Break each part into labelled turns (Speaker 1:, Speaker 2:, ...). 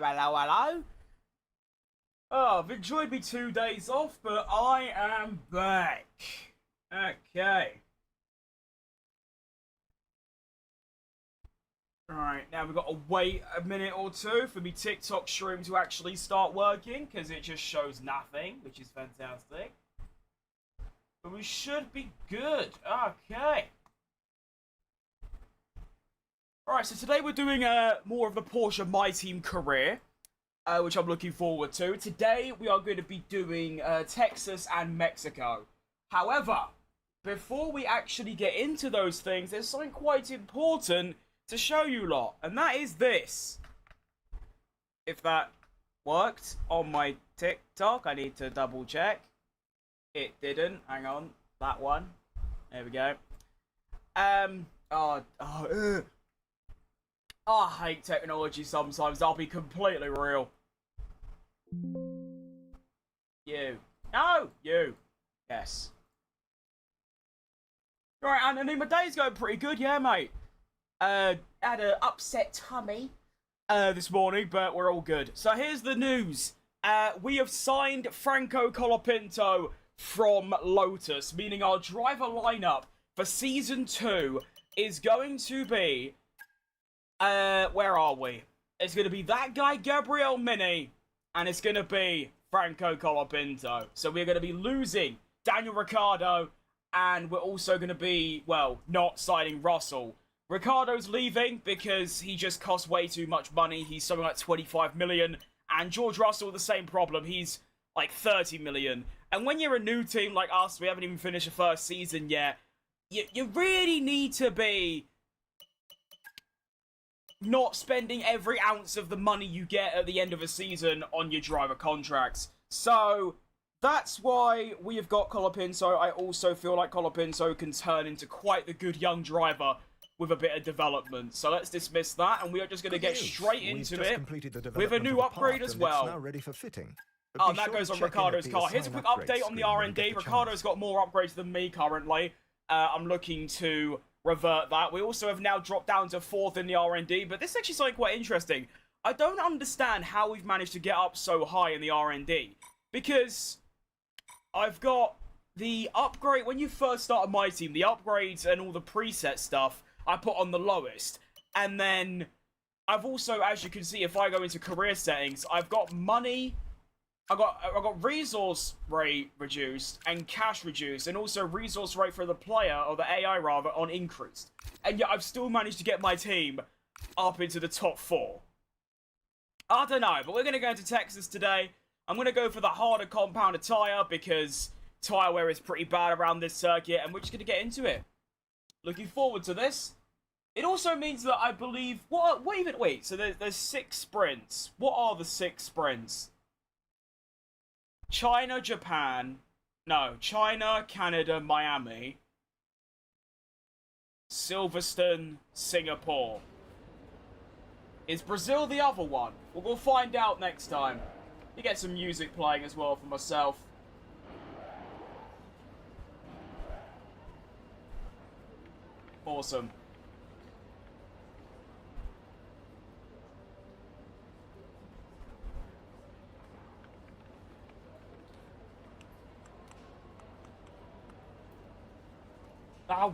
Speaker 1: Hello. Oh, I've enjoyed me 2 days off, but I am back. Okay. Alright, now we've got to wait a minute or two for me TikTok stream to actually start working, because it just shows nothing, which is fantastic. But we should be good. Okay. Alright, so today we're doing more of the Porsche MyTeam career, which I'm looking forward to. Today we are going to be doing Texas and Mexico. However, before we actually get into those things, there's something quite important to show you lot, and that is this. If that worked on my TikTok, I need to double check. It didn't. Hang on, that one. There we go. I hate technology sometimes. I'll be completely real. You. No, you. Yes. Right, and I mean, my day's going pretty good, yeah, mate. Had an upset tummy this morning, but we're all good. So here's the news. We have signed Franco Colapinto from Lotus, meaning our driver lineup for Season 2 is going to be... where are we? It's going to be that guy, Gabriel Mini, and it's going to be Franco Colapinto. So we're going to be losing Daniel Ricciardo, and we're also going to be, well, not signing Russell. Ricciardo's leaving because he just costs way too much money. He's something like 25 million. And George Russell, the same problem. He's like 30 million. And when you're a new team like us, we haven't even finished the first season yet, you really need to be not spending every ounce of the money you get at the end of a season on your driver contracts. So that's why we have got Colapinto. I also feel like Colapinto can turn into quite the good young driver with a bit of development. So let's dismiss that, and we are just going to get straight into it with a new upgrade as well.
Speaker 2: Now ready for fitting.
Speaker 1: Oh, and that goes on Ricciardo's car. Here's a quick update on the R&D. Ricciardo's got more upgrades than me currently. I'm looking to revert that. We also have now dropped down to 4th in the R&D, but this is actually something quite interesting. I don't understand how we've managed to get up so high in the R&D, because I've got the upgrade. When you first start my team, the upgrades and all the preset stuff I put on the lowest, and then I've also, as you can see, if I go into career settings, I've got money, I've got resource rate reduced and cash reduced, and also resource rate for the player, or the AI rather, on increased. And yet I've still managed to get my team up into the top 4. I don't know, but we're going to go into Texas today. I'm going to go for the harder compounded tyre, because tyre wear is pretty bad around this circuit, and we're just going to get into it. Looking forward to this. It also means that I believe... Wait, so there's 6 sprints. What are the 6 sprints? China, Japan... No, China, Canada, Miami. Silverstone, Singapore. Is Brazil the other one? Well, we'll find out next time. You get some music playing as well for myself. Awesome. Oh.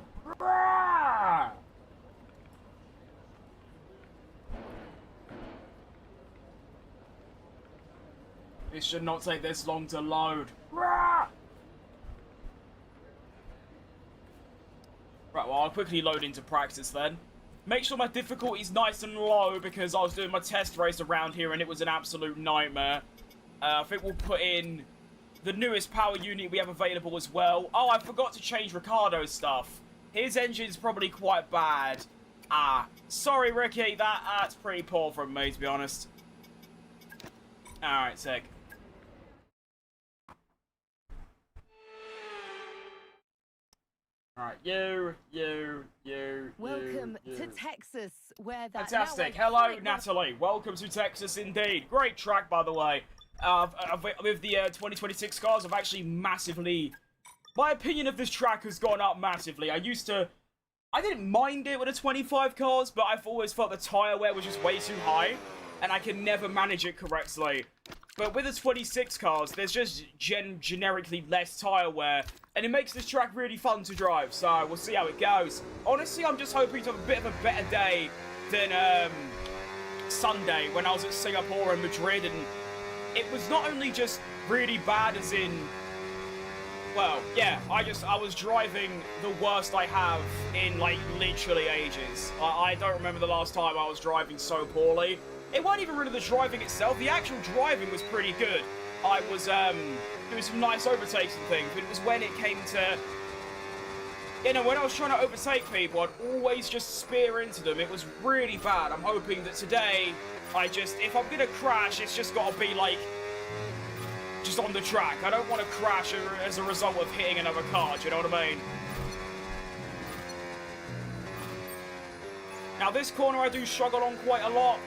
Speaker 1: This should not take this long to load. Right, well, I'll quickly load into practice then. Make sure my difficulty's nice and low, because I was doing my test race around here and it was an absolute nightmare. I think we'll put in the newest power unit we have available as well. Oh, I forgot to change Ricciardo's stuff. His engine's probably quite bad. Sorry, Ricky, that's pretty poor from me, to be honest. Alright, sick. Alright, you.
Speaker 3: Welcome to Texas, where that...
Speaker 1: Fantastic. Hello, Natalie. Welcome to Texas indeed. Great track, by the way. With the 2026 cars, I've actually massively... My opinion of this track has gone up massively. I didn't mind it with the 25 cars, but I've always felt the tyre wear was just way too high. and I can never manage it correctly. But with the 26 cars, there's just generically less tire wear, and it makes this track really fun to drive, so we'll see how it goes. Honestly, I'm just hoping to have a bit of a better day than Sunday when I was at Singapore and Madrid, and it was not only just really bad as in, well, yeah, I was driving the worst I have in, like, literally ages. I don't remember the last time I was driving so poorly. It wasn't even really the driving itself. The actual driving was pretty good. I was doing some nice overtakes and things, but it was when it came to, you know, when I was trying to overtake people, I'd always just spear into them. It was really bad. I'm hoping that today, if I'm gonna crash, it's just gotta be, like, just on the track. I don't want to crash as a result of hitting another car, do you know what I mean? Now, this corner I do struggle on quite a lot,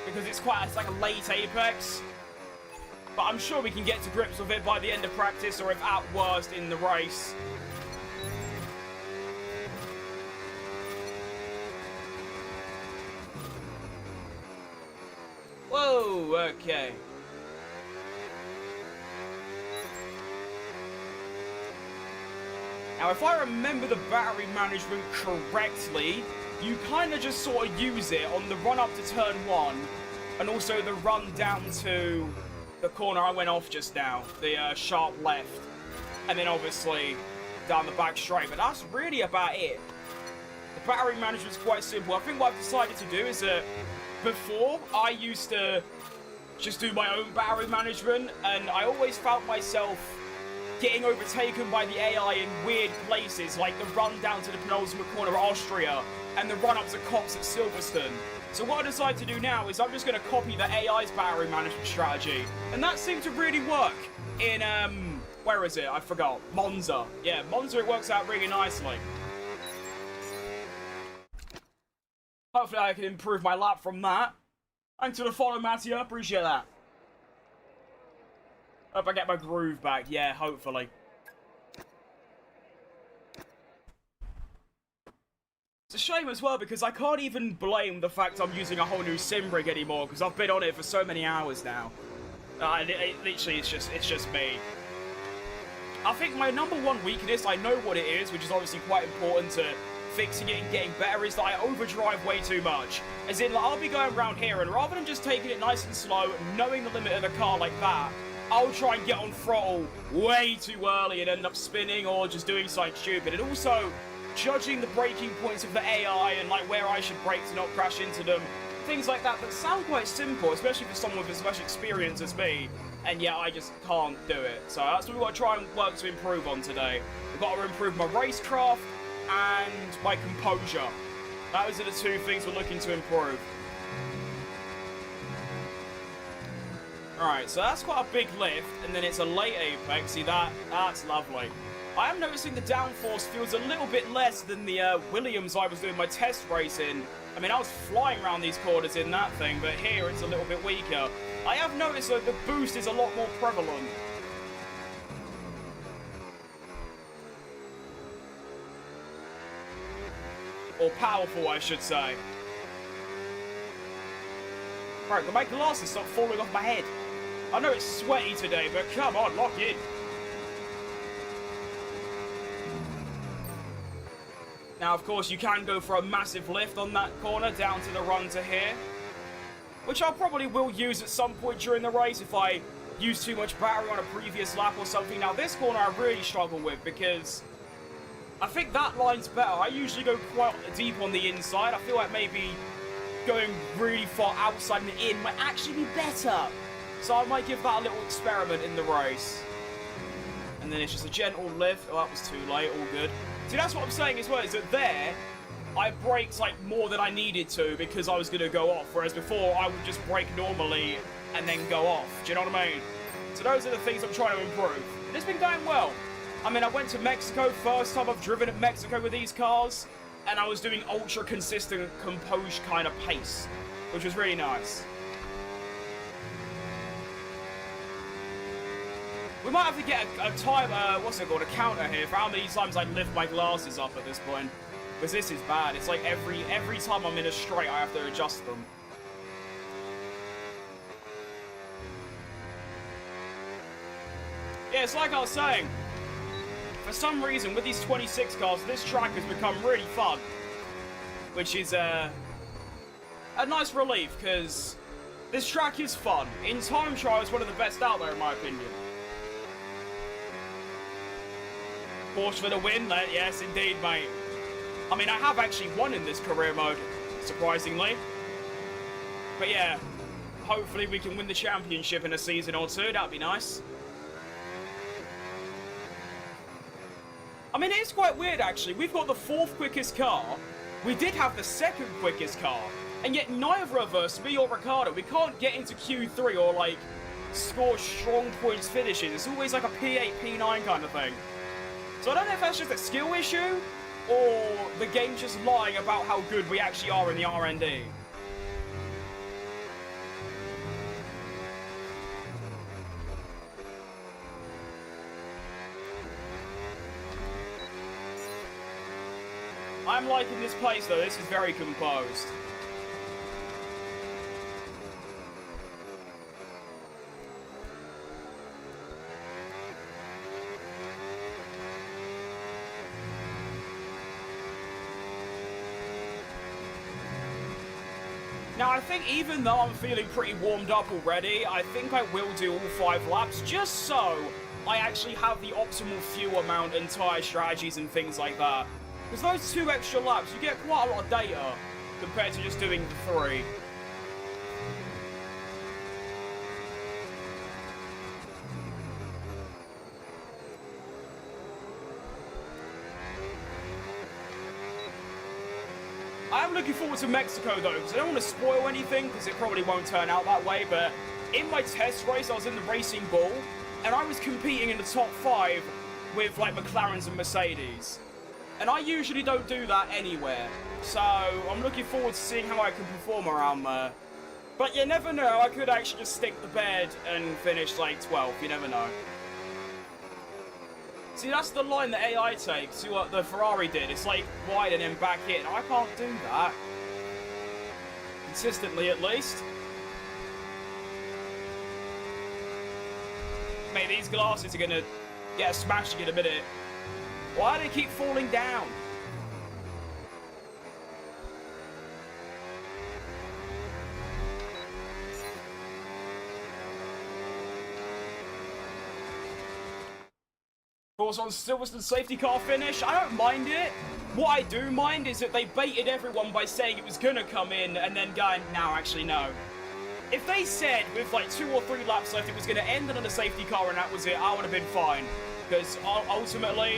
Speaker 1: because it's like a late apex. But I'm sure we can get to grips with it by the end of practice, or if at worst, in the race. Whoa, okay. Now, if I remember the battery management correctly, you kind of just sort of use it on the run up to turn 1, and also the run down to the corner I went off just now, the sharp left, and then obviously down the back straight. But that's really about it. The battery management's quite simple. I think what I've decided to do is that before, I used to just do my own battery management, and I always found myself getting overtaken by the AI in weird places, like the run down to the penultimate corner of Austria, and the run up to Cops at Silverstone. So what I decided to do now is I'm just going to copy the AI's battery management strategy, and that seemed to really work in, where is it? I forgot. Monza. Yeah, Monza, it works out really nicely. Hopefully I can improve my lap from that. Thanks for the follow, Mattia. Appreciate that. Hope I get my groove back. Yeah, hopefully. It's a shame as well, because I can't even blame the fact I'm using a whole new sim rig anymore, because I've been on it for so many hours now. Literally, it's just me. I think my #1 weakness, I know what it is, which is obviously quite important to fixing it and getting better, is that I overdrive way too much. As in, like, I'll be going around here, and rather than just taking it nice and slow, knowing the limit of the car like that, I'll try and get on throttle way too early and end up spinning or just doing something stupid. And also, judging the braking points of the AI and, like, where I should brake to not crash into them. Things like that sound quite simple, especially for someone with as much experience as me. And yeah, I just can't do it. So that's what we've got to try and work to improve on today. We've got to improve my racecraft and my composure. Those are the two things we're looking to improve. Alright, so that's quite a big lift, and then it's a late apex. See, that's lovely. I am noticing the downforce feels a little bit less than the Williams I was doing my test race in. I mean, I was flying around these corners in that thing, but here it's a little bit weaker. I have noticed that the boost is a lot more prevalent. Or powerful, I should say. Right, but my glasses stop falling off my head. I know it's sweaty today, but come on, lock in. Now, of course, you can go for a massive lift on that corner down to the run to here, which I probably will use at some point during the race if I use too much battery on a previous lap or something. Now, this corner I really struggle with because I think that line's better. I usually go quite deep on the inside. I feel like maybe going really far outside and in might actually be better. So I might give that a little experiment in the race. And then it's just a gentle lift. Oh, that was too late. All good. See, that's what I'm saying as well, is that there, I braked, like, more than I needed to because I was going to go off. Whereas before, I would just brake normally and then go off. Do you know what I mean? So those are the things I'm trying to improve. And it's been going well. I mean, I went to Mexico, first time I've driven at Mexico with these cars, and I was doing ultra consistent, composed kind of pace, which was really nice. We might have to get a time, a counter here for how many times I lift my glasses up at this point. Because this is bad. It's like every time I'm in a straight, I have to adjust them. Yeah, it's like I was saying. For some reason, with these 26 cars, this track has become really fun. Which is a nice relief, because this track is fun. In time trial, it's one of the best out there, in my opinion. Porsche for the win, yes indeed, mate. I mean, I have actually won in this career mode, surprisingly. But yeah, hopefully we can win the championship in a season or two, that'd be nice. I mean, it is quite weird, actually. We've got the 4th quickest car. We did have the 2nd quickest car. And yet neither of us, me or Ricciardo, we can't get into Q3 or, like, score strong points finishes. It's always like a P8, P9 kind of thing. So I don't know if that's just a skill issue, or the game's just lying about how good we actually are in the R&D. I'm liking this place, though. This is very composed. Now, I think even though I'm feeling pretty warmed up already, I think I will do all 5 laps, just so I actually have the optimal fuel amount and tyre strategies and things like that. Because those 2 extra laps, you get quite a lot of data compared to just doing the 3. I am looking forward to Mexico, though, because I don't want to spoil anything, because it probably won't turn out that way, but in my test race, I was in the Racing Bull, and I was competing in the top 5 with, like, McLarens and Mercedes. And I usually don't do that anywhere, so I'm looking forward to seeing how I can perform around there. But you never know, I could actually just stick the bed and finish, like, 12th, you never know. See, that's the line that AI takes, to what the Ferrari did. It's like, wide and then back in. I can't do that. Consistently, at least. Mate, these glasses are gonna get smashed in a minute. Why do they keep falling down? Of course, on Silverstone's safety car finish, I don't mind it. What I do mind is that they baited everyone by saying it was gonna come in and then going, no, actually, no. If they said with like 2 or 3 laps left it was gonna end on a safety car and that was it, I would have been fine. Because ultimately,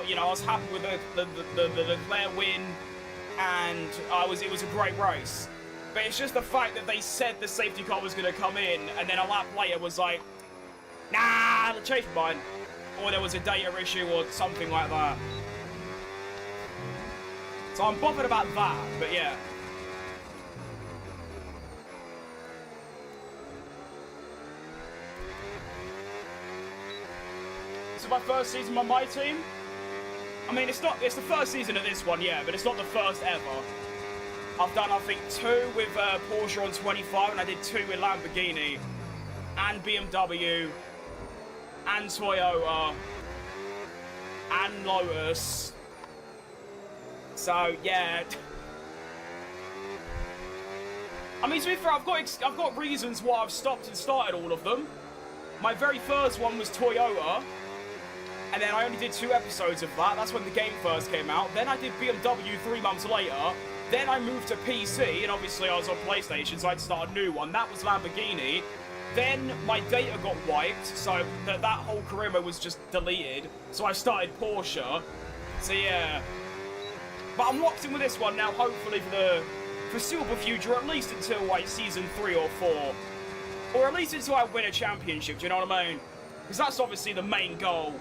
Speaker 1: you know, I was happy with the Leclerc win, and it was a great race. But it's just the fact that they said the safety car was going to come in, and then a lap later was like, nah, change my mind. Or there was a data issue or something like that. So I'm bothered about that, but yeah. This is my first season on MyTeam. I mean, it's the first season of this one, yeah, but it's not the first ever. I've done, I think, 2 with Porsche on 25, and I did 2 with Lamborghini, and BMW, and Toyota, and Lotus. So, yeah. I mean, to be fair, I've got reasons why I've stopped and started all of them. My very first one was Toyota, and then I only did 2 episodes of that. That's when the game first came out. Then I did BMW 3 months later. Then I moved to PC, and obviously I was on PlayStation, so I had to start a new one. That was Lamborghini. Then my data got wiped, so that whole career mode was just deleted. So I started Porsche. So yeah. But I'm locked in with this one now, hopefully for the foreseeable future, at least until like season 3 or 4. Or at least until I win a championship, do you know what I mean? Because that's obviously the main goal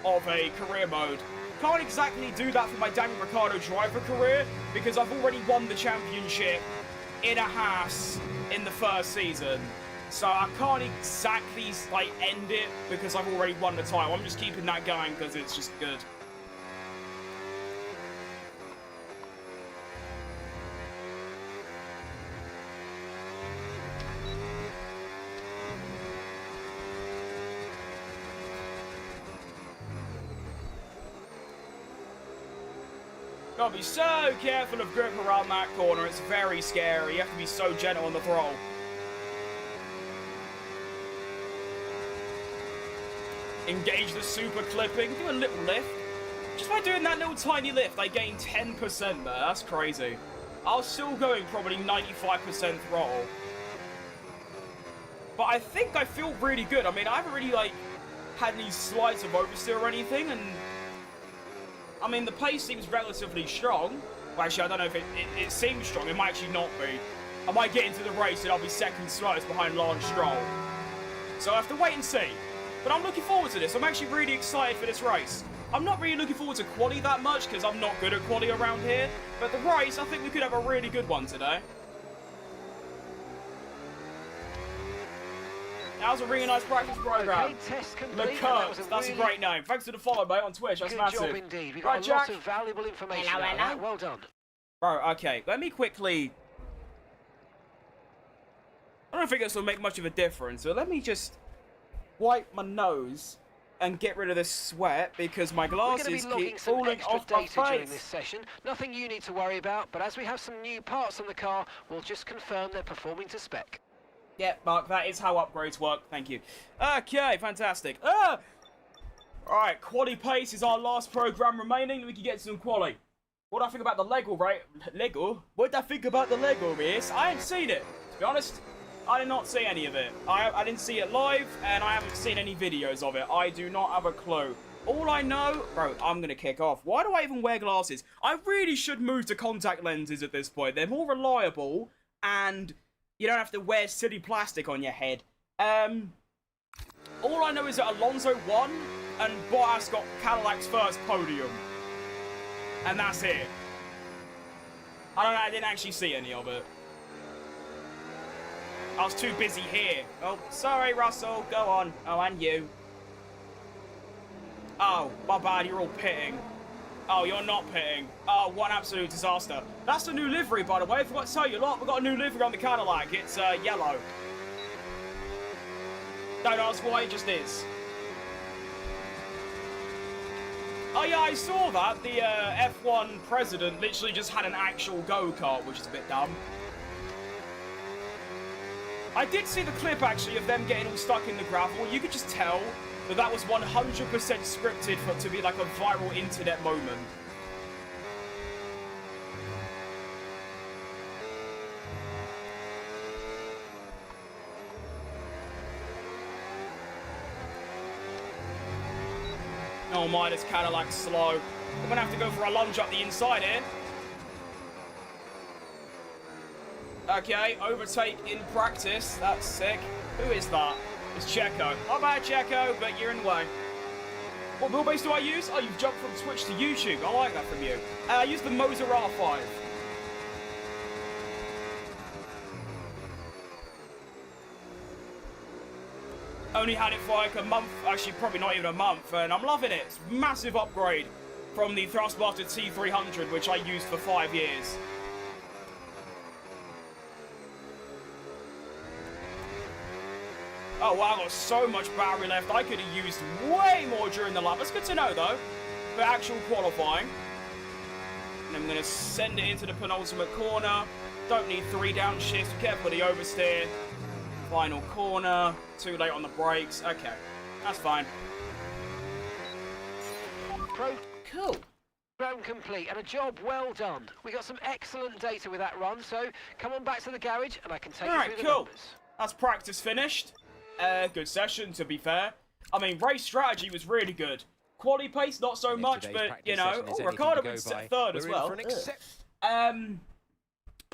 Speaker 1: of a career mode. Can't exactly do that for my Daniel Ricciardo driver career, because I've already won the championship in a Haas in the first season. So I can't exactly like end it because I've already won the title. I'm just keeping that going because it's just good. Gotta be so careful of grip around that corner. It's very scary. You have to be so gentle on the throttle. Engage the super clipping. Do a little lift. Just by doing that little tiny lift, I gained 10% there. That's crazy. I was still going probably 95% throttle. But I think I feel really good. I mean, I haven't really, like, had any slides of oversteer or anything, and I mean, the pace seems relatively strong. Well, actually, I don't know if it seems strong. It might actually not be. I might get into the race and I'll be second slowest behind Lance Stroll. So I have to wait and see. But I'm looking forward to this. I'm actually really excited for this race. I'm not really looking forward to quali that much because I'm not good at quali around here. But the race, I think we could have a really good one today. That was a really nice practice program.
Speaker 2: Okay, test complete.
Speaker 1: That's a great name. Thanks for the follow, mate, on Twitch. That's massive.
Speaker 2: Good job indeed. We got a lot of valuable information out of that. Well done.
Speaker 1: Bro, okay. Let me quickly... I don't think this will make much of a difference, so let me just wipe my nose and get rid of this sweat because my glasses keep falling off my face.
Speaker 2: During this session. Nothing you need to worry about, but as we have some new parts on the car, we'll just confirm they're performing to spec.
Speaker 1: Yeah, Mark, that is how upgrades work. Thank you. Okay, fantastic. Alright, quali pace is our last program remaining. We can get some quali. What do I think about the Lego, right? Lego? What do I think about the Lego race? I ain't seen it. To be honest, I did not see any of it. I didn't see it live, and I haven't seen any videos of it. I do not have a clue. All I know... Bro, I'm going to kick off. Why do I even wear glasses? I really should move to contact lenses at this point. They're more reliable, and... you don't have to wear silly plastic on your head. All I know is that Alonso won, and Bottas got Cadillac's first podium. And that's it. I didn't actually see any of it. I was too busy here. Oh, sorry, Russell. Go on. Oh, and you. Oh, my bad. You're all pitting. Oh, you're not pitting. Oh, what an absolute disaster. That's the new livery, by the way. I forgot to tell you, lot, we've got a new livery on the Cadillac. It's yellow. Don't ask why, it just is. Oh, yeah, I saw that. The F1 president literally just had an actual go-kart, which is a bit dumb. I did see the clip, actually, of them getting all stuck in the gravel. You could just tell that that was 100% scripted for it to be like a viral internet moment. Oh my, this Cadillac's slow. We're gonna have to go for a lunge up the inside here. Okay, overtake in practice. That's sick. Who is that? It's Checo. Not bad, Checo, but you're in the way. What wheelbase do I use? Oh, you've jumped from Twitch to YouTube. I like that from you. I use the Moser R5. Only had it for like a month, actually probably not even a month, and I'm loving it. It's a massive upgrade from the Thrustmaster T300, which I used for 5 years. Oh wow, I got so much battery left. I could have used way more during the lap. That's good to know though, for actual qualifying. And I'm going to send it into the penultimate corner. Don't need 3 downshifts. Be careful with the oversteer. Final corner. Too late on the brakes. Okay, that's fine. Cool.
Speaker 2: Program complete and a job well done. We got some excellent data with that run, so come on back to the garage and I can take you through the numbers.
Speaker 1: That's practice finished. Good session, to be fair. I mean, race strategy was really good. Quali pace, not so much, but, you know... Oh, Ricardo was third as well.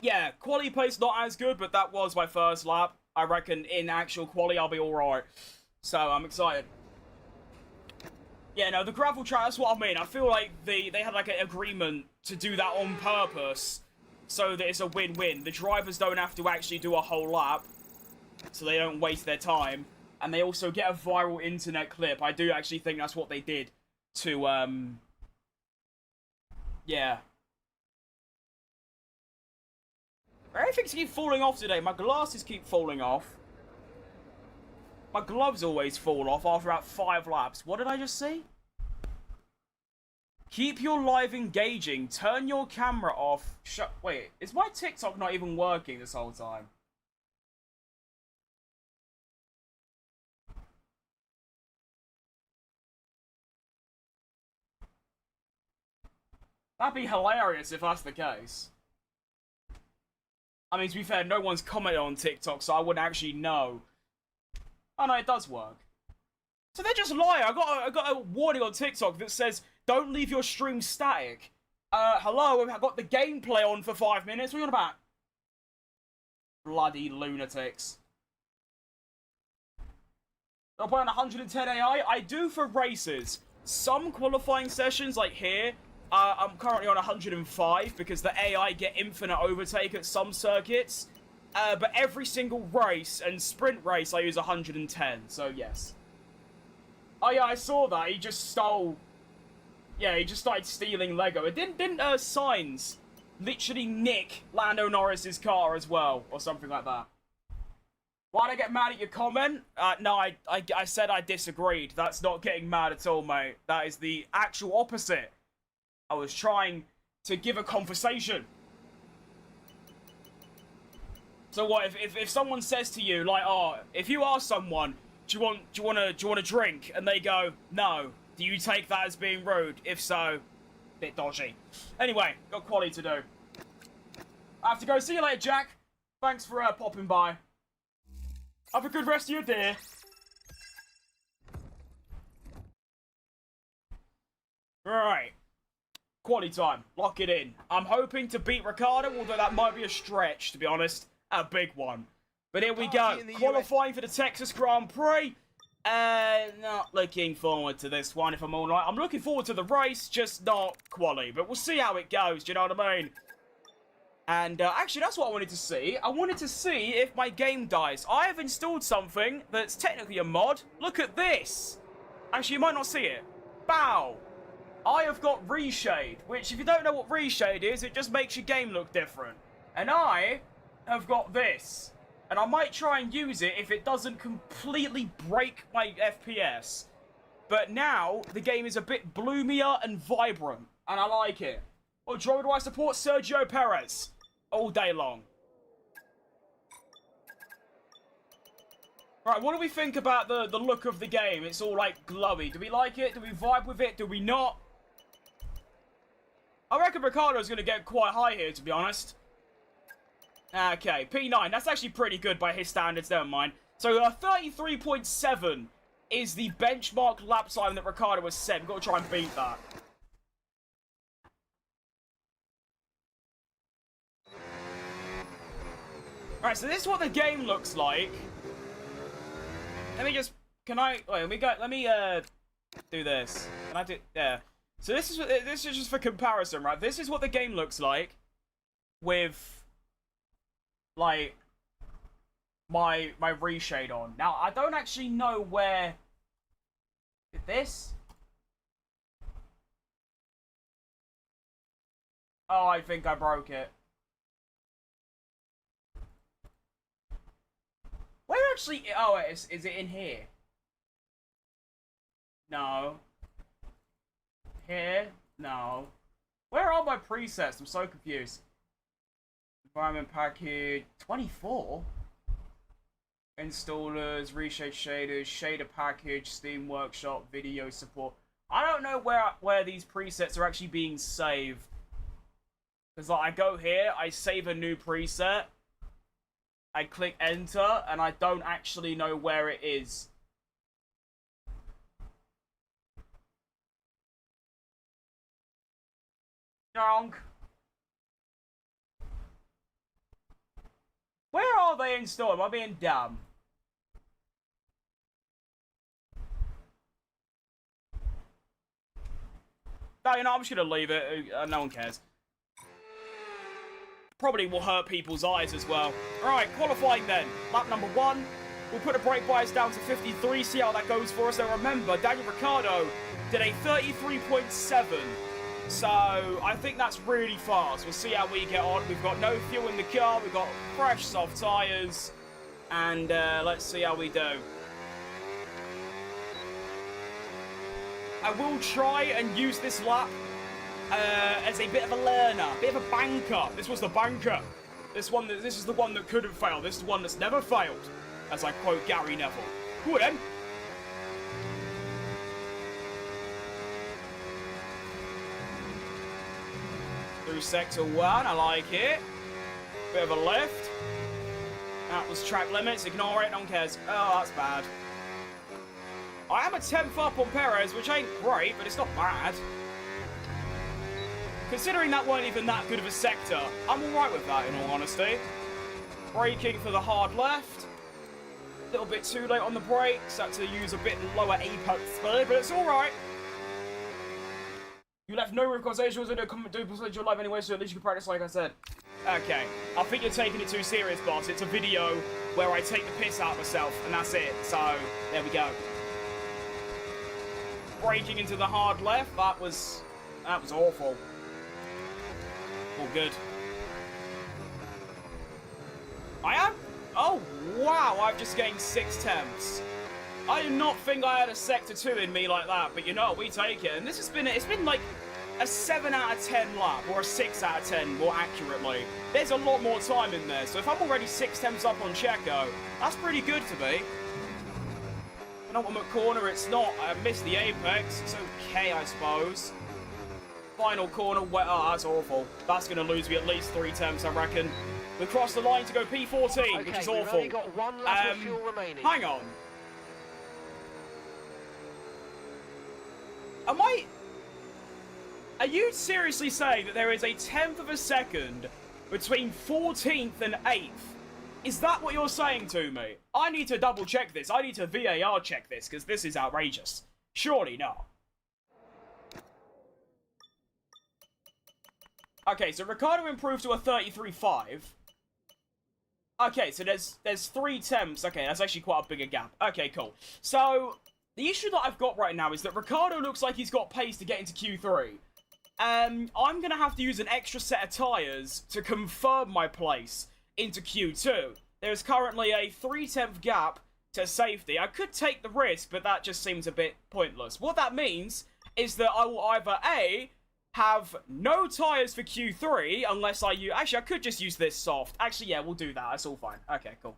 Speaker 1: Yeah, quali pace not as good, but that was my first lap. I reckon in actual quali I'll be alright. So, I'm excited. Yeah, no, the gravel track, that's what I mean. I feel like they had like an agreement to do that on purpose so that it's a win-win. The drivers don't have to actually do a whole lap, so they don't waste their time. And they also get a viral internet clip. I do actually think that's what they did to, yeah. Everything's keep falling off today. My glasses keep falling off. My gloves always fall off after about 5 laps. What did I just see? Keep your live engaging. Turn your camera off. Wait, is my TikTok not even working this whole time? That'd be hilarious if that's the case. I mean, to be fair, no one's commented on TikTok, so I wouldn't actually know. Oh no, it does work. So they're just lying. I got a warning on TikTok that says, don't leave your stream static. Hello, I've got the gameplay on for 5 minutes. What are you on about? Bloody lunatics. I'll play on 110 AI. I do for races. Some qualifying sessions, like here, I'm currently on 105 because the AI get infinite overtake at some circuits. But every single race and sprint race, I use 110. So, yes. Oh, yeah, I saw that. He just stole... Yeah, he just started stealing Lego. It didn't Signs literally nick Lando Norris's car as well, or something like that. Why'd I get mad at your comment? No, I said I disagreed. That's not getting mad at all, mate. That is the actual opposite. I was trying to give a conversation. So what, if someone says to you, like, oh, if you ask someone, do you want a drink? And they go, no. Do you take that as being rude? If so, bit dodgy. Anyway, got quality to do. I have to go. See you later, Jack. Thanks for popping by. Have a good rest of your day. Right. Quality time. Lock it in. I'm hoping to beat Ricciardo, although that might be a stretch, to be honest. A big one. But here we go. Qualifying for the Texas Grand Prix. Not looking forward to this one, if I'm all right. I'm looking forward to the race, just not quali. But we'll see how it goes, do you know what I mean? And, actually, that's what I wanted to see. I wanted to see if my game dies. I have installed something that's technically a mod. Look at this. Actually, you might not see it. Bow. I have got Reshade, which, if you don't know what Reshade is, it just makes your game look different. And I have got this. And I might try and use it if it doesn't completely break my FPS. But now, the game is a bit bloomier and vibrant. And I like it. What driver do I support? Sergio Perez. All day long. Right, what do we think about the look of the game? It's all, like, glowy. Do we like it? Do we vibe with it? Do we not? I reckon Ricciardo's going to get quite high here, to be honest. Okay, P9. That's actually pretty good by his standards, never mind. So, 33.7 is the benchmark lap time that Ricciardo has set. We've got to try and beat that. Alright, so this is what the game looks like. Let me just... Can I... Wait, let me do this. Can I do... Yeah. So this is just for comparison, right? This is what the game looks like with... like, my reshade on. Now, I don't actually know where... This? Oh, I think I broke it. Where actually... Oh, is it in here? No. Here? No. Where are my presets? I'm so confused. Environment package 24. Installers, reshade shaders, shader package, Steam Workshop, video support. I don't know where these presets are actually being saved. Because like, I go here, I save a new preset, I click enter, and I don't actually know where it is. Donk. Where are they installed? Am I being dumb? No, you know, I'm just gonna leave it. No one cares. Probably will hurt people's eyes as well. Alright, qualifying then. Lap number 1. We'll put a brake bias down to 53, see how that goes for us. Now remember, Daniel Ricciardo did a 33.7. So, I think that's really fast. We'll see how we get on. We've got no fuel in the car. We've got fresh, soft tyres. And let's see how we do. I will try and use this lap as a bit of a learner, a bit of a banker. This was the banker. This is the one that couldn't fail. This is the one that's never failed, as I quote Gary Neville. Cool then. Through sector 1, I like it. Bit of a lift. That was track limits. Ignore it. No one cares. Oh, that's bad. I am a 10th up on Perez, which ain't great, but it's not bad. Considering that weren't even that good of a sector, I'm alright with that, in all honesty. Braking for the hard left. A little bit too late on the brakes. Had to use a bit lower apex speed, but it's alright. You left no room for conversation. Was going to do your life anyway, so at least you can practice like I said. Okay, I think you're taking it too serious, boss. It's a video where I take the piss out of myself, and that's it. So, there we go. Braking into the hard left. That was awful. All good. I am? Oh, wow, I've just gained 6 temps. I did not think I had a sector 2 in me like that, but you know, we take it. And this has been, it's been like a 7 out of 10 lap, or a 6 out of 10 more accurately. There's a lot more time in there, so if I'm already 6 temps up on Checo, that's pretty good to me. Penultimate corner, it's not. I missed the apex. It's okay, I suppose. Final corner, oh, that's awful. That's going to lose me at least 3 temps, I reckon. We crossed the line to go P14, okay, which is awful.
Speaker 2: We've only got 1 lap of fuel remaining.
Speaker 1: Hang on. Are you seriously saying that there is a 10th of a second between 14th and 8th? Is that what you're saying to me? I need to double check this. I need to VAR check this, because this is outrageous. Surely not. Okay, so Ricciardo improved to a 33.5. Okay, so there's 3 temps. Okay, that's actually quite a bigger gap. Okay, cool. So, the issue that I've got right now is that Ricciardo looks like he's got pace to get into Q3. I'm going to have to use an extra set of tyres to confirm my place into Q2. There's currently a 3/10 gap to safety. I could take the risk, but that just seems a bit pointless. What that means is that I will either A, have no tyres for Q3, unless I use... Actually, I could just use this soft. Actually, yeah, we'll do that. That's all fine. Okay, cool.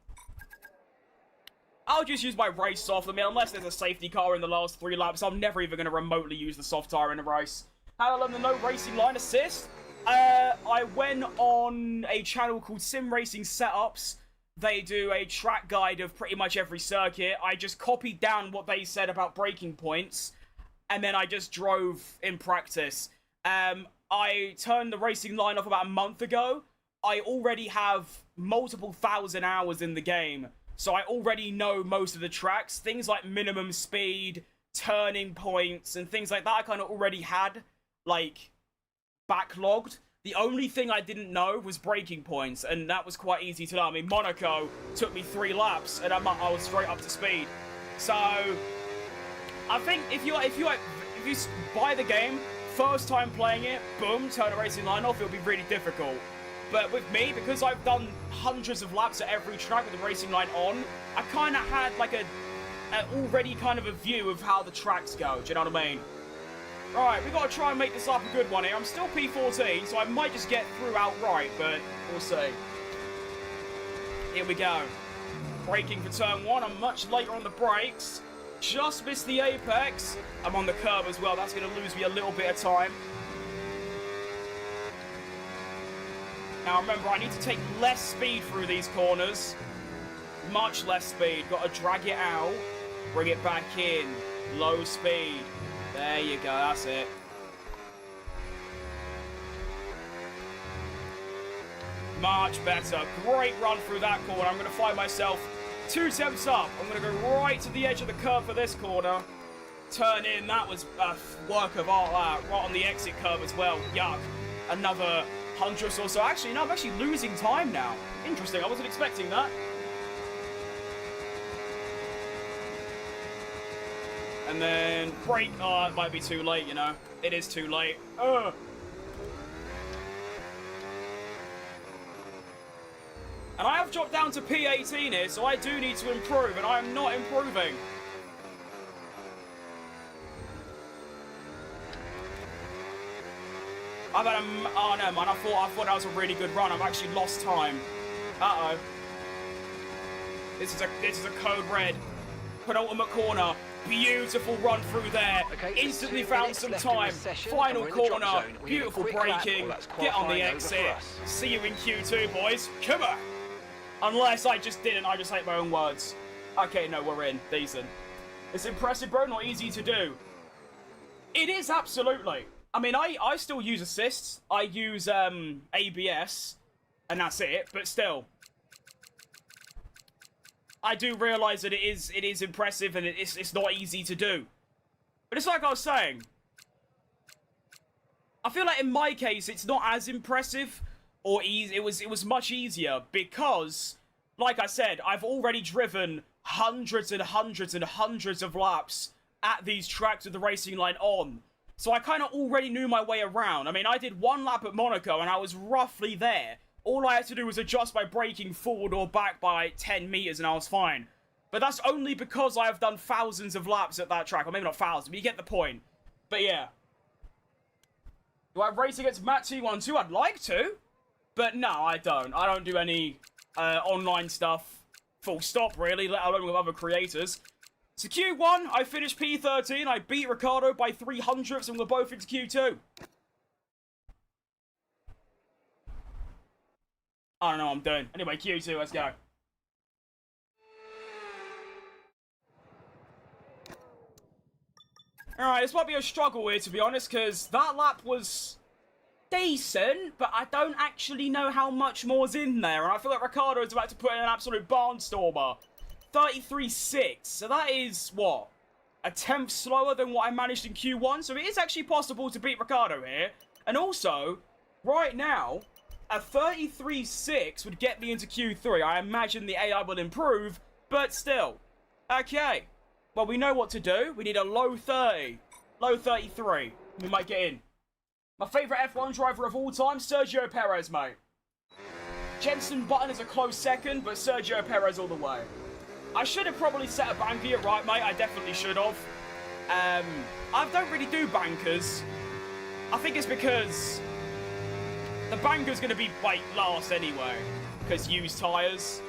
Speaker 1: I'll just use my race soft. I mean, unless there's a safety car in the last 3 laps, I'm never even going to remotely use the soft tyre in a race. How to learn the no racing line assist? I went on a channel called Sim Racing Setups. They do a track guide of pretty much every circuit. I just copied down what they said about braking points, and then I just drove in practice. I turned the racing line off about a month ago. I already have multiple thousand hours in the game, so I already know most of the tracks. Things like minimum speed, turning points, and things like that I kind of already had, like, backlogged. The only thing I didn't know was braking points, and that was quite easy to know. I mean, Monaco took me 3 laps, and I was straight up to speed. So, I think if you buy the game, first time playing it, boom, turn the racing line off, it'll be really difficult. But with me, because I've done hundreds of laps at every track with the racing line on, I kind of had like already kind of a view of how the tracks go. Do you know what I mean? Right, we got to try and make this up a good one here. I'm still P14, so I might just get through outright, but we'll see. Here we go. Braking for turn 1. I'm much later on the brakes. Just missed the apex. I'm on the curb as well. That's going to lose me a little bit of time. Now remember, I need to take less speed through these corners. Much less speed. Got to drag it out. Bring it back in. Low speed. There you go, that's it. Much better. Great run through that corner. I'm going to find myself 2 temps up. I'm going to go right to the edge of the curve for this corner. Turn in. That was a work of art, that. Right on the exit curve as well. Yuck. Another 100 or so. Actually, no, I'm actually losing time now. Interesting. I wasn't expecting that. And then brake. Oh, it might be too late, you know. It is too late. Ugh. And I have dropped down to P18 here, so I do need to improve, and I am not improving. I've had a... Oh, no, man. I thought that was a really good run. I've actually lost time. Uh-oh. This is a code red. Penultimate corner. Beautiful run through there.
Speaker 2: Okay,
Speaker 1: Instantly found some time. Final corner. Beautiful braking. Get on the exit. See you in Q2, boys. Come on. Unless I just didn't. I just hate my own words. Okay, no, we're in. Decent. It's impressive, bro. Not easy to do. It is, absolutely. I mean, I still use assists. I use ABS. And that's it. But still. I do realise that it is impressive and it's not easy to do. But it's like I was saying. I feel like in my case, it's not as impressive or easy. It was much easier because, like I said, I've already driven hundreds and hundreds and hundreds of laps at these tracks with the racing line on. So I kind of already knew my way around. I mean, I did one lap at Monaco and I was roughly there. All I had to do was adjust my braking forward or back by 10 meters and I was fine. But that's only because I have done thousands of laps at that track. Or maybe not thousands, but you get the point. But yeah. Do I race against Matt T12? I'd like to. But no, I don't. I don't do any online stuff. Full stop, really, let alone with other creators. So Q1, I finished P13. I beat Ricardo by 300ths and we're both into Q2. I don't know what I'm doing. Anyway, Q2, let's go. Alright, this might be a struggle here, to be honest, because that lap was decent, but I don't actually know how much more's in there, and I feel like Ricardo's about to put in an absolute barnstormer. 33.6, so that is, what? A tenth slower than what I managed in Q1, so it is actually possible to beat Ricardo here. And also, right now, a 33.6 would get me into Q3. I imagine the AI will improve, but still. Okay. Well, we know what to do. We need a low 30. Low 33. We might get in. My favourite F1 driver of all time, Sergio Perez, mate. Jenson Button is a close second, but Sergio Perez all the way. I should have probably set a banker here, right, mate? I definitely should have. I don't really do bankers. I think it's because the banker's going to be, like, last anyway. Because used tyres.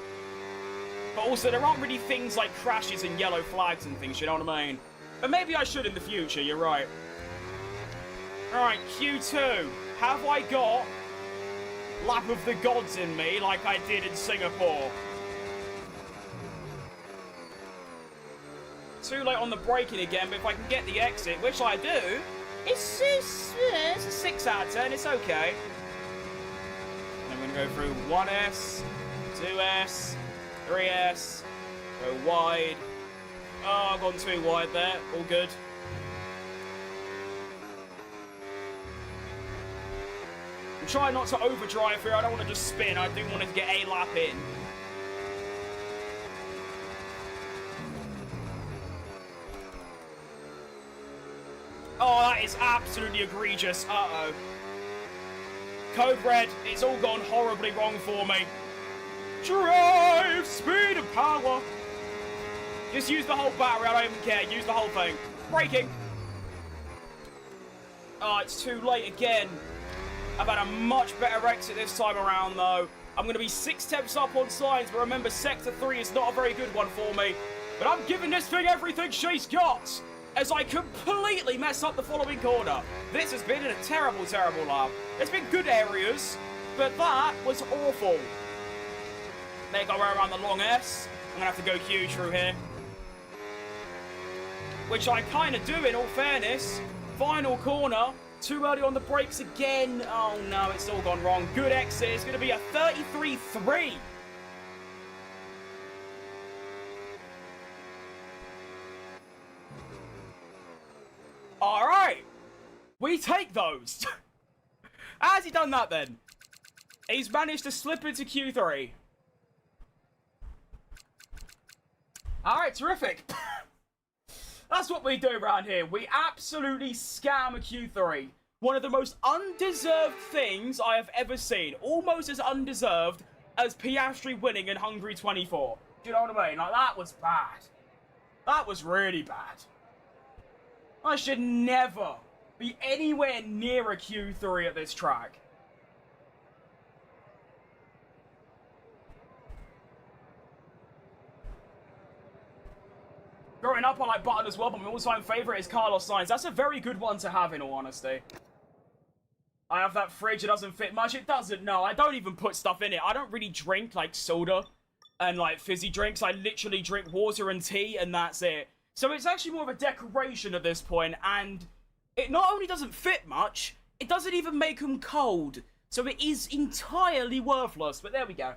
Speaker 1: But also, there aren't really things like crashes and yellow flags and things, you know what I mean? But maybe I should in the future, you're right. Alright, Q2. Have I got Lap of the Gods in me like I did in Singapore? Too late on the braking again, but if I can get the exit, which I do, it's a 6 out of 10, it's okay. I'm going to go through 1S, 2S, 3S, go wide. Oh, I've gone too wide there, all good. I'm trying not to overdrive here, I don't want to just spin, I do want to get a lap in. Oh, that is absolutely egregious. Uh-oh. Code red. It's all gone horribly wrong for me. Drive, speed and power. Just use the whole battery. I don't even care. Use the whole thing. Braking. Oh, it's too late again. I've had a much better exit this time around, though. I'm going to be 6 tenths up on signs, but remember, Sector 3 is not a very good one for me. But I'm giving this thing everything she's got, as I completely mess up the following corner. This has been a terrible, terrible lap. There's been good areas, but that was awful. They go around the long S. I'm going to have to go Q through here. Which I kind of do, in all fairness. Final corner. Too early on the brakes again. Oh, no, it's all gone wrong. Good exit. It's going to be a 33.3. All right. We take those. How has he done that, then? He's managed to slip into Q3. All right, terrific. That's what we do around here. We absolutely scam a Q3. One of the most undeserved things I have ever seen. Almost as undeserved as Piastri winning in Hungary 24. Do you know what I mean? Like, that was bad. That was really bad. I should never be anywhere near a Q3 at this track. Growing up, I like Button as well, but my all-time favourite is Carlos Sainz. That's a very good one to have, in all honesty. I have that fridge, it doesn't fit much. It doesn't, no. I don't even put stuff in it. I don't really drink, like, soda and, like, fizzy drinks. I literally drink water and tea, and that's it. So it's actually more of a decoration at this point, and it not only doesn't fit much, it doesn't even make them cold. So it is entirely worthless, but there we go.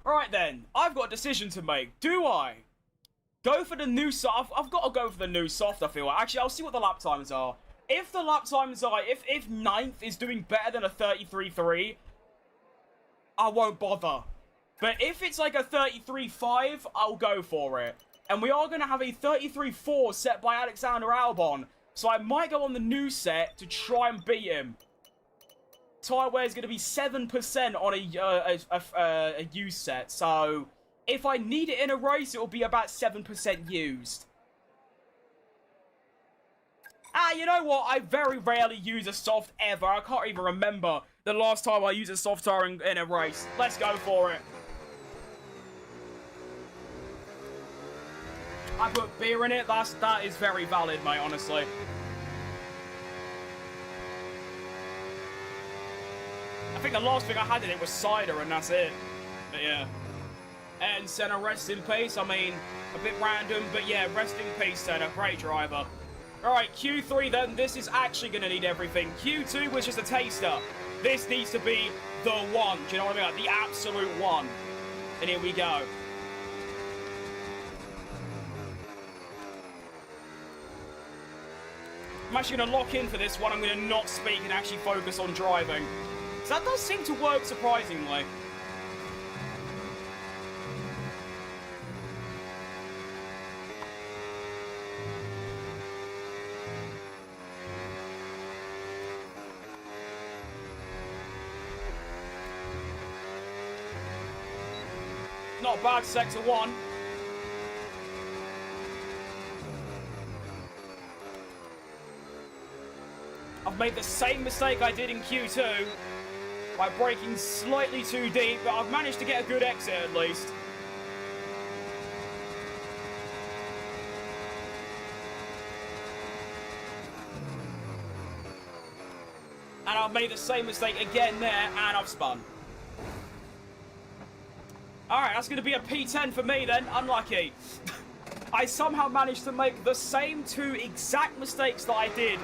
Speaker 1: Alright then, I've got a decision to make. Do I go for the new soft? I've got to go for the new soft, I feel like. Actually, I'll see what the lap times are. If the lap times are, if 9th is doing better than a 33.3, I won't bother. But if it's like a 33.5, I'll go for it. And we are going to have a 33.4 set by Alexander Albon. So I might go on the new set to try and beat him. Tyre wear is going to be 7% on a used set. So if I need it in a race, it will be about 7% used. You know what? I very rarely use a soft ever. I can't even remember the last time I used a soft tire in a race. Let's go for it. I put beer in it. That is very valid, mate, honestly. I think the last thing I had in it was cider, and that's it. But yeah. And Senna, rest in peace. I mean, a bit random, but yeah, rest in peace, Senna. Great driver. Alright, Q3 then. This is actually going to need everything. Q2 was just a taster. This needs to be the one. Do you know what I mean? Like, the absolute one. And here we go. I'm actually going to lock in for this one. I'm going to not speak and actually focus on driving. So that does seem to work surprisingly. Not bad, sector 1. I've made the same mistake I did in Q2 by braking slightly too deep, but I've managed to get a good exit at least. And I've made the same mistake again there, and I've spun. Alright, that's going to be a P10 for me then. Unlucky. I somehow managed to make the same two exact mistakes that I did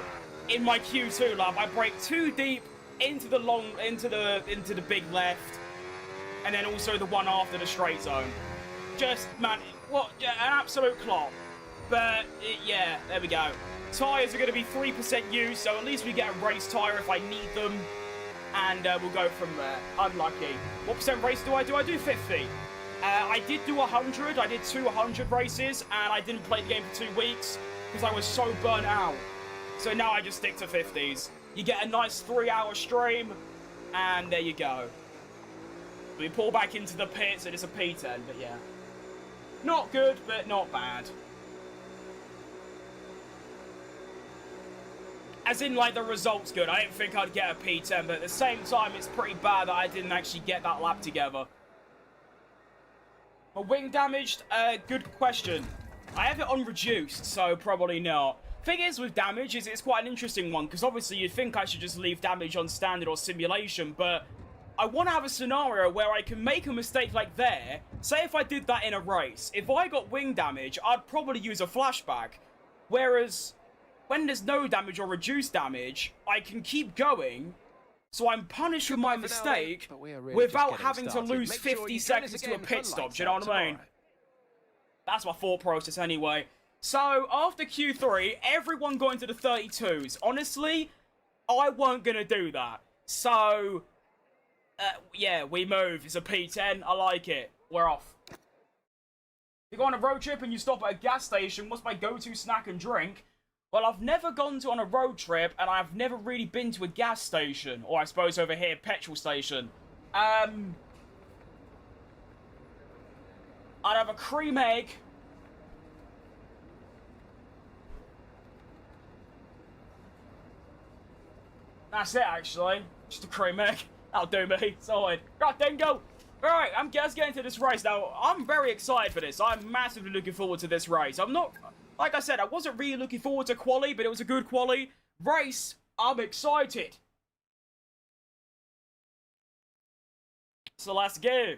Speaker 1: in my Q2 lap. I braked too deep into the big left, and then also the one after the straight zone. Just, man, what, an absolute clop. But, yeah, there we go. Tyres are going to be 3% used, so at least we get a race tyre if I need them. And we'll go from there. Unlucky. What percent race do? I do 50. I did do 100. I did 200 races, and I didn't play the game for 2 weeks because I was so burnt out. So now I just stick to 50s. You get a nice 3-hour stream, and there you go. We pull back into the pits, and it's a P10, but yeah. Not good, but not bad. As in, like, the result's good. I didn't think I'd get a P10, but at the same time, it's pretty bad that I didn't actually get that lap together. My wing damaged? Good question. I have it on reduced, so probably not. Thing is, with damage, it's quite an interesting one, because obviously you'd think I should just leave damage on standard or simulation, but I want to have a scenario where I can make a mistake like there. Say if I did that in a race. If I got wing damage, I'd probably use a flashback. Whereas when there's no damage or reduced damage, I can keep going, so I'm punished for my mistake without having to lose 50 seconds to a pit stop, do you know what I mean? That's my thought process anyway. So, after Q3, everyone got into the 32s. Honestly, I weren't going to do that. So, yeah, we move. It's a P10. I like it. We're off. You go on a road trip and you stop at a gas station, what's my go-to snack and drink? Well, I've never gone on a road trip, and I've never really been to a gas station. Or I suppose over here, petrol station. I'd have a cream egg. That's it, actually. Just a cream egg. That'll do me. Sorted. Right, then go. Alright, let's get into this race. Now, I'm very excited for this. I'm massively looking forward to this race. I'm not... Like I said, I wasn't really looking forward to quali, but it was a good quali. Race, I'm excited. So let's go.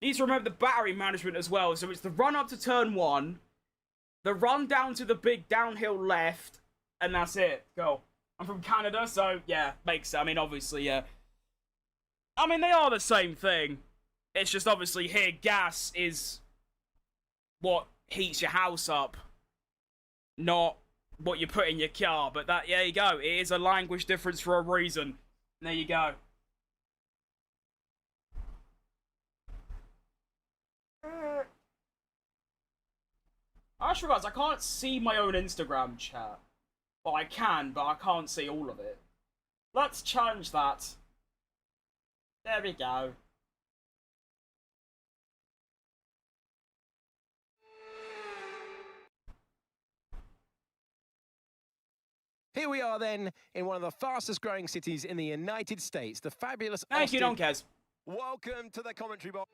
Speaker 1: Need to remember the battery management as well. So it's the run up to turn 1, the run down to the big downhill left, and that's it. Go. I'm from Canada, so yeah, makes... I mean, obviously, yeah. I mean, they are the same thing. It's just obviously here, gas is what heats your house up, not what you put in your car. But that, there you go. It is a language difference for a reason. There you go. I just realised I can't see my own Instagram chat. Well, I can, but I can't see all of it. Let's change that. There we go.
Speaker 4: Here we are then, in one of the fastest growing cities in the United States, the fabulous
Speaker 1: Thank you, Donkez.
Speaker 4: Welcome to the commentary box.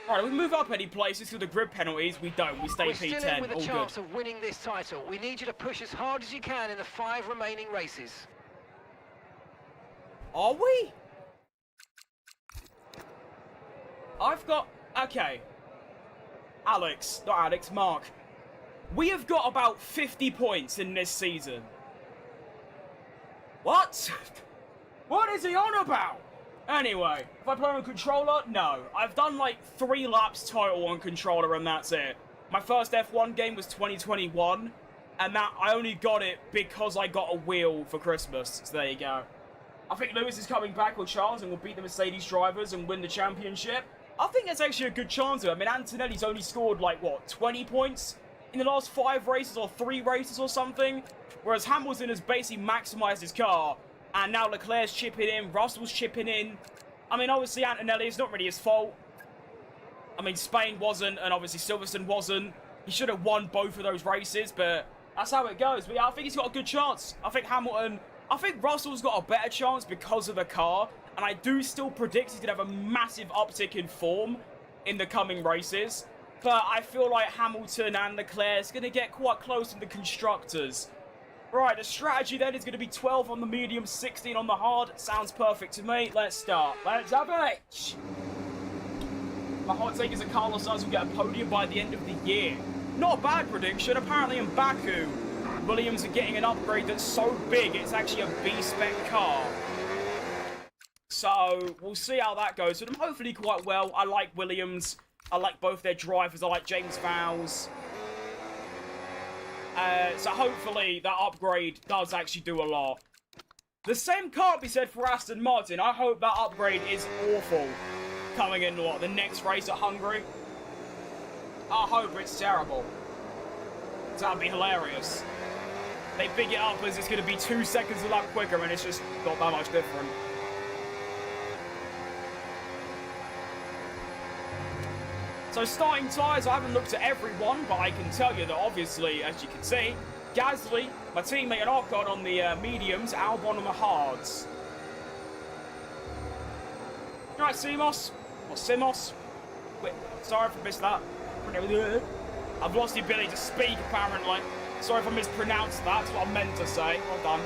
Speaker 1: Right, we move up any places through the grid penalties. We don't. We stay
Speaker 2: We're
Speaker 1: P10.
Speaker 2: still in with a
Speaker 1: All
Speaker 2: chance
Speaker 1: good.
Speaker 2: of winning this title. We need you to push as hard as you can in the 5 remaining races.
Speaker 1: Are we? I've got... Okay. Alex. Not Alex. Mark. We have got about 50 points in this season. What? What is he on about? Anyway, if I play on controller, no. I've done like 3 laps total on controller and that's it. My first F1 game was 2021, and that I only got it because I got a wheel for Christmas. So there you go. I think Lewis is coming back with Charles and will beat the Mercedes drivers and win the championship. I think there's actually a good chance of it. I mean, Antonelli's only scored like, what, 20 points in the last 5 races or 3 races or something? Whereas Hamilton has basically maximised his car. And now Leclerc's chipping in, Russell's chipping in. I mean, obviously, Antonelli, it's not really his fault. I mean, Spain wasn't, and obviously Silverstone wasn't. He should have won both of those races, but that's how it goes. But yeah, I think he's got a good chance. I think Russell's got a better chance because of the car. And I do still predict he's going to have a massive uptick in form in the coming races. But I feel like Hamilton and Leclerc's going to get quite close in the constructors. Right, the strategy then is going to be 12 on the medium, 16 on the hard. Sounds perfect to me. Let's start. Let's have it. My hot take is that Carlos Sainz will get a podium by the end of the year. Not a bad prediction. Apparently in Baku, Williams are getting an upgrade that's so big, it's actually a B-spec car. So, we'll see how that goes. But hopefully quite well. I like Williams. I like both their drivers. I like James Vowles. So hopefully that upgrade does actually do a lot. The same can't be said for Aston Martin. I hope that upgrade is awful. Coming in, what, the next race at Hungary? I hope it's terrible. That'd be hilarious. They big it up as it's going to be 2 seconds a lap quicker and it's just not that much different. So starting tyres, I haven't looked at everyone, but I can tell you that obviously, as you can see, Gasly, my teammate and Ocon on the mediums, Albon on the hards. Right, Simos, or Simos. Wait, sorry if I missed that. I've lost the ability to speak, apparently. Sorry if I mispronounced that, that's what I meant to say. Well done.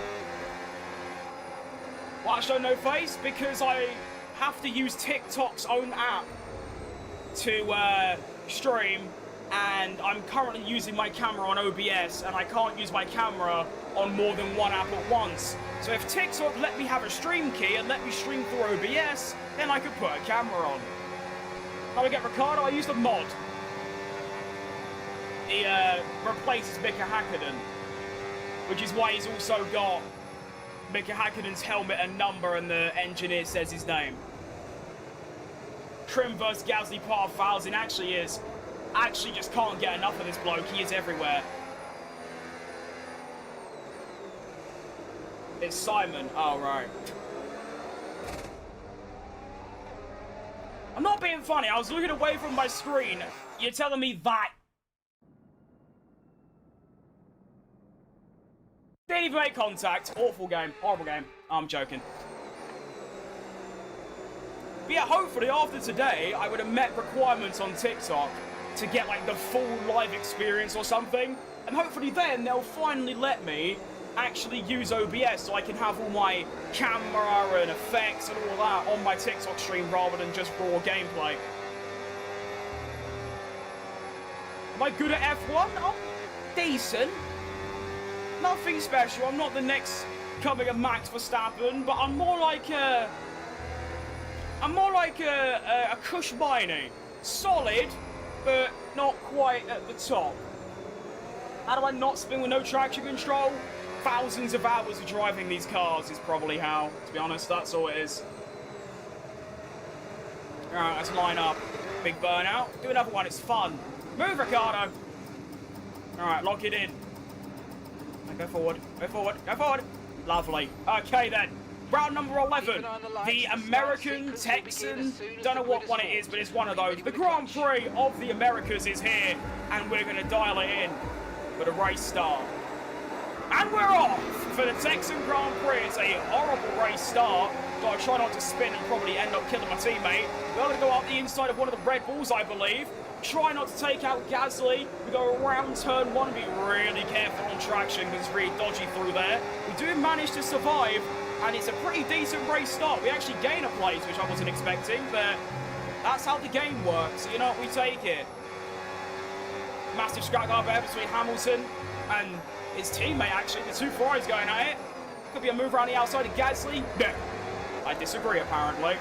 Speaker 1: Why I show no face? Because I have to use TikTok's own app to stream, and I'm currently using my camera on OBS, and I can't use my camera on more than one app at once. So if TikTok let me have a stream key and let me stream through OBS, then I could put a camera on. How do I get Ricciardo? I used a mod. He replaces Mika Hakkinen, which is why he's also got Mika Hakkinen's helmet and number, and the engineer says his name. Trim vs Gasly part of fouls, and actually is. Actually just can't get enough of this bloke. He is everywhere. It's Simon. Oh, right. I'm not being funny. I was looking away from my screen. You're telling me that. Didn't even make contact. Awful game. Horrible game. I'm joking. But yeah, hopefully after today, I would have met requirements on TikTok to get like the full live experience or something. And hopefully then they'll finally let me actually use OBS so I can have all my camera and effects and all that on my TikTok stream rather than just raw gameplay. Am I good at F1? I'm decent. Nothing special. I'm not the next coming of Max Verstappen, but I'm more like a Cush Miney. Solid, but not quite at the top. How do I not spin with no traction control? Thousands of hours of driving these cars is probably how. To be honest, that's all it is. Alright, let's line up. Big burnout. Do another one, it's fun. Move, Ricardo. Alright, lock it in. Go forward, go forward, go forward. Lovely. Okay then. Round number 11. The American Texan. Don't know what one it is, but it's one of those. The Grand Prix of the Americas is here, and we're going to dial it in for the race start. And we're off for the Texan Grand Prix. It's a horrible race start. Got to try not to spin and probably end up killing my teammate. We're going to go up the inside of one of the Red Bulls, I believe. Try not to take out Gasly. We go around turn 1. Be really careful on traction because it's really dodgy through there. We do manage to survive, and it's a pretty decent race start. We actually gain a place, which I wasn't expecting, but that's how the game works. You know, we take it. Massive scrap car there between Hamilton and his teammate, actually. The two Ferraris going at it. Could be a move around the outside of Gasly. No. I disagree, apparently.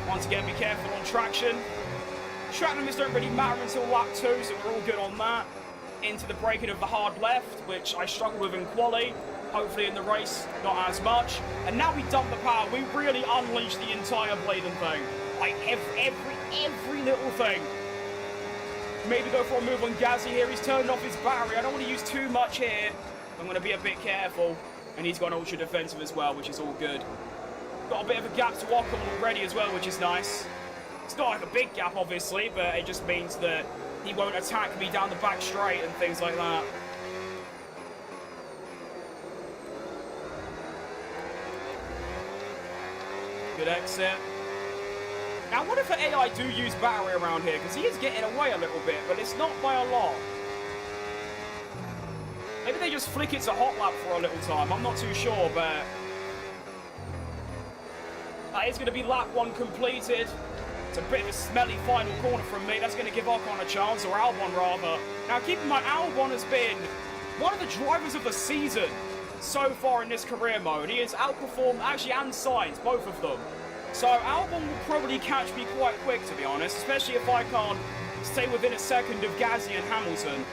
Speaker 1: Once again, be careful on traction. Track limits don't really matter until lap 2, so we're all good on that. Into the braking of the hard left, which I struggled with in quali. Hopefully in the race, not as much. And now we dump the power. We really unleash the entire blading thing. Like every little thing. Maybe go for a move on Gasly here. He's turned off his battery. I don't want to use too much here. I'm going to be a bit careful. And he's got an ultra defensive as well, which is all good. Got a bit of a gap to walk on already as well, which is nice. It's not like a big gap, obviously, but it just means that he won't attack me down the back straight and things like that. Good exit. Now, what if the AI do use battery around here? Because he is getting away a little bit, but it's not by a lot. Maybe they just flick it to hot lap for a little time. I'm not too sure, but that is going to be lap 1 completed. It's a bit of a smelly final corner from me. That's going to give Ocon a chance, or Albon rather. Now, keep in mind, Albon has been one of the drivers of the season so far in this career mode. He has outperformed, actually, and Sainz, both of them. So Albon will probably catch me quite quick, to be honest, especially if I can't stay within a second of Gasly and Hamilton.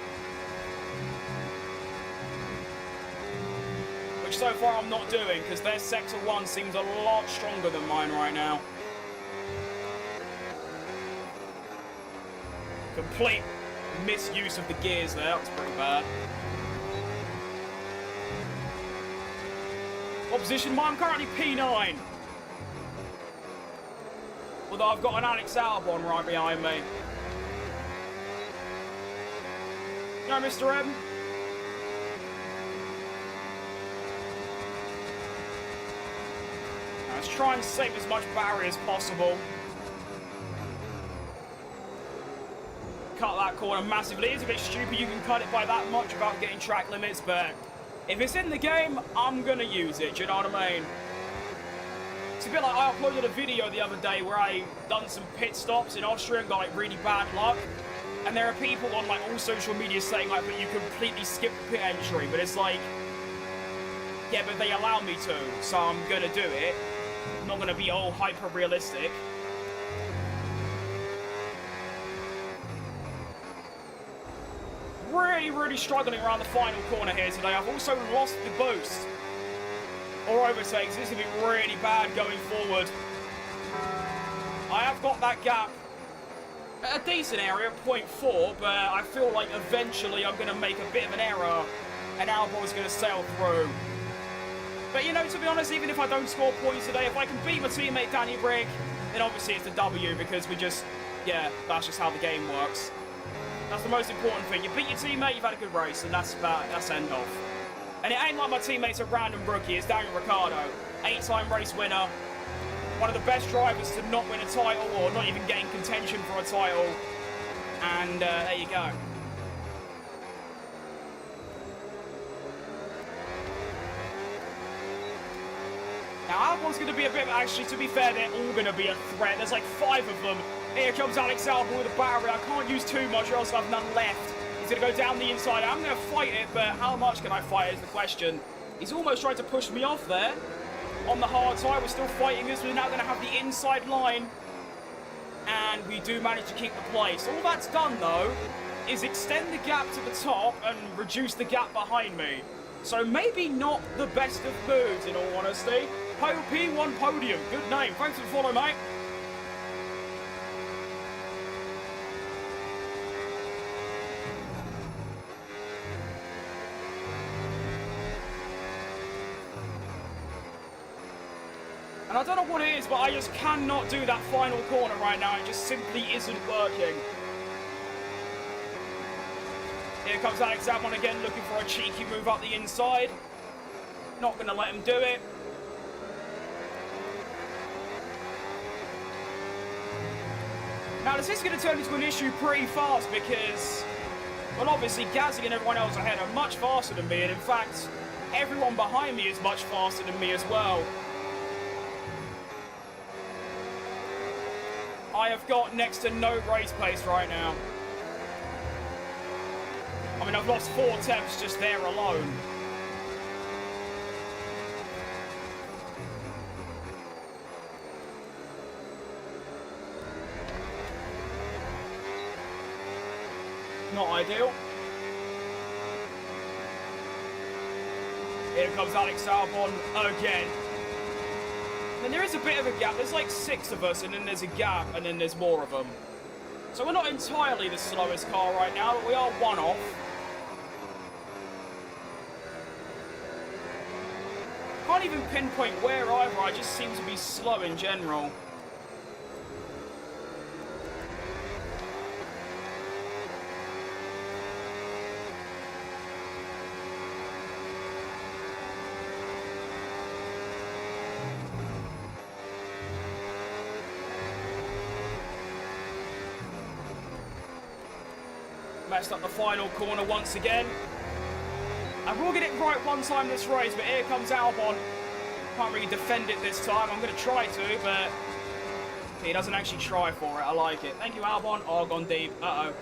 Speaker 1: Which so far I'm not doing, because their Sector 1 seems a lot stronger than mine right now. Complete misuse of the gears there, that was pretty bad. What position am I? I'm currently P9. Although I've got an Alex Albon right behind me. No, Mr. M. Now, let's try and save as much battery as possible. Cut that corner massively. It's a bit stupid you can cut it by that much without getting track limits, but if it's in the game, I'm gonna use it, do you know what I mean? It's a bit like I uploaded a video the other day where I done some pit stops in Austria and got like really bad luck. And there are people on like all social media saying like, but you completely skipped the pit entry. But it's like, yeah, but they allow me to, so I'm gonna do it. I'm not gonna be all hyper realistic. Really struggling around the final corner here today. I've also lost the boost or overtakes. This is going to be really bad going forward. I have got that gap at a decent area, 0.4, but I feel like eventually I'm going to make a bit of an error and Albon is going to sail through. But, you know, to be honest, even if I don't score points today, if I can beat my teammate Danny Rick, then obviously it's a W because we just, yeah, that's just how the game works. That's the most important thing. You beat your teammate, you've had a good race, and that's end off. And it ain't like my teammate's a random rookie. It's Daniel Ricciardo, 8-time race winner. One of the best drivers to not win a title or not even get in contention for a title. And there you go. Now, Albon's going to be a bit... Actually, to be fair, they're all going to be a threat. There's like 5 of them. Here comes Alex Albon with a battery. I can't use too much or else I have none left. He's going to go down the inside. I'm going to fight it, but how much can I fight is the question. He's almost tried to push me off there. On the hard side, we're still fighting this. We're now going to have the inside line. And we do manage to keep the place. All that's done, though, is extend the gap to the top and reduce the gap behind me. So maybe not the best of moves, in all honesty. P1 Podium. Good name. Thanks for the follow, mate. And I don't know what it is, but I just cannot do that final corner right now. It just simply isn't working. Here comes Alex Albon again, looking for a cheeky move up the inside. Not going to let him do it. Now, this is going to turn into an issue pretty fast because, well, obviously, Gazzy and everyone else ahead are much faster than me. And in fact, everyone behind me is much faster than me as well. I have got next to no race pace right now. I mean, I've lost 4 attempts just there alone. Not ideal. Here comes Alex Albon again. And there is a bit of a gap. There's like 6 of us, and then there's a gap, and then there's more of them. So we're not entirely the slowest car right now, but we are 1 off. Can't even pinpoint where either. I just seem to be slow in general. Messed up the final corner once again. I will get it right one time this race, but here comes Albon. Can't really defend it this time. I'm going to try to, but he doesn't actually try for it. I like it. Thank you, Albon. Oh, gone deep. Uh-oh.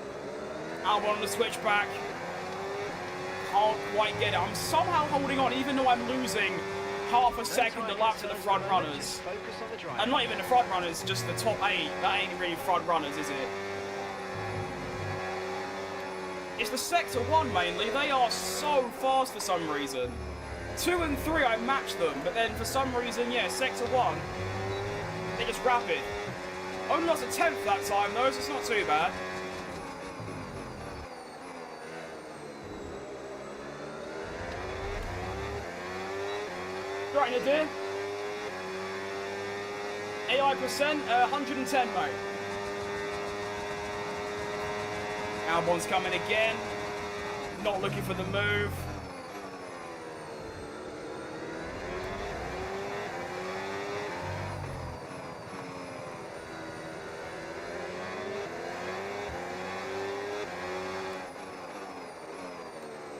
Speaker 1: Albon on the switchback. Can't quite get it. I'm somehow holding on, even though I'm losing half a second a lap to the front runners. And not even the front runners, just the top 8. That ain't really front runners, is it? It's the Sector 1 mainly. They are so fast for some reason. 2 and 3 I match them, but then for some reason, yeah, Sector 1, they're just rapid. Only lost a 10th that time though, so it's not too bad. Right, Nadir. AI percent, 110, mate. Albon's coming again. Not looking for the move.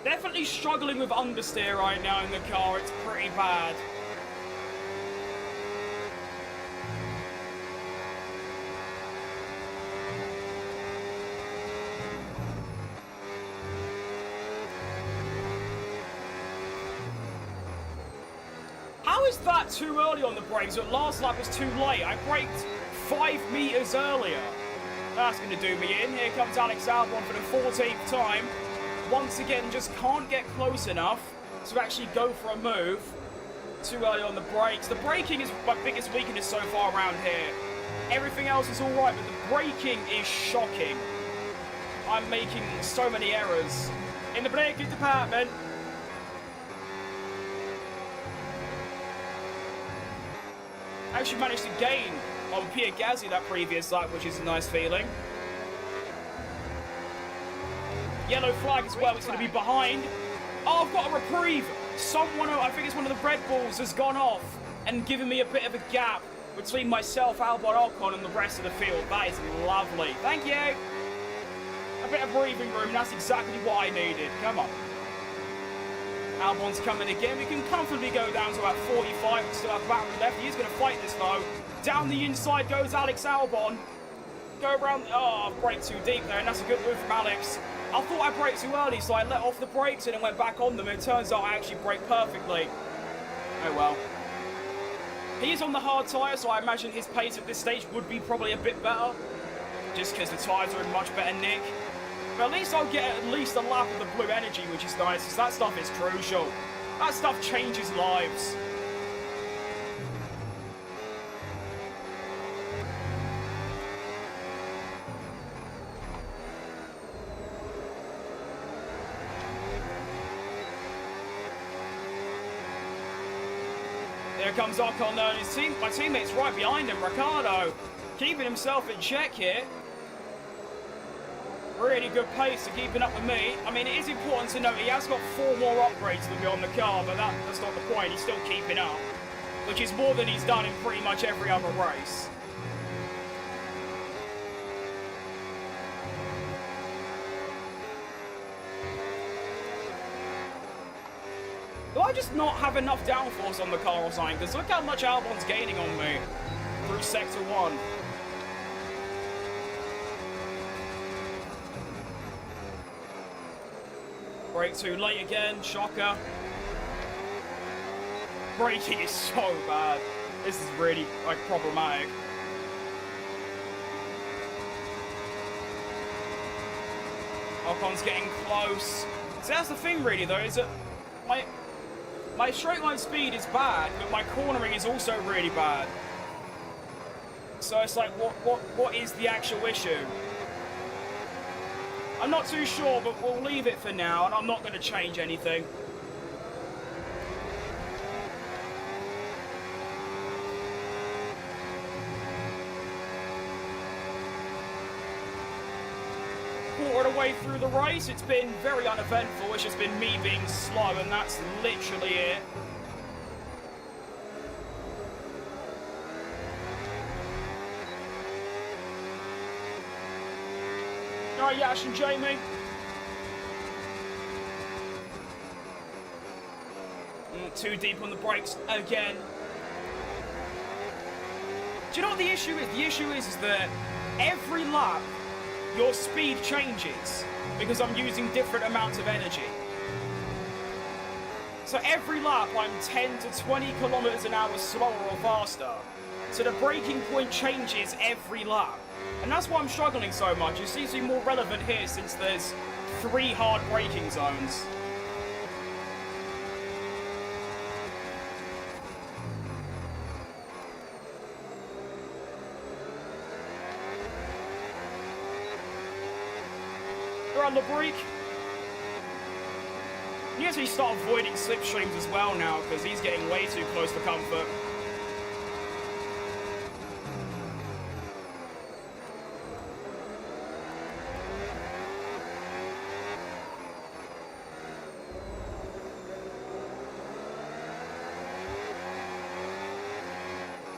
Speaker 1: Definitely struggling with understeer right now in the car. It's pretty bad. How is that too early on the brakes? But last lap was too late. I braked 5 meters earlier. That's going to do me in. Here comes Alex Albon for the 14th time. Once again, just can't get close enough to actually go for a move. Too early on the brakes. The braking is my biggest weakness so far around here. Everything else is all right, but the braking is shocking. I'm making so many errors in the braking department. I actually managed to gain on Pierre Gasly that previous lap, which is a nice feeling. Yellow flag as well, it's going to be behind. Oh, I've got a reprieve. someone, I think it's one of the Red Bulls, has gone off and given me a bit of a gap between myself, Albon, Ocon, and the rest of the field. That is lovely. Thank you. A bit of breathing room. That's exactly what I needed. Come on. Albon's coming again. We can comfortably go down to about 45 and still have battery left. He is going to fight this, though. Down the inside goes Alex Albon. Go around. Oh, I've braked too deep there, and that's a good move from Alex. I thought I braked too early, so I let off the brakes and then went back on them. And it turns out I actually braked perfectly. Oh, well. He is on the hard tyre, so I imagine his pace at this stage would be probably a bit better. Just because the tyres are in much better nick. But at least I'll get at least a lap of the blue energy, which is nice, because that stuff is crucial. That stuff changes lives. Here comes Ocon and his team. My teammate's right behind him, Ricciardo. Keeping himself in check here. Really good pace to keeping up with me. I mean, it is important to note he has got 4 more upgrades than me on the car, but that's not the point. He's still keeping up, which is more than he's done in pretty much every other race. Do I just not have enough downforce on the car or something? Because look how much Albon's gaining on me through Sector 1. Brake too late again, shocker. Braking is so bad. This is really, like, problematic. Ocon's getting close. So that's the thing, really, though, is that my straight line speed is bad, but my cornering is also really bad. So it's like, what is the actual issue? I'm not too sure, but we'll leave it for now, and I'm not going to change anything. Quarter of the way through the race, it's been very uneventful. It's just been me being slow, and that's literally it. Alright, Yash and Jamie. Too deep on the brakes again. Do you know what the issue is? The issue is that every lap, your speed changes because I'm using different amounts of energy. So every lap, I'm 10 to 20 kilometers an hour slower or faster. So the braking point changes every lap. And that's why I'm struggling so much. It seems to be more relevant here since there's 3 hard braking zones. Around the brake. You actually start avoiding slipstreams as well now because he's getting way too close for comfort.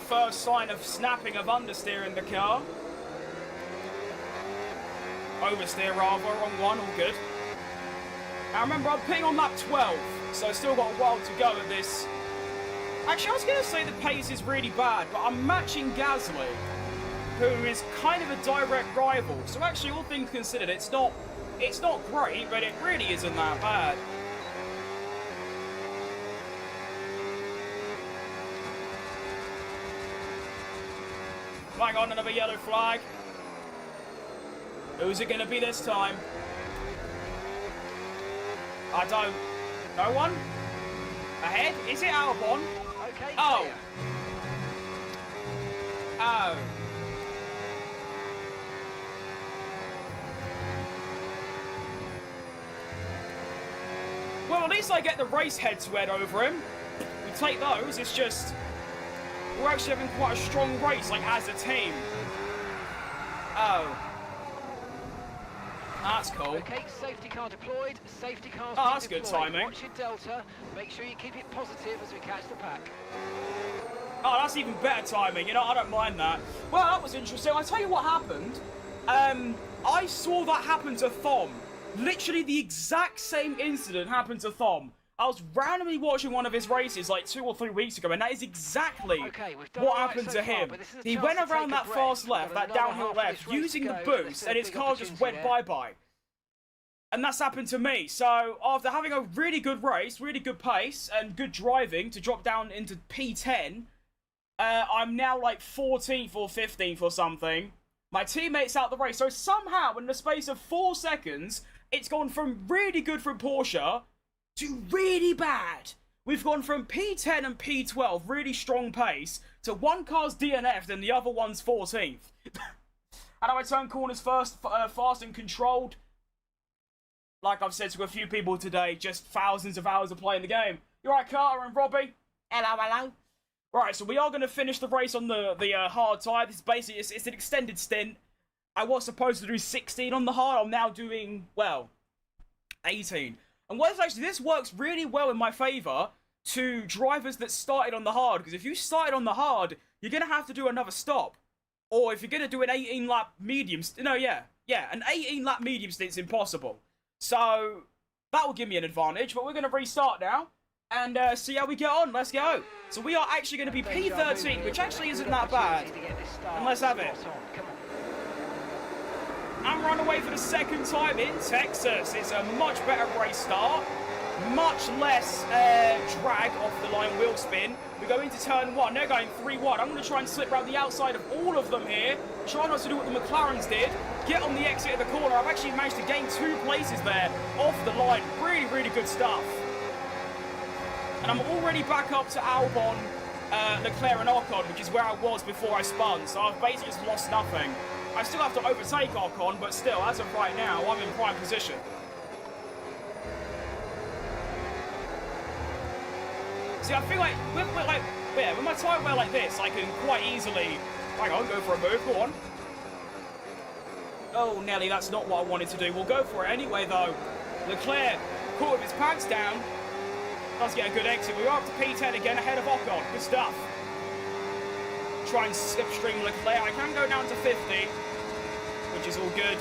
Speaker 1: First sign of snapping of understeer in the car. Oversteer rather, wrong one, all good. Now remember, I'm pitting on lap 12, so I've still got a while to go at this. Actually, I was going to say the pace is really bad, but I'm matching Gasly, who is kind of a direct rival. So actually, all things considered, it's not great, but it really isn't that bad. Hang on, another yellow flag. Who's it going to be this time? I don't. No one? Ahead? Is it Albon?
Speaker 2: Okay.
Speaker 1: Oh. Oh. Well, at least I get the race head-to-head over him. We take those. It's just we're actually having quite a strong race, like as a team. Oh. That's cool.
Speaker 2: Okay, safety car deployed. Safety car's
Speaker 1: Oh, that's good timing.
Speaker 2: Watch your delta. Make sure you keep it positive as we catch the pack.
Speaker 1: Oh, that's even better timing. You know, I don't mind that. Well, that was interesting. I'll tell you what happened. I saw that happen to Thom. Literally the exact same incident happened to Thom. I was randomly watching one of his races like 2 or 3 weeks ago, and that is exactly what happened to him. He went around that fast left, that downhill left, using the boost, and his car just went bye-bye. And that's happened to me. So after having a really good race, really good pace, and good driving to drop down into P10, I'm now like 14th or 15th or something. My teammate's out the race. So somehow, in the space of 4 seconds, it's gone from really good from Porsche to really bad. We've gone from P10 and P12, really strong pace, to one car's DNF'd and the other one's 14th. How do I turn corners fast and controlled? Like I've said to a few people today, just thousands of hours of playing the game. You alright, Carter and Robbie? Hello, hello. Right, so we are going to finish the race on the hard tyre. This is basically, it's an extended stint. I was supposed to do 16 on the hard. I'm now doing, well, 18. And what is actually, this works really well in my favour to drivers that started on the hard. Because if you started on the hard, you're going to have to do another stop. Or if you're going to do an 18-lap medium... No, yeah, an 18-lap medium stint's impossible. So, that will give me an advantage. But we're going to restart now. And see how we get on. Let's go. So we are actually going to be P13, which actually isn't that bad. And let's have it. And run away for the second time in Texas. It's a much better race start. Much less drag off the line wheel spin. We go into turn 1. They're going 3-1. I'm going to try and slip around the outside of all of them here. Try not to do what the McLarens did. Get on the exit of the corner. I've actually managed to gain 2 places there off the line. Really, really good stuff. And I'm already back up to Albon, Leclerc and Ocon, which is where I was before I spun. So I've basically just lost nothing. I still have to overtake Ocon, but still, as of right now, I'm in prime position. See, I feel like, with my tyre wear like this, I can quite easily... Hang on, go for a move, go on. Oh, Nelly, that's not what I wanted to do. We'll go for it anyway, though. Leclerc caught with his pants down. Does get a good exit. We're up to P10 again, ahead of Ocon. Good stuff. Try and slipstream Leclerc. I can go down to 50, which is all good.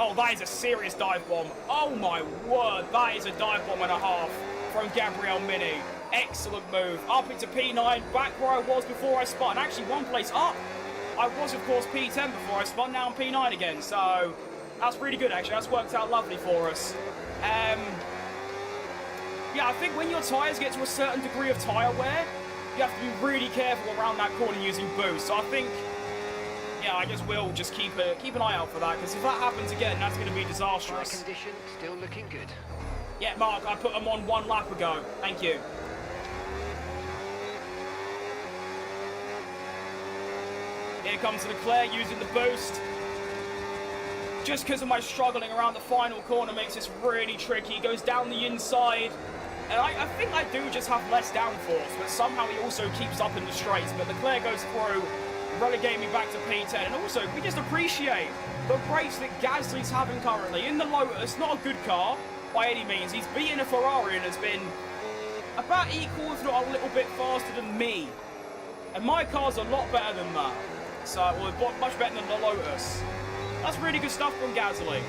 Speaker 1: Oh, that is a serious dive bomb. Oh my word, that is a dive bomb and a half from Gabriel Mini. Excellent move. Up into P9, back where I was before I spun. Actually, one place up. I was, of course, P10 before I spun. Now I'm P9 again. So that's really good, actually. That's worked out lovely for us. Yeah, I think when your tyres get to a certain degree of tyre wear, you have to be really careful around that corner using boost. So I think, yeah, I just will just keep an eye out for that, because if that happens again, that's going to be disastrous.
Speaker 2: Tyre condition still looking good.
Speaker 1: Yeah, Mark, I put them on 1 lap ago. Thank you. Here comes Leclerc using the boost. Just because of my struggling around the final corner makes this really tricky. He goes down the inside. And I think I do just have less downforce, but somehow he also keeps up in the straights. But Leclerc goes through, relegating me back to P10. And also, we just appreciate the race that Gasly's having currently. In the Lotus, not a good car by any means. He's beaten a Ferrari and has been about equal, if not a little bit faster than me. And my car's a lot better than that. So, well, much better than the Lotus. That's really good stuff from Gasly.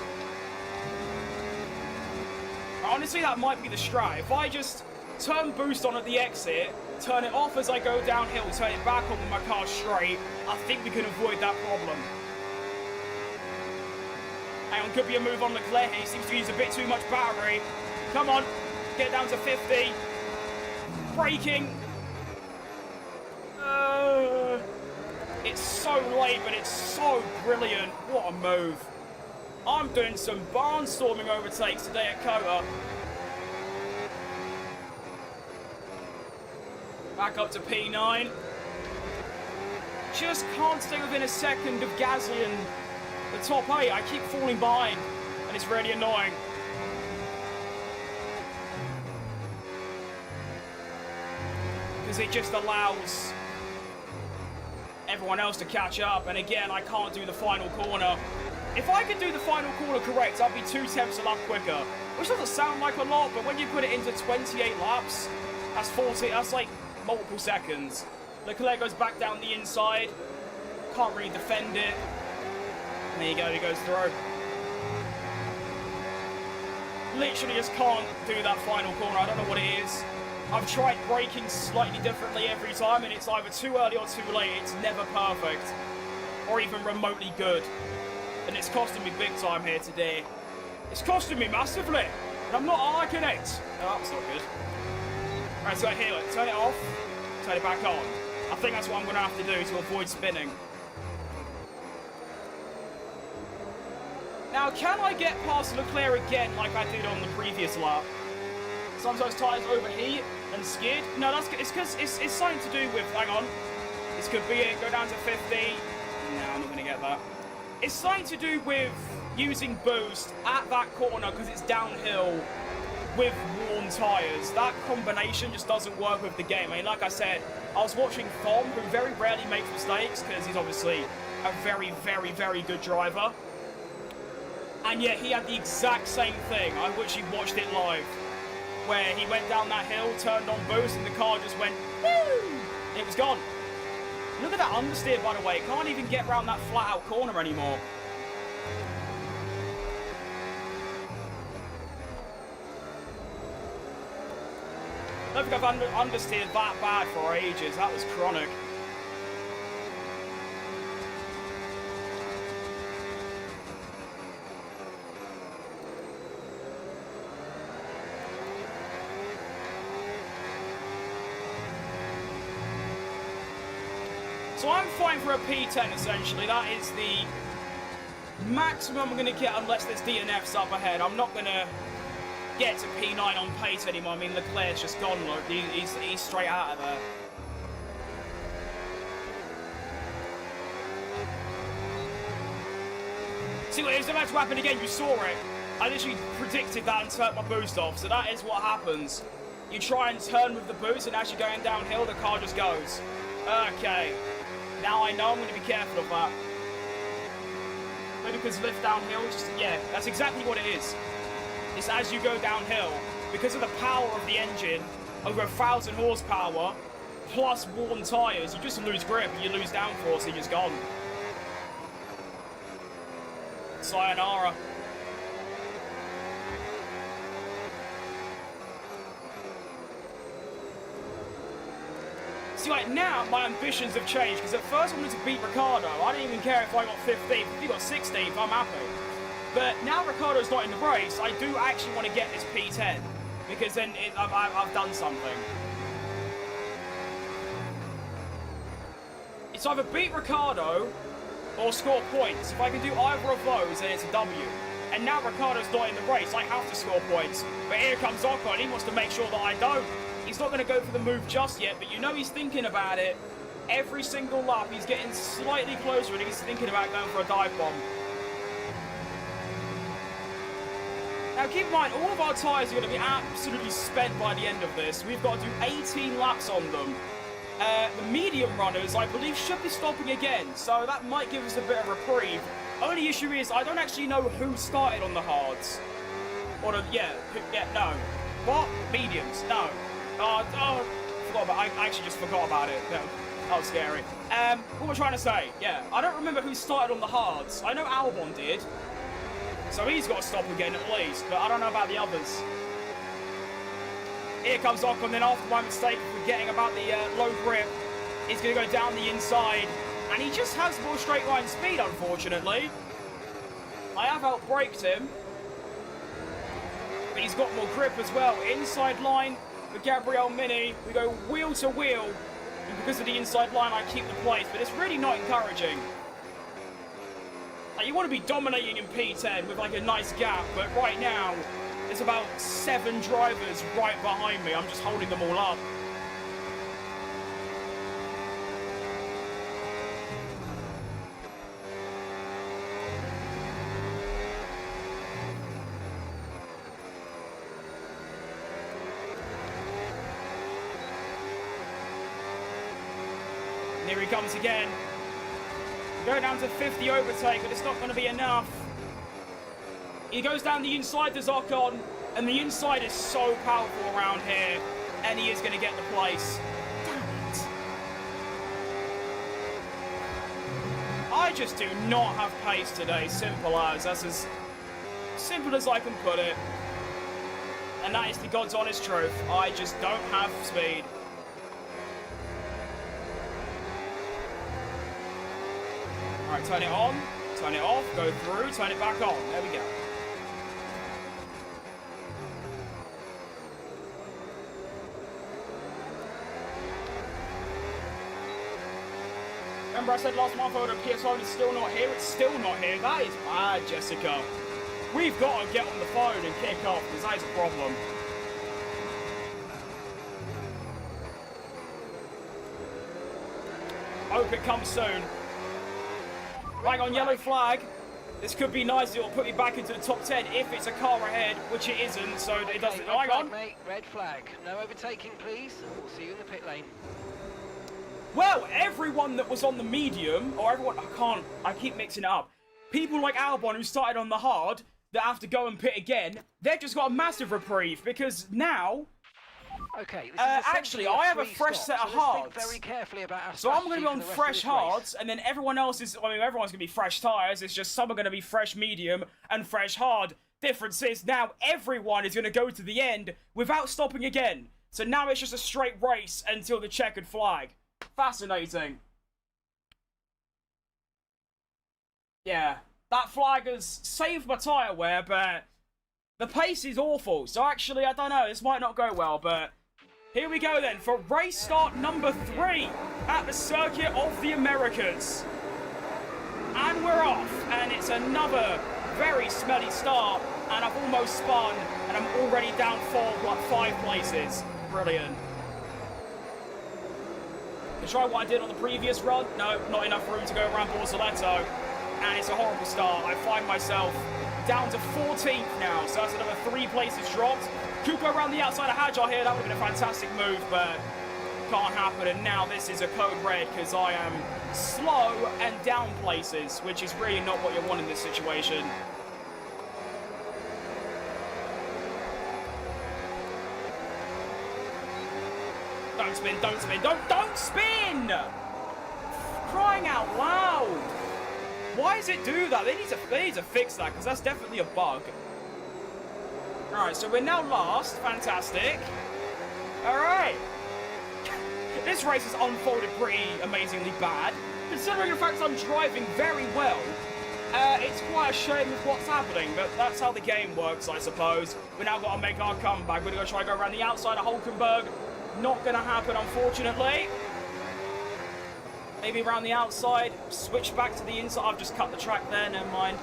Speaker 1: Honestly, that might be the strat. If I just turn boost on at the exit, turn it off as I go downhill, turn it back on with my car straight, I think we can avoid that problem. Hang on, could be a move on Leclerc. He seems to use a bit too much battery. Come on, get down to 50. Braking. It's so late, but it's so brilliant. What a move. I'm doing some barnstorming overtakes today at Kota. Back up to P9. Just can't stay within a second of Gasly and the top 8. I keep falling behind, and it's really annoying. Because it just allows everyone else to catch up, and again, I can't do the final corner. If I could do the final corner correct, I'd be 2 tenths a lap quicker. Which doesn't sound like a lot, but when you put it into 28 laps, that's 40, that's like multiple seconds. Leclerc goes back down the inside. Can't really defend it. And there you go, he goes through. Literally just can't do that final corner. I don't know what it is. I've tried braking slightly differently every time, and it's either too early or too late. It's never perfect, or even remotely good. And it's costing me big time here today. It's costing me massively, and I'm not liking it. Oh, that's not good. Right, so here, turn it off, turn it back on. I think that's what I'm going to have to do to avoid spinning. Now, can I get past Leclerc again like I did on the previous lap? Sometimes tyres overheat and skid. No, that's it's because it's something to do with. Hang on, this could be it. Go down to 50. No, I'm not going to get that. It's something to do with using boost at that corner because it's downhill with worn tyres. That combination just doesn't work with the game. I mean, like I said, I was watching Thom, who very rarely makes mistakes because he's obviously a very, very, very good driver. And yet he had the exact same thing. I wish he watched it live, where he went down that hill, turned on boost, and the car just went, woo! It was gone. Look at that understeer, by the way. It can't even get around that flat-out corner anymore. I don't think I've understeered that bad for ages. That was chronic. So I'm fine for a P10 essentially. That is the maximum I'm going to get unless there's DNFs up ahead. I'm not going to get to P9 on pace anymore. I mean, Leclerc's just gone, look. He's straight out of there. See what is about to happen again? You saw it. I literally predicted that and turned my boost off. So that is what happens. You try and turn with the boost, and as you're going downhill, the car just goes. Okay. Now I know I'm going to be careful of that. Maybe because lift downhill, just, yeah, that's exactly what it is. It's as you go downhill, because of the power of the engine, over 1,000 horsepower, plus worn tyres, you just lose grip, you lose downforce, and you're just gone. Sayonara. See, like, now my ambitions have changed, because at first I wanted to beat Ricciardo. I didn't even care if I got 15th. If he got 16th, I'm happy. But now Ricciardo's not in the race, I do actually want to get this P10, because then I've done something. It's either beat Ricciardo or score points. If I can do either of those, then it's a W. And now Ricciardo's not in the race, I have to score points. But here comes Ocon, and he wants to make sure that I don't. He's not going to go for the move just yet, but you know he's thinking about it. Every single lap, he's getting slightly closer, and he's thinking about going for a dive bomb. Now keep in mind, all of our tyres are going to be absolutely spent by the end of this. We've got to do 18 laps on them. The medium runners, I believe, should be stopping again, so that might give us a bit of reprieve. Only issue is, I don't actually know who started on the hards. Or the, no. What? Mediums, no. Forgot about, I actually just forgot about it. No, that was scary. What we're trying to say, yeah, I don't remember who started on the hards. I know Albon did. So he's got to stop again at least, but I don't know about the others. Here comes Ocon, then after my mistake of forgetting about the low grip, he's going to go down the inside, and he just has more straight line speed, unfortunately. I have outbraked him, but he's got more grip as well. Inside line for Gabriel Mini, we go wheel to wheel, and because of the inside line, I keep the place, but it's really not encouraging. Like, you want to be dominating in P10 with like a nice gap, but right now, there's about 7 drivers right behind me. I'm just holding them all up. And here he comes again. Go down to 50 overtake, but it's not going to be enough. He goes down the inside to Zocon, and the inside is so powerful around here, and he is going to get the place. Damn it. I just do not have pace today, simple as. That's as simple as I can put it. And that is the God's honest truth. I just don't have speed. Alright, turn it on, turn it off, go through, turn it back on. There we go. Remember I said last month I ordered a PS5 and it's still not here? It's still not here. That is bad, Jessica. We've got to get on the phone and kick off, because that is a problem. Hope it comes soon. Hang on, yellow flag. This could be nice. It'll put me back into the top 10 if it's a car ahead, which it isn't, so it doesn't. Hang on.
Speaker 2: Mate, red flag. No overtaking, please. We'll see you in the pit lane.
Speaker 1: Well, everyone that was on the medium, or everyone, I keep mixing it up. People like Albon who started on the hard, that have to go and pit again, they've just got a massive reprieve, because now...
Speaker 2: Okay,
Speaker 1: actually, I have a fresh set of hards.
Speaker 2: Very carefully about our
Speaker 1: so I'm going to be on fresh hards, and then everyone else is... I mean, everyone's going to be fresh tyres, it's just some are going to be fresh medium and fresh hard. Difference is now everyone is going to go to the end without stopping again. So now it's just a straight race until the checkered flag. Fascinating. Yeah, that flag has saved my tyre wear, but the pace is awful. So actually, I don't know, this might not go well, but here we go then for race start number 3 at the Circuit of the Americas. And we're off, and it's another very smelly start, and I've almost spun, and I'm already down 5 places. Brilliant. To try what I did on the previous run, no, not enough room to go around Borsaletto, and it's a horrible start. I find myself down to 14th now, so that's another 3 places dropped. Could go around the outside of Hadjar here, that would have been a fantastic move, but can't happen, and now this is a code red because I am slow and down places, which is really not what you want in this situation. Don't spin, don't spin, don't spin! Crying out loud! Why does it do that? They need to fix that, because that's definitely a bug. Alright, so we're now last. Fantastic. Alright. This race has unfolded pretty amazingly bad. Considering the fact I'm driving very well, it's quite a shame with what's happening, but that's how the game works, I suppose. We now got to make our comeback. We're going to try to go around the outside of Hulkenberg. Not going to happen, unfortunately. Maybe around the outside, switch back to the inside. I've just cut the track there, never mind.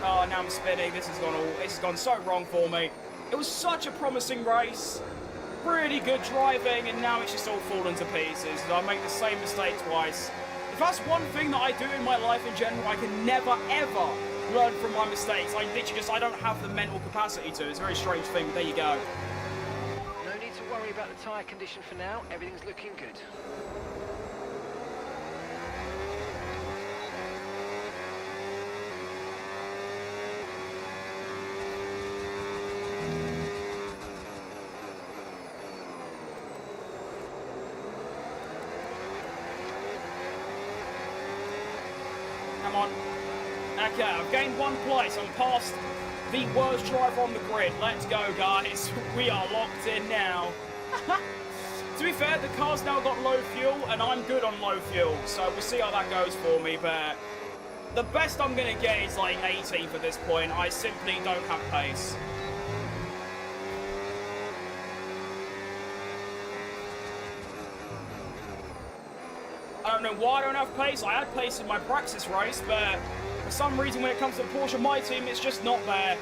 Speaker 1: Oh, now I'm spinning. This has gone so wrong for me. It was such a promising race. Really good driving, and now it's just all fallen to pieces. I make the same mistake twice. If that's one thing that I do in my life in general, I can never, ever learn from my mistakes. I literally just, I don't have the mental capacity to. It's a very strange thing. There you go.
Speaker 2: No need to worry about the tyre condition for now. Everything's looking good.
Speaker 1: Come on. Okay, I've gained 1 place. I'm past the worst driver on the grid. Let's go, guys. We are locked in now. To be fair, the car's now got low fuel, and I'm good on low fuel. So we'll see how that goes for me, but the best I'm going to get is like 18th at this point. I simply don't have pace. I don't know why I don't have pace. I had pace in my practice race, but for some reason when it comes to Porsche MyTeam, it's just not there.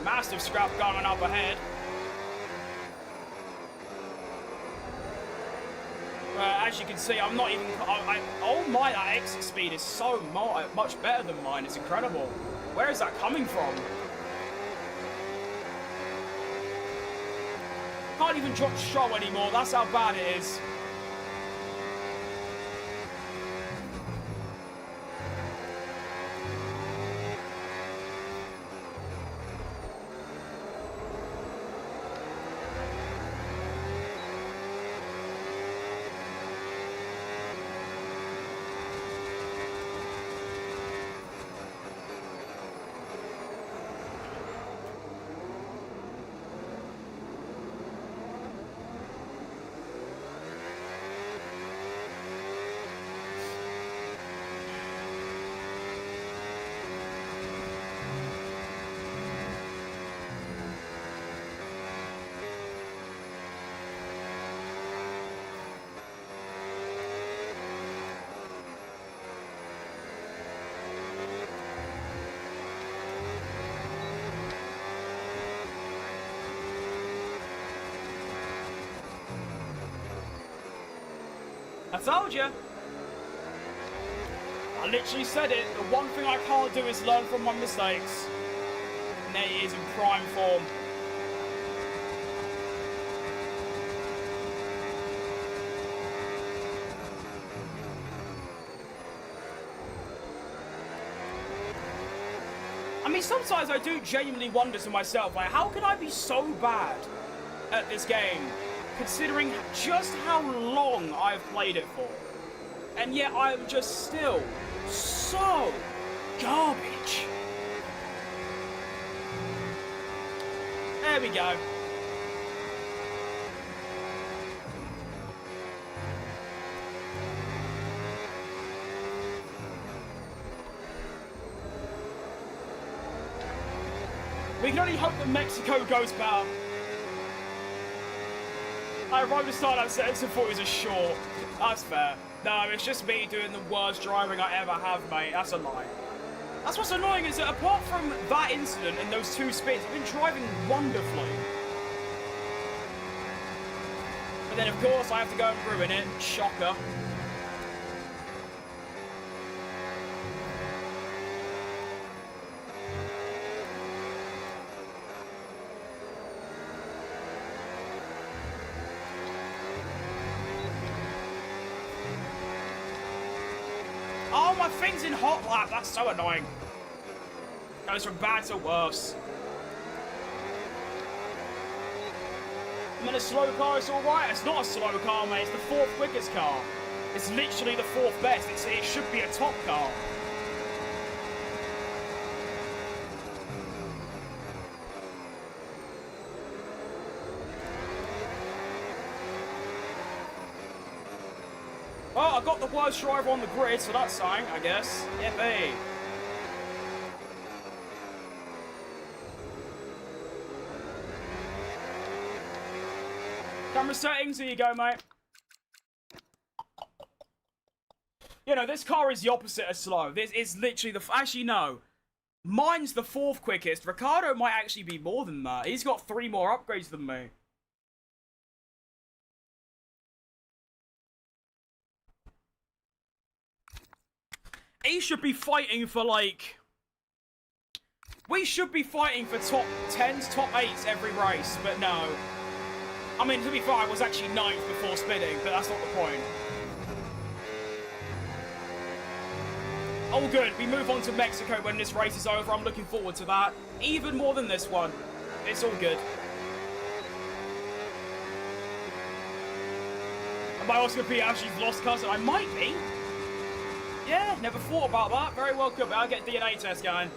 Speaker 1: Massive scrap going up ahead. As you can see, I'm not even... oh my, that exit speed is so much better than mine. It's incredible. Where is that coming from? can't even drop show anymore. That's how bad it is. I told you. I literally said it. The one thing I can't do is learn from my mistakes. And there he is in prime form. I mean, sometimes I do genuinely wonder to myself, like, how can I be so bad at this game, considering just how long I've played it for? And yet I'm just still so garbage. There we go. We can only hope that Mexico goes better. I arrived to start that sentence and thought it was a short. That's fair. No, it's just me doing the worst driving I ever have, mate. That's a lie. That's what's annoying, is that apart from that incident and those two spins, I've been driving wonderfully. But then, of course, I have to go and ruin it. Shocker. Oh, my thing's in hot lap. That's so annoying. Goes from bad to worse. And then a slow car is alright. It's not a slow car, mate. It's the fourth quickest car. It's literally the fourth best. It should be a top car. Well, I got the worst driver on the grid, so that's something, I guess. Yippee. Camera settings, here you go, mate. You know, this car is the opposite of slow. This is literally the... Actually, no. Mine's the fourth quickest. Ricardo might actually be more than that. He's got 3 more upgrades than me. He should be fighting for, like... We should be fighting for top 10s, top 8s every race, but no. I mean, to be fair, I was actually 9th before spinning, but that's not the point. All good. We move on to Mexico when this race is over. I'm looking forward to that. Even more than this one. It's all good. Am I also going to be Ashley's lost cousin? I might be. Yeah, never thought about that. Very well could be. I'll get DNA test going.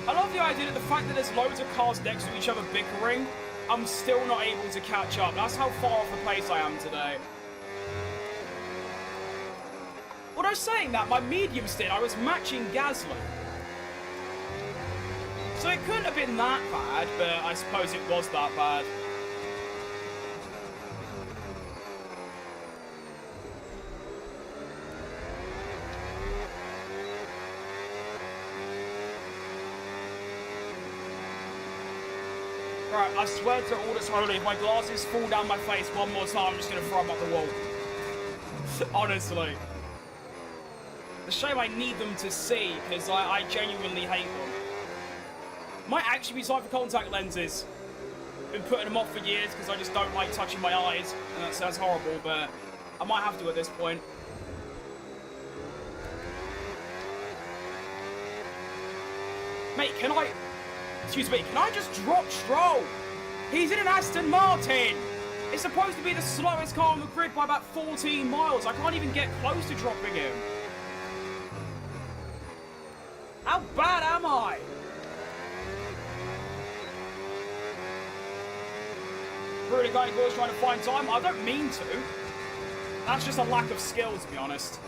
Speaker 1: I love the idea that the fact that there's loads of cars next to each other bickering, I'm still not able to catch up. That's how far off the pace I am today. Although saying that, my medium stint, I was matching Gasly. So it couldn't have been that bad, but I suppose it was that bad. Right, I swear to all that's holy, if my glasses fall down my face one more time, I'm just going to throw them up the wall. Honestly. The shame I need them to see, because I genuinely hate them. Might actually be time for contact lenses. Been putting them off for years because I just don't like touching my eyes. And that sounds horrible, but I might have to at this point. Mate, can I... Excuse me, can I just drop Stroll? He's in an Aston Martin! It's supposed to be the slowest car on the grid by about 14 miles. I can't even get close to dropping him. How bad am I? Really guy who's trying to find time. I don't mean to. That's just a lack of skill, to be honest.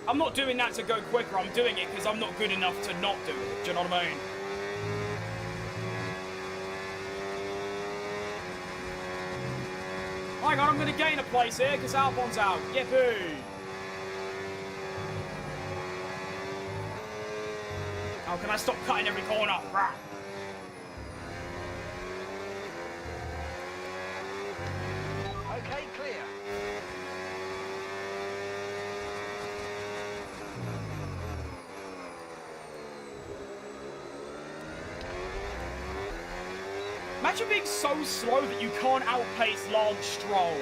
Speaker 1: I'm not doing that to go quicker. I'm doing it because I'm not good enough to not do it. Do you know what I mean? Hang on, I'm going to gain a place here because Albon's out. Yippee! Oh, can I stop cutting every corner? Rah.
Speaker 2: Okay, clear.
Speaker 1: Imagine being so slow that you can't outpace Lance Stroll.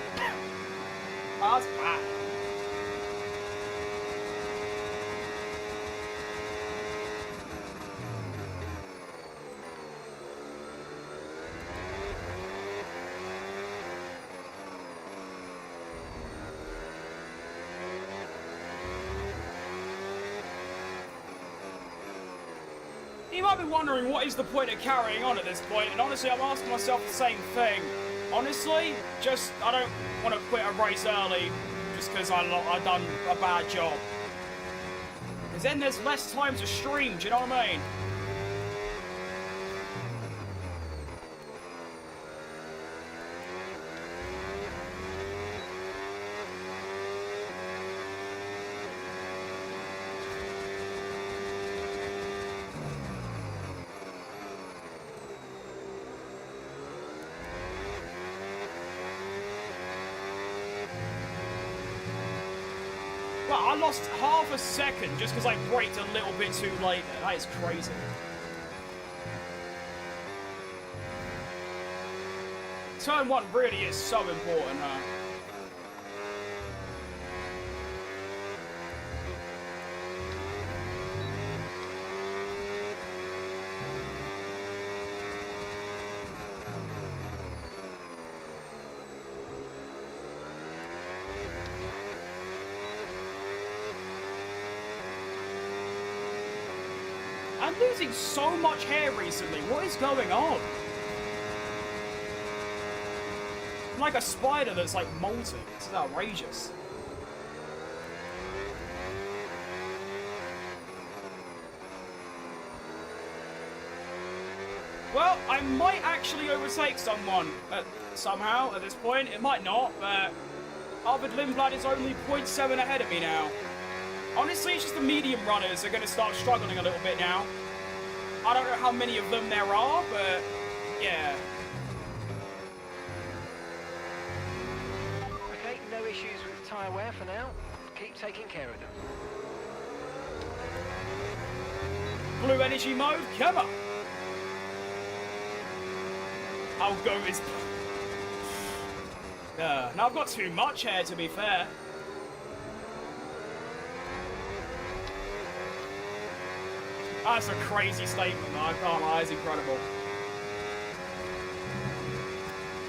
Speaker 1: That's bad. You might be wondering what is the point of carrying on at this point, and honestly I'm asking myself the same thing. Honestly, I don't want to quit a race early just because I've done a bad job. Because then there's less time to stream, do you know what I mean? Well, I lost half a second just because I braked a little bit too late there. That is crazy. Turn 1 really is so important, huh? I'm losing so much hair recently. What is going on? I'm like a spider that's like molting. This is outrageous. Well, I might actually overtake someone somehow at this point. It might not, but Arvid Lindblad is only 0.7 ahead of me now. Honestly, it's just the medium runners are going to start struggling a little bit now. I don't know how many of them there are, but yeah.
Speaker 2: Okay, no issues with tyre wear for now. Keep taking care of them.
Speaker 1: Blue energy mode, come on. I'll go with... now I've got too much hair, to be fair. That's a crazy statement, I can't lie, it's incredible.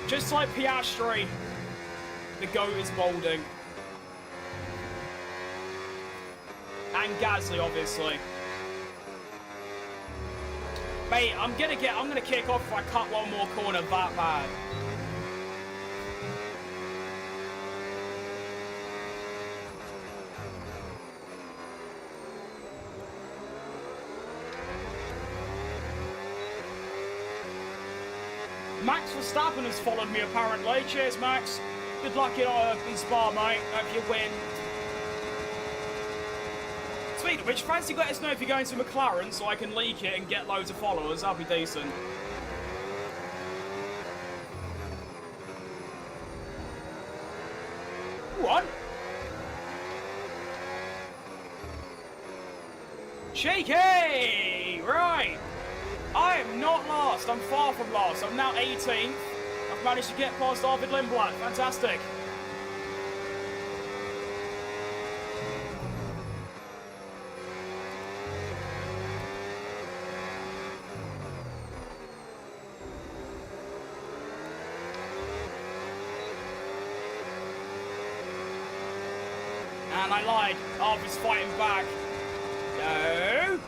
Speaker 1: Just like Piastri, the GOAT is balding. And Gasly, obviously. Mate, I'm gonna kick off if I cut one more corner that bad. Max Verstappen has followed me apparently. Cheers, Max. Good luck in Spa, mate. Hope you win. Speaking of which, fancy let us know if you're going to McLaren so I can leak it and get loads of followers. That'll be decent. What? Cheeky! Right. I am not last. I'm far from last. I'm now 18th. I've managed to get past Arvid Lindblad. Fantastic. And I lied. Arvid's fighting back. No.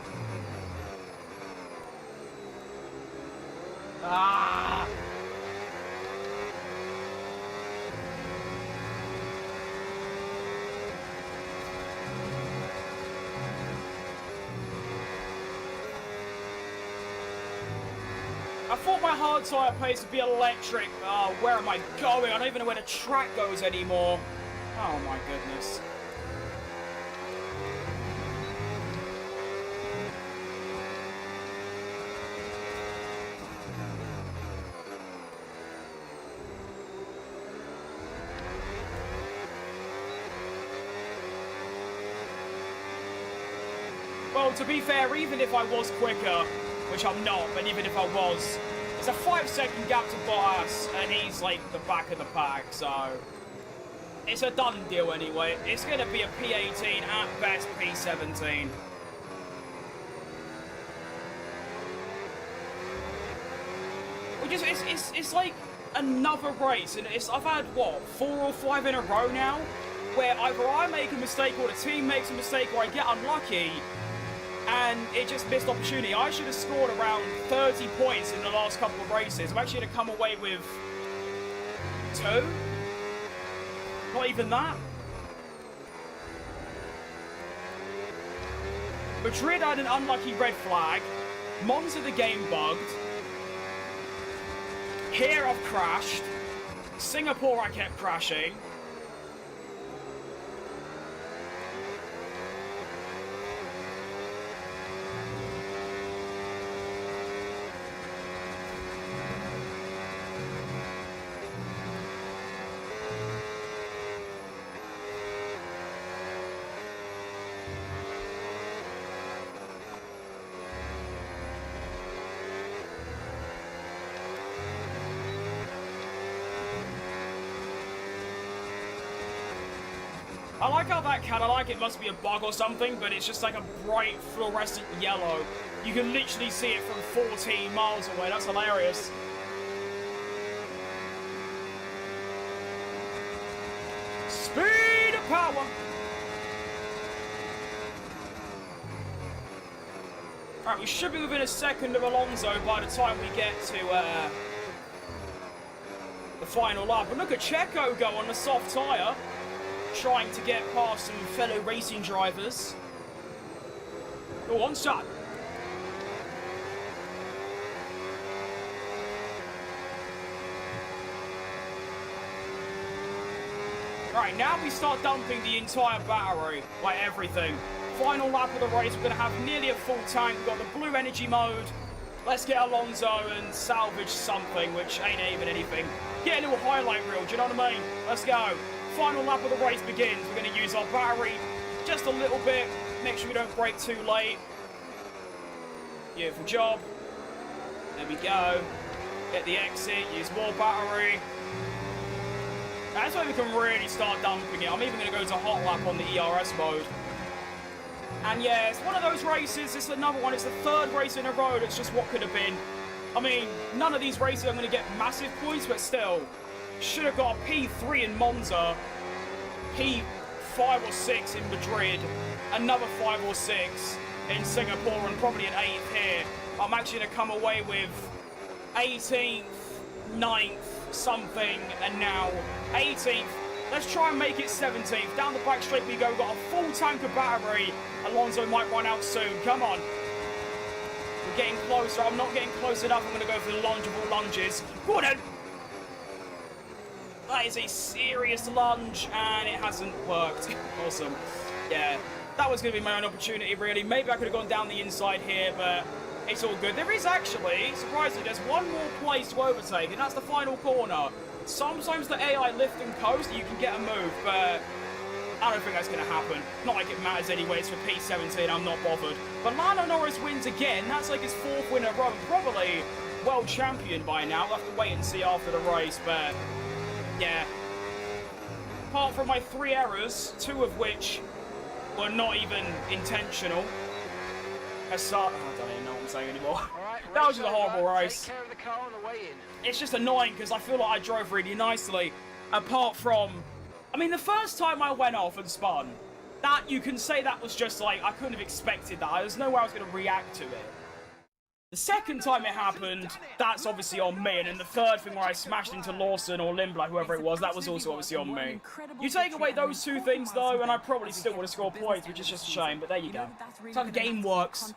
Speaker 1: Ah. I thought my hard tyre pace would be electric. Oh, where am I going? I don't even know where the track goes anymore. Oh my goodness. Well, to be fair, even if I was quicker, which I'm not, but even if I was, it's a 5-second gap to Bottas, and he's like the back of the pack, so it's a done deal anyway. It's going to be a P18, at best P17. It's like another race, and I've had, what, 4 or 5 in a row now, where either I make a mistake or the team makes a mistake or I get unlucky, and it just missed opportunity. I should have scored around 30 points in the last couple of races. I'm actually going to come away with 2. Not even that. Madrid had an unlucky red flag. Monza the game bugged. Here I've crashed. Singapore I kept crashing. I like how that Cadillac, it must be a bug or something, but it's just like a bright fluorescent yellow. You can literally see it from 14 miles away. That's hilarious. Speed of power. Alright, we should be within a second of Alonso by the time we get to the final lap. But look at Checo go on the soft tyre, trying to get past some fellow racing drivers. Go on, shot. Right, now we start dumping the entire battery, like everything. Final lap of the race, we're going to have nearly a full tank. We've got the blue energy mode. Let's get Alonso and salvage something, which ain't even anything. Get a little highlight reel, do you know what I mean? Let's go. Final lap of the race begins. We're going to use our battery just a little bit. Make sure we don't break too late. Beautiful job. There we go. Get the exit, use more battery. That's where we can really start dumping it. I'm even going to go to hot lap on the ERS mode. And yeah, it's one of those races. It's another one. It's the 3rd race in a row. It's just what could have been. I mean, none of these races I'm going to get massive points, but still. Should have got a P3 in Monza. P5 or 6 in Madrid. Another 5 or 6 in Singapore, and probably an 8th here. I'm actually going to come away with 18th, 9th, something, and now 18th. Let's try and make it 17th. Down the back straight we go. Got a full tank of battery. Alonso might run out soon. Come on. We're getting closer. I'm not getting close enough. I'm going to go for the lunge of all lunges. Go on then. That is a serious lunge, and it hasn't worked. Awesome. Yeah, that was going to be my own opportunity, really. Maybe I could have gone down the inside here, but it's all good. There is actually, surprisingly, there's one more place to overtake, and that's the final corner. Sometimes the AI lift and coast, you can get a move, but I don't think that's going to happen. Not like it matters anyway. It's for P17. I'm not bothered. But Lando Norris wins again. That's like his 4th win in a row. Probably world champion by now. We'll have to wait and see after the race. But, yeah. Apart from my 3 errors, 2 of which were not even intentional. I don't even know what I'm saying anymore.
Speaker 2: Right,
Speaker 1: that was just a horrible race.
Speaker 2: Take care of the car on the way in.
Speaker 1: It's just annoying because I feel like I drove really nicely. Apart from, I mean, the first time I went off and spun, that you can say that was just like, I couldn't have expected that. There's no way I was going to react to it. The second time it happened, that's obviously on me. And then the third thing where I smashed into Lawson or Lindblad, whoever it was, that was also obviously on me. You take away those 2 things, though, and I probably still would have scored points, which is just a shame. But there you go. That's how the game works.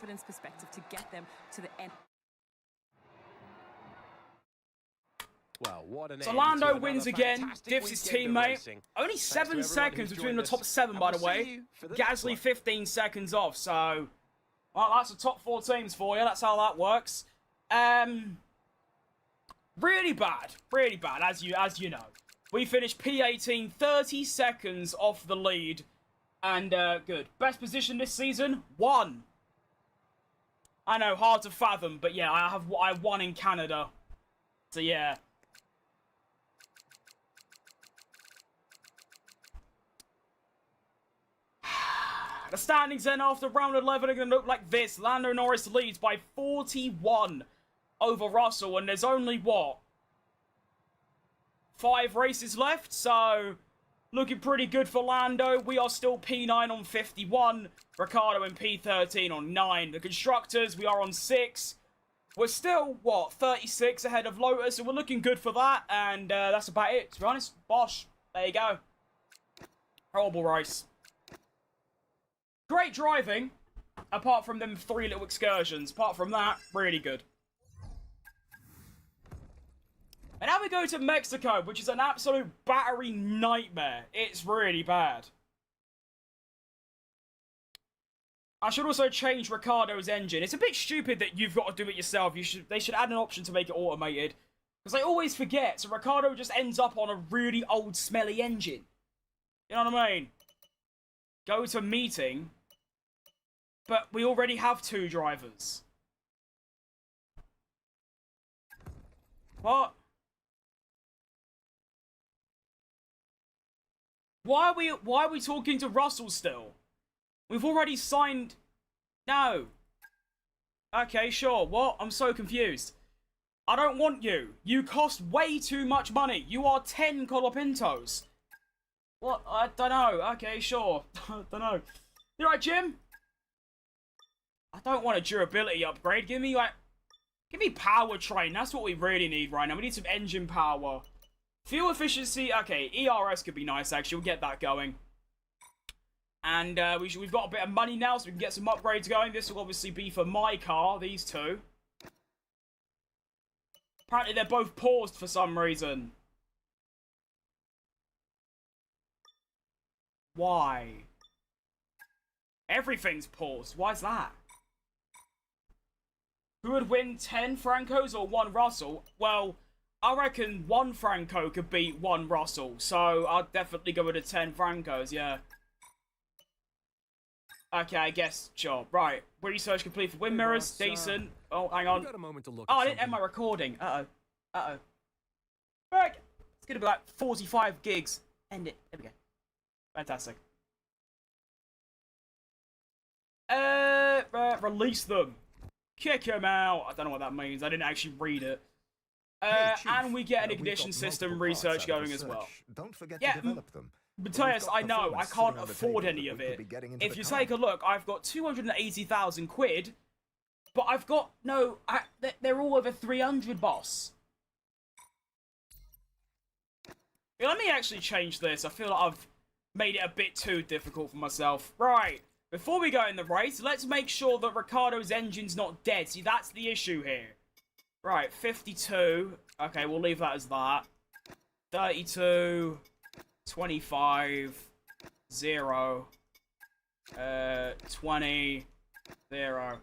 Speaker 4: Well, what an
Speaker 1: so Lando wins again, dips his teammate. Only 7 seconds between the top 7, by the way. Gasly 15 seconds off, so... Well, that's the top 4 teams for you. That's how that works. Really bad, as you know. We finished P18, 30 seconds off the lead, and good. Best position this season, 1. I know, hard to fathom, but yeah, I won in Canada. So yeah. The standings then after round 11 are going to look like this. Lando Norris leads by 41 over Russell, and there's only, what, 5 races left? So, looking pretty good for Lando. We are still P9 on 51. Ricciardo and P13 on 9. The Constructors, we are on 6. We're still, what, 36 ahead of Lotus, so we're looking good for that. And that's about it, to be honest. Bosh, there you go. Horrible race. Great driving, apart from them 3 little excursions. Apart from that, really good. And now we go to Mexico, which is an absolute battery nightmare. It's really bad. I should also change Ricciardo's engine. It's a bit stupid that you've got to do it yourself. They should add an option to make it automated. Because I always forget, so Ricciardo just ends up on a really old, smelly engine. You know what I mean? Go to meeting... But we already have 2 drivers. What? Why are we talking to Russell still? We've already signed... No. Okay, sure. What? I'm so confused. I don't want you. You cost way too much money. You are 10 Colapintos. What? I don't know. Okay, sure. I don't know. You right, Jim? I don't want a durability upgrade. Give me powertrain. That's what we really need right now. We need some engine power. Fuel efficiency. Okay, ERS could be nice, actually. We'll get that going. And we've got a bit of money now, so we can get some upgrades going. This will obviously be for my car, these 2. Apparently they're both paused for some reason. Why? Everything's paused. Why's that? Who would win, 10 Francos or 1 Russell? Well, I reckon 1 Franco could beat 1 Russell. So, I'd definitely go with the 10 Francos, yeah. Okay, I guess, sure. Right, research complete for wind mirrors. Decent. Oh, hang on. Oh, I didn't end my recording. Uh-oh. Uh-oh. Right. It's gonna be like 45 gigs. End it. There we go. Fantastic. Release them. Kick him out. I don't know what that means. I didn't actually read it. And we get an ignition system research going as well.
Speaker 5: Don't forget to develop them.
Speaker 1: Matthias, I know, I can't afford any of it. If you take a look, I've got 280,000 quid, but I've got, no, they're all over 300, boss. Yeah, let me actually change this. I feel like I've made it a bit too difficult for myself. Right. Before we go in the race, let's make sure that Ricciardo's engine's not dead. See, that's the issue here. Right, 52. Okay, we'll leave that as that. 32. 25. 0. 20. 0.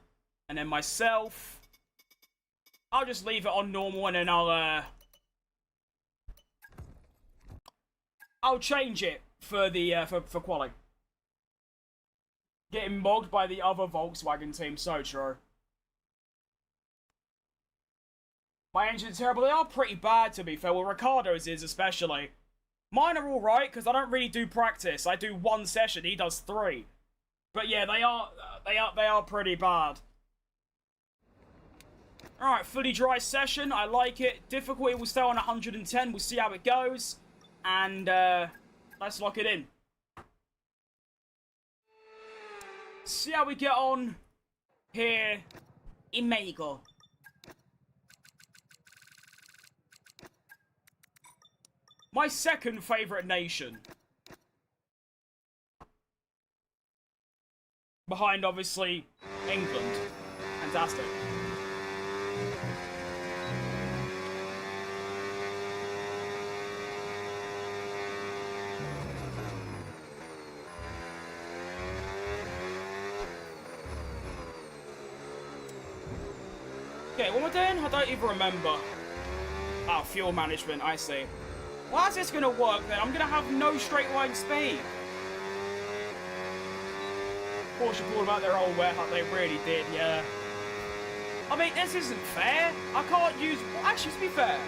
Speaker 1: And then myself, I'll just leave it on normal and then I'll change it for the for quali. Getting mogged by the other Volkswagen team, so true. My engine's terrible. They are pretty bad, to be fair. Well, Ricardo's is especially. Mine are all right because I don't really do practice. I do 1 session. He does 3. But yeah, they are pretty bad. All right, fully dry session. I like it. Difficulty will stay on 110. We'll see how it goes, and let's lock it in. See how we get on here in Mexico. My second favourite nation. Behind, obviously, England. Fantastic. Okay, what am I doing? I don't even remember. Oh, fuel management, I see. Well, how's this gonna work then? I'm gonna have no straight line speed. Porsche pulled them out their old warehouse, they really did, yeah. I mean, this isn't fair. I can't use... Well, actually, to be fair,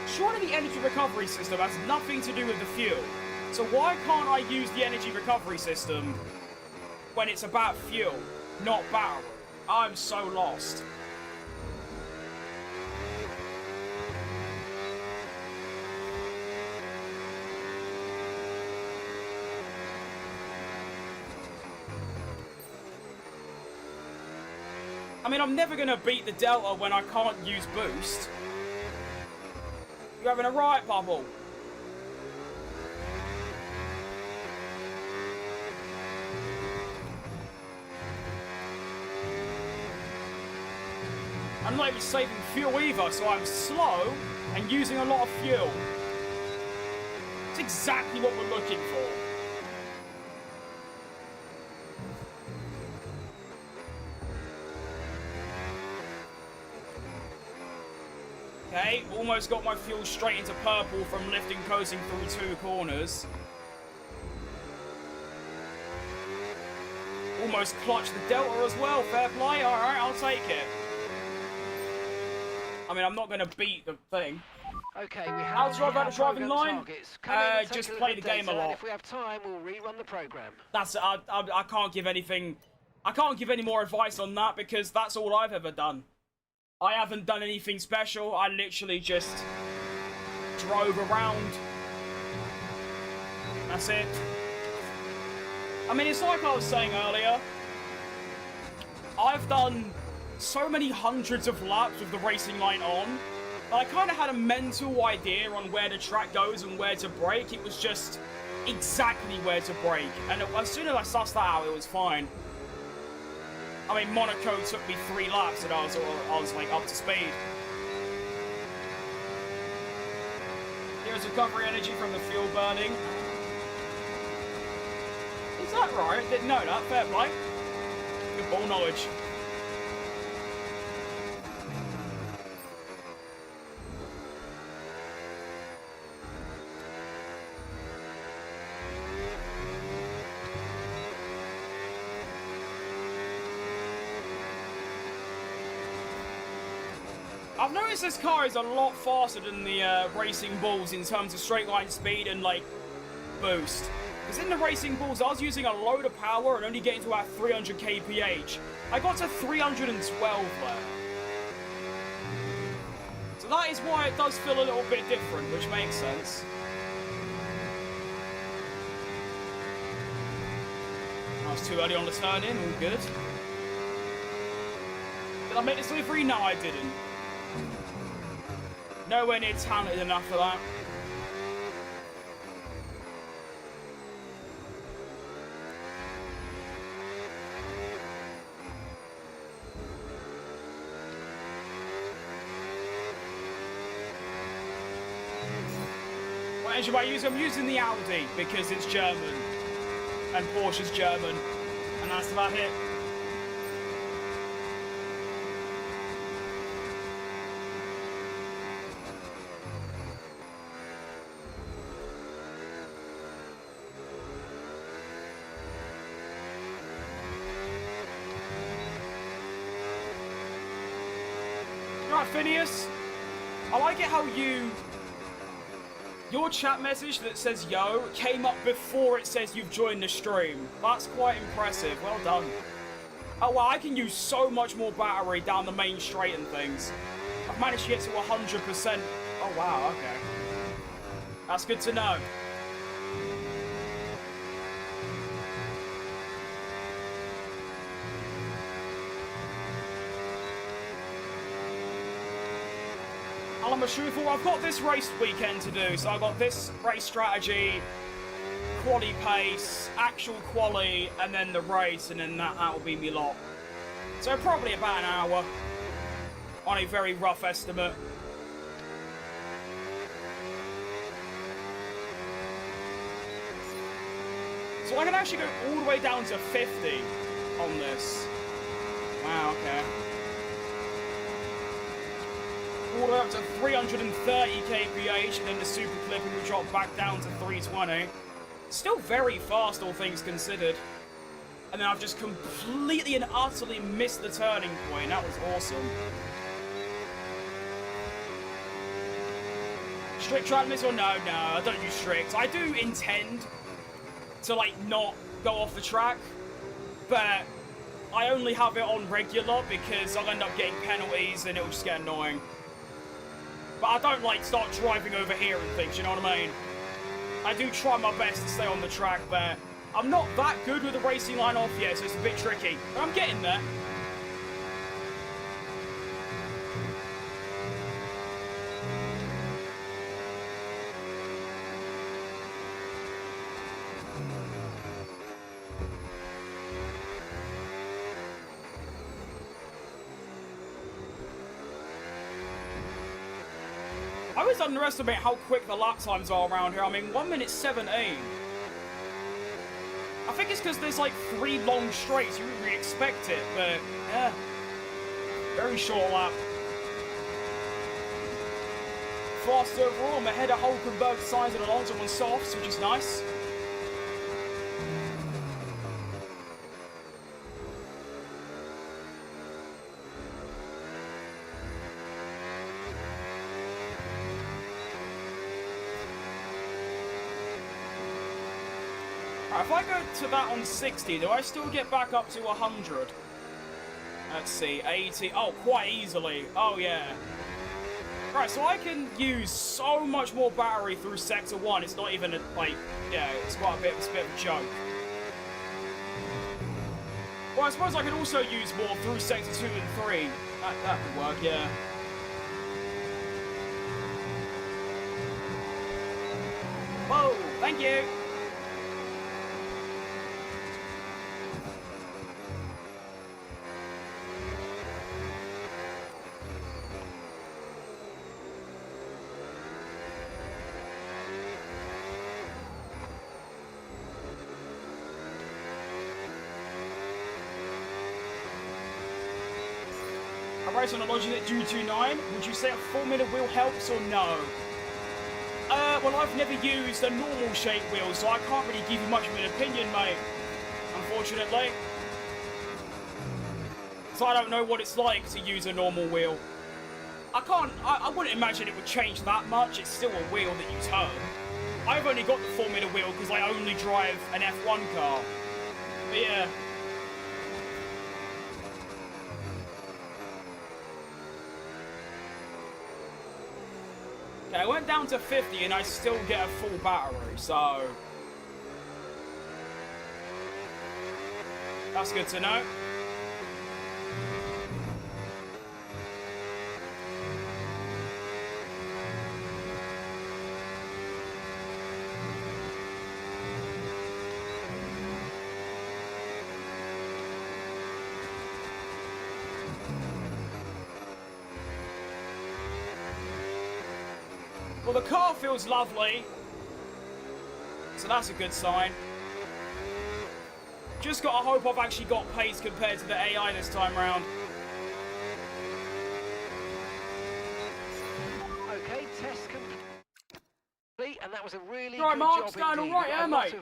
Speaker 1: surely the energy recovery system has nothing to do with the fuel. So why can't I use the energy recovery system when it's about fuel, not battery? I'm so lost. I mean, I'm never going to beat the Delta when I can't use boost. You're having a riot, Bubble. I'm not even saving fuel either, so I'm slow and using a lot of fuel. It's exactly what we're looking for. Okay, almost got my fuel straight into purple from lifting coasting through 2 corners. Almost clutched the Delta as well, fair play, alright, I'll take it. I mean, I'm not going to beat the thing.
Speaker 2: Okay, we have
Speaker 1: I'll drive out the driving line. Just play the game a lot.
Speaker 2: If we have time, we'll rerun the program.
Speaker 1: That's I can't give anything. I can't give any more advice on that because that's all I've ever done. I haven't done anything special. I literally just drove around. That's it. I mean, it's like I was saying earlier. I've done so many hundreds of laps with the racing line on. I kind of had a mental idea on where the track goes and where to brake. It was just exactly where to brake. And as soon as I sussed that out, it was fine. I mean, Monaco took me 3 laps and I was like up to speed. Here's recovery energy from the fuel burning. Is that right? Didn't know that. Fair play. Good ball knowledge. I've noticed this car is a lot faster than the Racing Bulls in terms of straight line speed and like boost. Because in the Racing Bulls, I was using a load of power and only getting to about 300 kph. I got to 312 there. So that is why it does feel a little bit different, which makes sense. I was too early on the turn in, all good. Did I make this delivery? No, I didn't. Nowhere near talented enough for that. What engine am I using? I'm using the Audi because it's German. And Porsche's German. And that's about it. Phineas? I like it how your chat message that says yo came up before it says you've joined the stream. That's quite impressive. Well done. Oh, wow, I can use so much more battery down the main straight and things. I've managed to get to 100%. Oh, wow, okay. That's good to know. I'm a truthful. I've got this race weekend to do, so I've got this race strategy, quali pace, actual quali, and then the race, and then that will be me lot. So probably about an hour on a very rough estimate. So I can actually go all the way down to 50 on this. Wow, okay. All the way up to 330 kph, and then the super clipping will drop back down to 320. Still very fast, all things considered. And then I've just completely and utterly missed the turning point. That was awesome. Strict track limits or no, I don't use strict. I do intend to, like, not go off the track, but I only have it on regular because I'll end up getting penalties and it'll just get annoying. But I don't, like, start driving over here and things, you know what I mean? I do try my best to stay on the track, but I'm not that good with the racing line off yet, so it's a bit tricky. But I'm getting there. I always underestimate how quick the lap times are around here. I mean, 1 minute 17. I think it's because there's like 3 long straights. You wouldn't really expect it, but yeah. Very short lap. Fast overall. I'm ahead of Hulkenberg, Sainz, and Alonso on softs, which is nice. If I go to that on 60, do I still get back up to 100? Let's see, 80. Oh, quite easily. Oh, yeah. Right, so I can use so much more battery through Sector 1. It's not even, like, yeah, it's quite a bit, it's a bit of a joke. Well, I suppose I could also use more through Sector 2 and 3. That could work, yeah. Whoa, thank you. On a logic at 229, would you say a 4-minute wheel helps or no? Well, I've never used a normal shape wheel, so I can't really give you much of an opinion, mate. Unfortunately. So I don't know what it's like to use a normal wheel. I wouldn't imagine it would change that much. It's still a wheel that you turn. I've only got the 4-minute wheel because I only drive an F1 car. But yeah. I went down to 50 and I still get a full battery, so that's good to know. Well, the car feels lovely, so that's a good sign. Just gotta hope I've actually got pace compared to the AI this time round.
Speaker 2: Okay, test complete, and that was a really
Speaker 1: right,
Speaker 2: good
Speaker 1: Mark's
Speaker 2: job
Speaker 1: going all right, yeah, mate.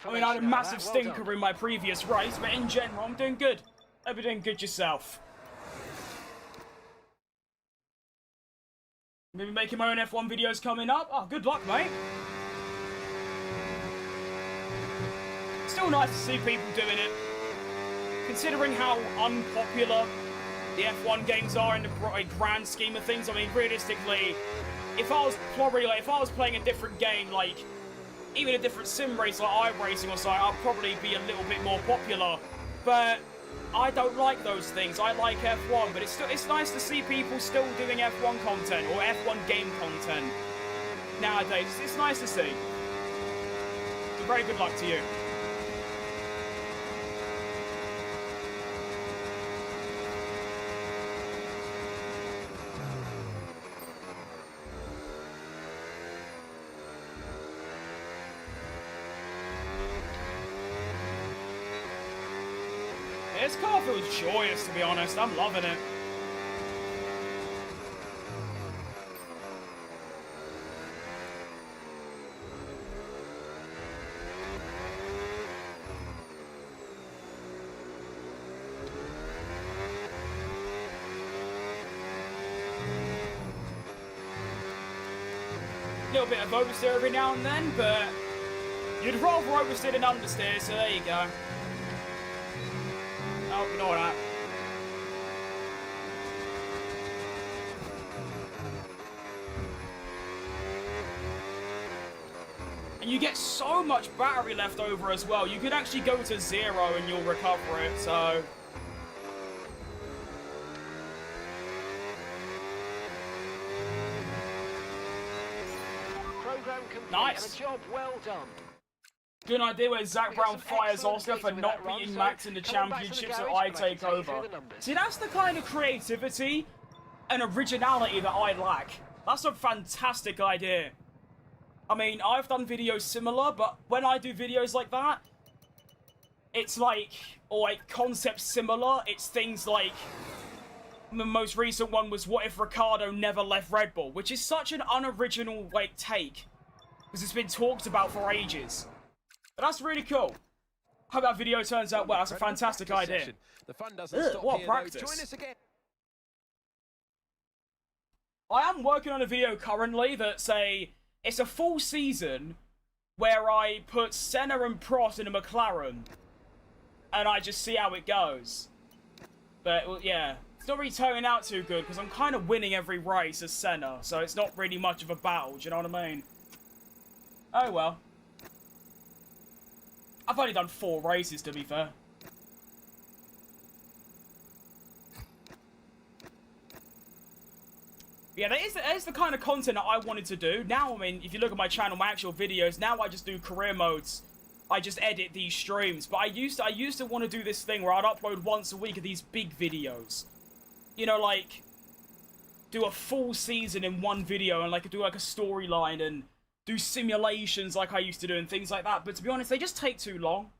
Speaker 1: I mean, I had a massive stinker in my previous race, but in general, I'm doing good. Hope you're doing good yourself. Maybe making my own F1 videos coming up. Oh, good luck, mate. Still nice to see people doing it. Considering how unpopular the F1 games are in the grand scheme of things, I mean, realistically, if I was playing a different game, like, even a different sim race like iRacing or something, I'd probably be a little bit more popular. But I don't like those things. I like F1, but it's nice to see people still doing F1 content or F1 game content nowadays. It's nice to see. So very good luck to you. This car feels joyous, to be honest. I'm loving it. A little bit of oversteer every now and then, but you'd rather oversteer than understeer, so there you go. Oh, ignore that. And you get so much battery left over as well. You could actually go to 0 and you'll recover it, so...
Speaker 2: Program complete.
Speaker 1: Nice.
Speaker 2: And a job well done.
Speaker 1: Good idea where Zach Brown fires Oscar for not beating Max in the championship, so I take over. See, that's the kind of creativity and originality that I lack. That's a fantastic idea. I mean, I've done videos similar, but when I do videos like that, it's like, or like concepts similar, it's things like, the most recent one was, what if Ricciardo never left Red Bull? Which is such an unoriginal, like, take. Because it's been talked about for ages. But that's really cool. Hope that video turns out well. That's a fantastic idea.
Speaker 4: The fun doesn't stop
Speaker 1: what
Speaker 4: here,
Speaker 1: practice?
Speaker 4: Join us again.
Speaker 1: I am working on a video currently that's it's a full season where I put Senna and Prost in a McLaren. And I just see how it goes. But, well, yeah. It's not really turning out too good because I'm kind of winning every race as Senna. So it's not really much of a battle, do you know what I mean? Oh well. I've only done 4 races, to be fair. Yeah, that is the kind of content that I wanted to do. Now, I mean, if you look at my channel, my actual videos, now I just do career modes. I just edit these streams. But I used to want to do this thing where I'd upload once a week of these big videos. You know, like, do a full season in one video and, like, do, like, a storyline and do simulations like I used to do and things like that. But to be honest, they just take too long.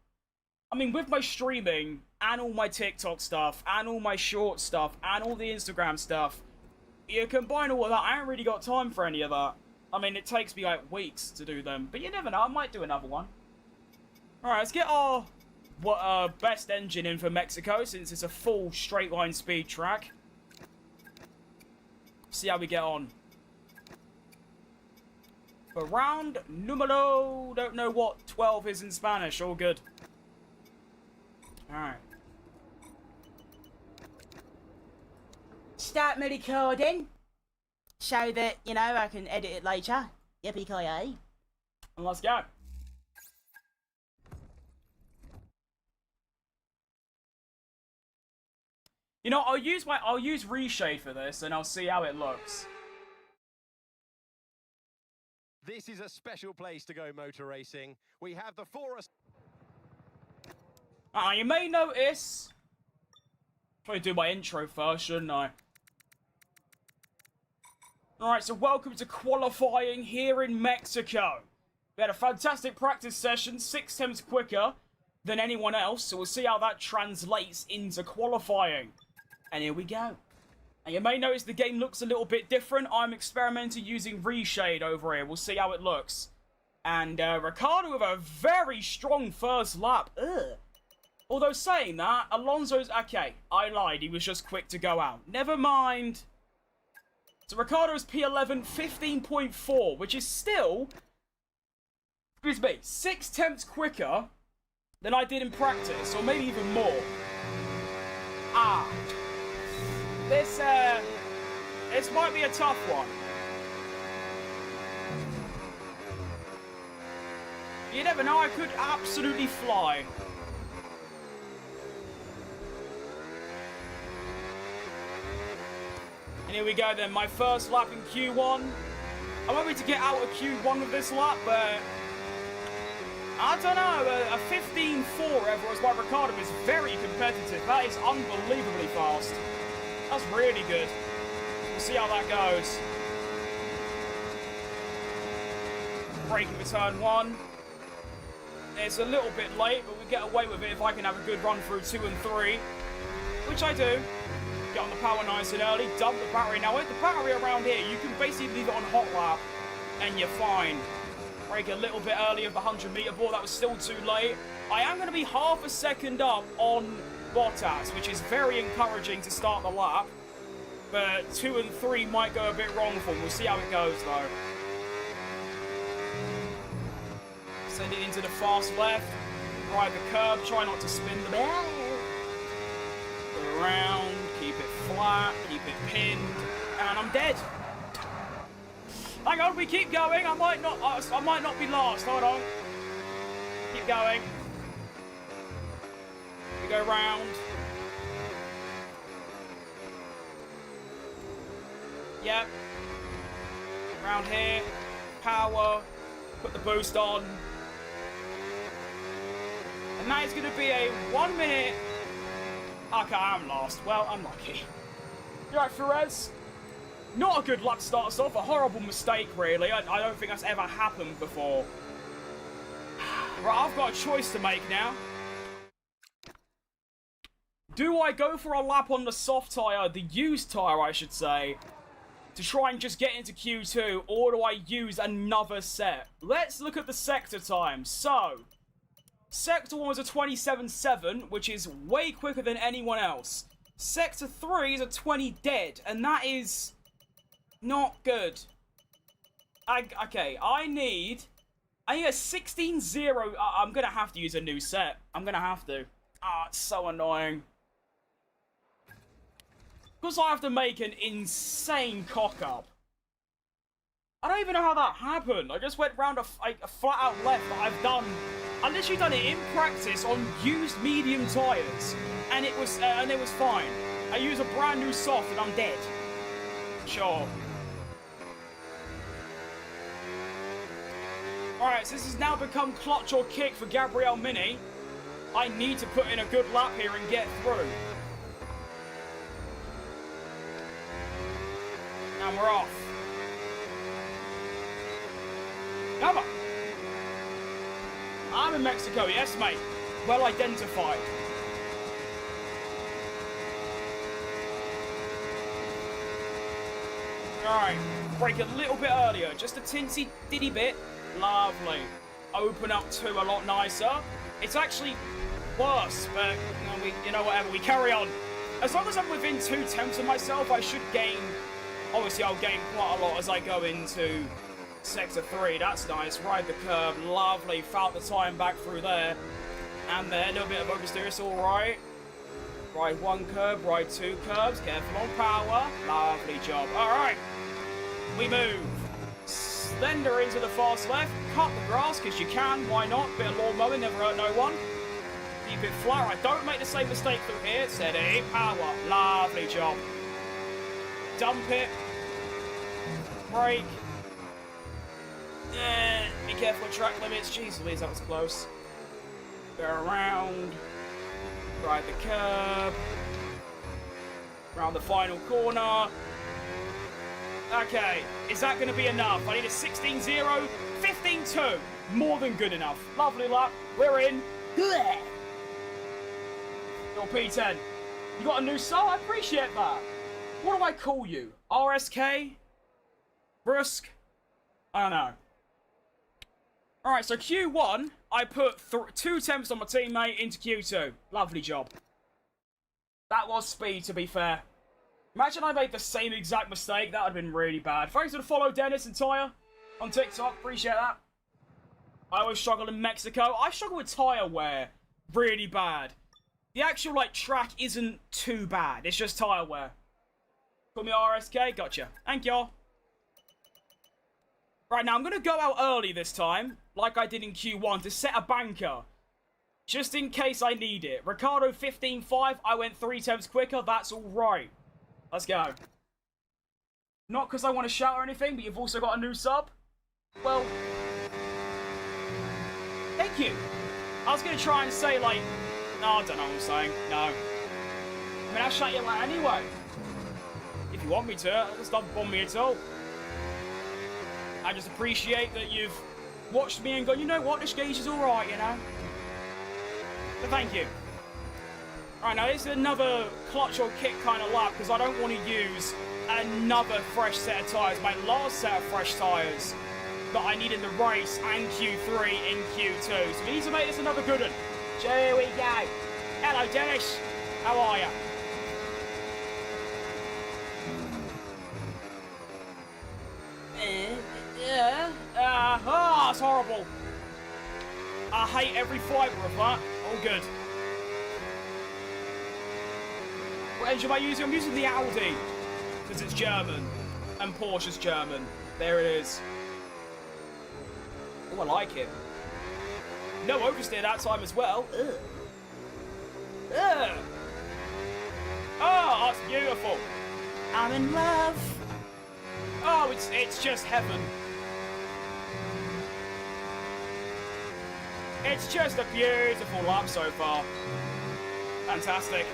Speaker 1: I mean, with my streaming and all my TikTok stuff and all my short stuff and all the Instagram stuff, you combine all of that, I ain't really got time for any of that. I mean, it takes me, like, weeks to do them. But you never know, I might do another one. Alright, let's get our best engine in for Mexico, since it's a full straight line speed track. See how we get on. For round numero, don't know what 12 is in Spanish, all good. Alright.
Speaker 5: Start me recording, so that, you know, I can edit it later. Yippee-ki-yay.
Speaker 1: And let's go. You know, I'll use reshade for this, and I'll see how it looks.
Speaker 4: This is a special place to go motor racing. We have the forest.
Speaker 1: You may notice. Probably do my intro first, shouldn't I? Alright, so welcome to qualifying here in Mexico. We had a fantastic practice session, 6 times quicker than anyone else, so we'll see how that translates into qualifying. And here we go. And you may notice the game looks a little bit different. I'm experimenting using reshade over here. We'll see how it looks. And Ricciardo with a very strong first lap. Ugh. Although saying that, Alonso's... Okay, I lied. He was just quick to go out. Never mind. So Ricardo's P11, 15.4, which is still, excuse me, 6 tenths quicker than I did in practice, or maybe even more. This might be a tough one. You never know, I could absolutely fly. And here we go then, my first lap in Q1. I'm hoping to get out of Q1 with this lap, but I don't know, a 15.4 everyone's by Ricardo is very competitive. That is unbelievably fast. That's really good. We'll see how that goes. Braking for turn 1. It's a little bit late, but we get away with it if I can have a good run through 2 and 3, which I do. Get on the power nice and early, dump the battery. Now with the battery around here, you can basically leave it on hot lap and you're fine. Brake a little bit early of the 100-meter ball, that was still too late. I am going to be half a second up on Bottas, which is very encouraging to start the lap. But 2 and 3 might go a bit wrong for him. We'll see how it goes though. Sending into the fast left, ride the curb, try not to spin the ball. Go around, keep it flat, keep it pinned, and I'm dead. Hang on, we keep going. I might not be last. Hold on. Keep going. We go round. Yep. Round here. Power. Put the boost on. And that is going to be a 1 minute. Okay, I'm last. Well, I'm lucky. You right, Perez? Not a good lap to start us off. A horrible mistake, really. I don't think that's ever happened before. Right, I've got a choice to make now. Do I go for a lap on the soft tyre, the used tyre, I should say, to try and just get into Q2, or do I use another set? Let's look at the sector time. So, Sector 1 was a 27.7, which is way quicker than anyone else. Sector 3 is a 20 dead, and that is not good. Okay, I need a 16.0. I'm going to have to use a new set. I'm going to have to. It's so annoying. Because I have to make an insane cock-up. I don't even know how that happened. I just went round a flat-out left that I've literally done it in practice on used medium tyres. And it was fine. I use a brand new soft and I'm dead. Sure. Alright, so this has now become clutch or kick for Gabriel Mini. I need to put in a good lap here and get through. And we're off. Come on. I'm in Mexico, yes mate. Well identified. Alright, brake a little bit earlier, just a tinsy diddy bit. Lovely. Open up to a lot nicer. It's actually worse, but you know whatever, we carry on. As long as I'm within 2 tenths of myself, I should gain. Obviously, I'll gain quite a lot as I go into Sector 3. That's nice. Ride the curb. Lovely. Felt the time back through there. And there. A little bit of oversteer. It's alright. Ride 1 curb. Ride 2 curbs. Careful on power. Lovely job. Alright. We move. Slender into the fast left. Cut the grass because you can. Why not? Bit of lawn mowing. Never hurt no one. Keep it flat. I don't make the same mistake through here. Steady. Power. Lovely job. Dump it. Brake. Be careful of track limits. Jeez Louise, that was close. Go around. Ride the curb. Around the final corner. Okay, is that going to be enough? I need a 16.0, 15.2. More than good enough. Lovely lap. We're in. Your P10. You got a new soul? I appreciate that. What do I call you? RSK? Brusque? I don't know. Alright, so Q1, I put 2 temps on my teammate into Q2. Lovely job. That was speed, to be fair. Imagine I made the same exact mistake. That would have been really bad. Thanks for the follow, Dennis and Tyre on TikTok. Appreciate that. I always struggle in Mexico. I struggle with tyre wear really bad. The actual, like, track isn't too bad. It's just tyre wear. Call me RSK. Gotcha. Thank y'all. Right, now I'm going to go out early this time, like I did in Q1, to set a banker. Just in case I need it. Ricardo 15.5. I went 3 times quicker. That's all right. Let's go. Not because I want to shout or anything, but you've also got a new sub. Well, thank you. I was going to try and say, like, no, I don't know what I'm saying. No. I mean, I'll shout you out anyway. If you want me to, it's not bomb me at all. I just appreciate that you've watched me and gone, you know what, this gauge is alright, you know? So thank you. Right, now this is another clutch or kick kind of lap because I don't want to use another fresh set of tyres. My last set of fresh tyres that I need in the race and Q3 in Q2. So we need to make this another good one. Here we go. Hello, Dennis. How are you? It's horrible. I hate every fibre of that. All good. What engine am I using? I'm using the Audi. Because it's German. And Porsche's German. There it is. Oh, I like it. No oversteer that time as well. Ugh. Ugh. Oh, that's beautiful.
Speaker 5: I'm in love.
Speaker 1: Oh, it's just heaven. It's just a beautiful lap so far. Fantastic.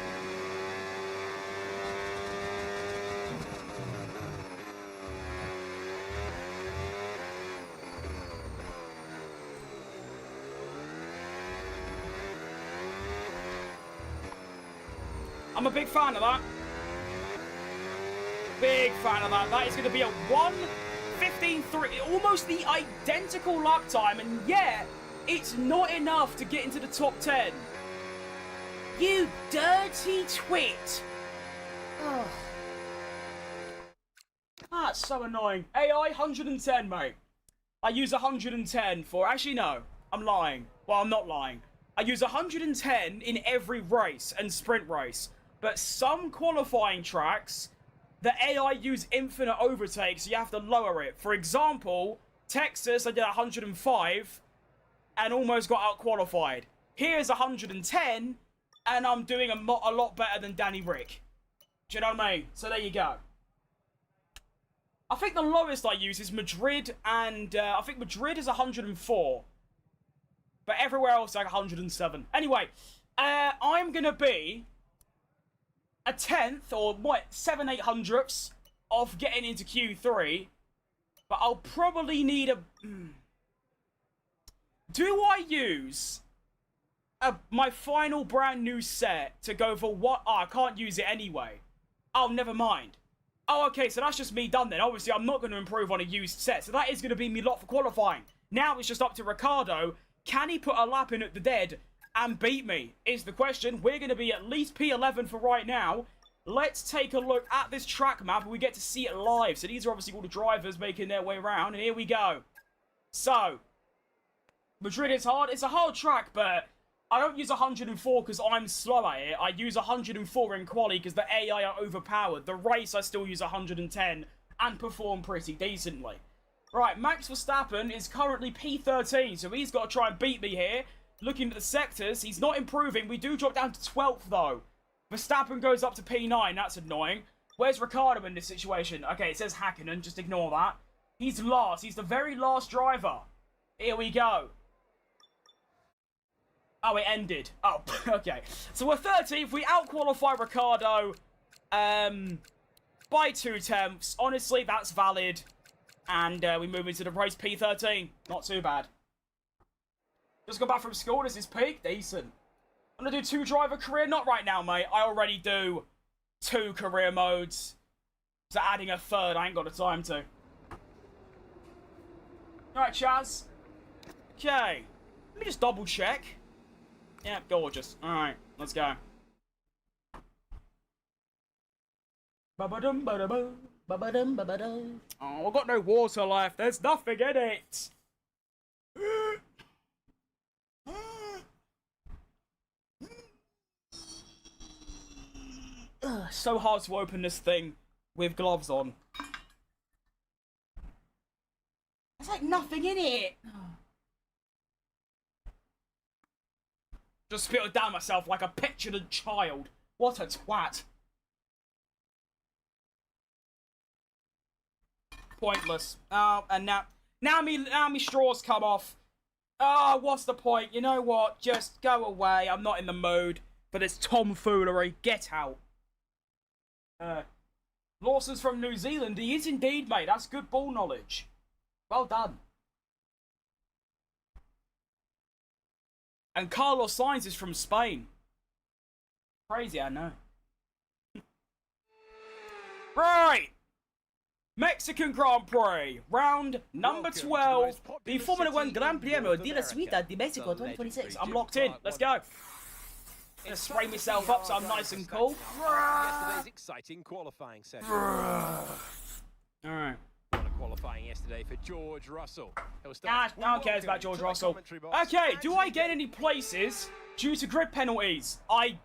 Speaker 1: I'm a big fan of that. Big fan of that. That is going to be a 1:15.3, almost the identical lap time, and yeah, it's not enough to get into the top 10. You dirty twit. Oh. That's so annoying. AI 110, mate. I use 110 for... Actually, no. I'm lying. Well, I'm not lying. I use 110 in every race and sprint race. But some qualifying tracks, the AI use infinite overtake, so you have to lower it. For example, Texas, I did 105 and almost got out-qualified. Here's 110, and I'm doing a lot better than Danny Rick. Do you know what I mean? So there you go. I think the lowest I use is Madrid, and I think Madrid is 104. But everywhere else, like 107. Anyway, I'm going to be a 10th, or what, 7/800ths of getting into Q3. But I'll probably need a... Do I use my final brand new set to go for what? Oh, I can't use it anyway. Oh, never mind. Oh, okay, so that's just me done then. Obviously, I'm not going to improve on a used set. So that is going to be me lot for qualifying. Now it's just up to Ricardo. Can he put a lap in at the dead and beat me? Is the question. We're going to be at least P11 for right now. Let's take a look at this track map and we get to see it live. So these are obviously all the drivers making their way around. And here we go. So, Madrid is hard. It's a hard track, but I don't use 104 because I'm slow at it. I use 104 in quali because the AI are overpowered. The race, I still use 110 and perform pretty decently. Right, Max Verstappen is currently P13, so he's got to try and beat me here. Looking at the sectors, he's not improving. We do drop down to 12th, though. Verstappen goes up to P9. That's annoying. Where's Ricardo in this situation? Okay, it says Hakkinen. Just ignore that. He's last. He's the very last driver. Here we go. Oh, it ended. Oh, okay. So we're 13th. We out-qualify Ricardo by 2/10. Honestly, that's valid. And we move into the race P13. Not too bad. Just got back from school. This is peak. Decent. I'm going to do 2 driver career. Not right now, mate. I already do 2 career modes. So adding a 3rd, I ain't got the time to. Alright, Chaz. Okay. Let me just double check. Yeah, gorgeous. Alright, let's go. Ba-ba-dum, ba-da-bum, ba-ba-dum, ba-ba-dum. Oh, I've got no water left. There's nothing in it. So hard to open this thing with gloves on. There's like nothing in it. Just spit it down myself like a petulant child. What a twat. Pointless. Oh, and now me straws come off. Oh, what's the point? You know what? Just go away. I'm not in the mood for this tomfoolery. Get out. Lawson's from New Zealand. He is indeed, mate. That's good ball knowledge. Well done. And Carlos Sainz is from Spain. Crazy, I know. Right. Mexican Grand Prix, round number 12, the Formula 1 Gran Premio di la Suita di Mexico 2026. I'm locked in. Let's go. Gonna spray myself up so I'm nice and cool.
Speaker 4: Yesterday's exciting qualifying session.
Speaker 1: Alright.
Speaker 4: Qualifying yesterday for George Russell.
Speaker 1: No one cares about George Russell. Okay, do I get any places due to grid penalties? I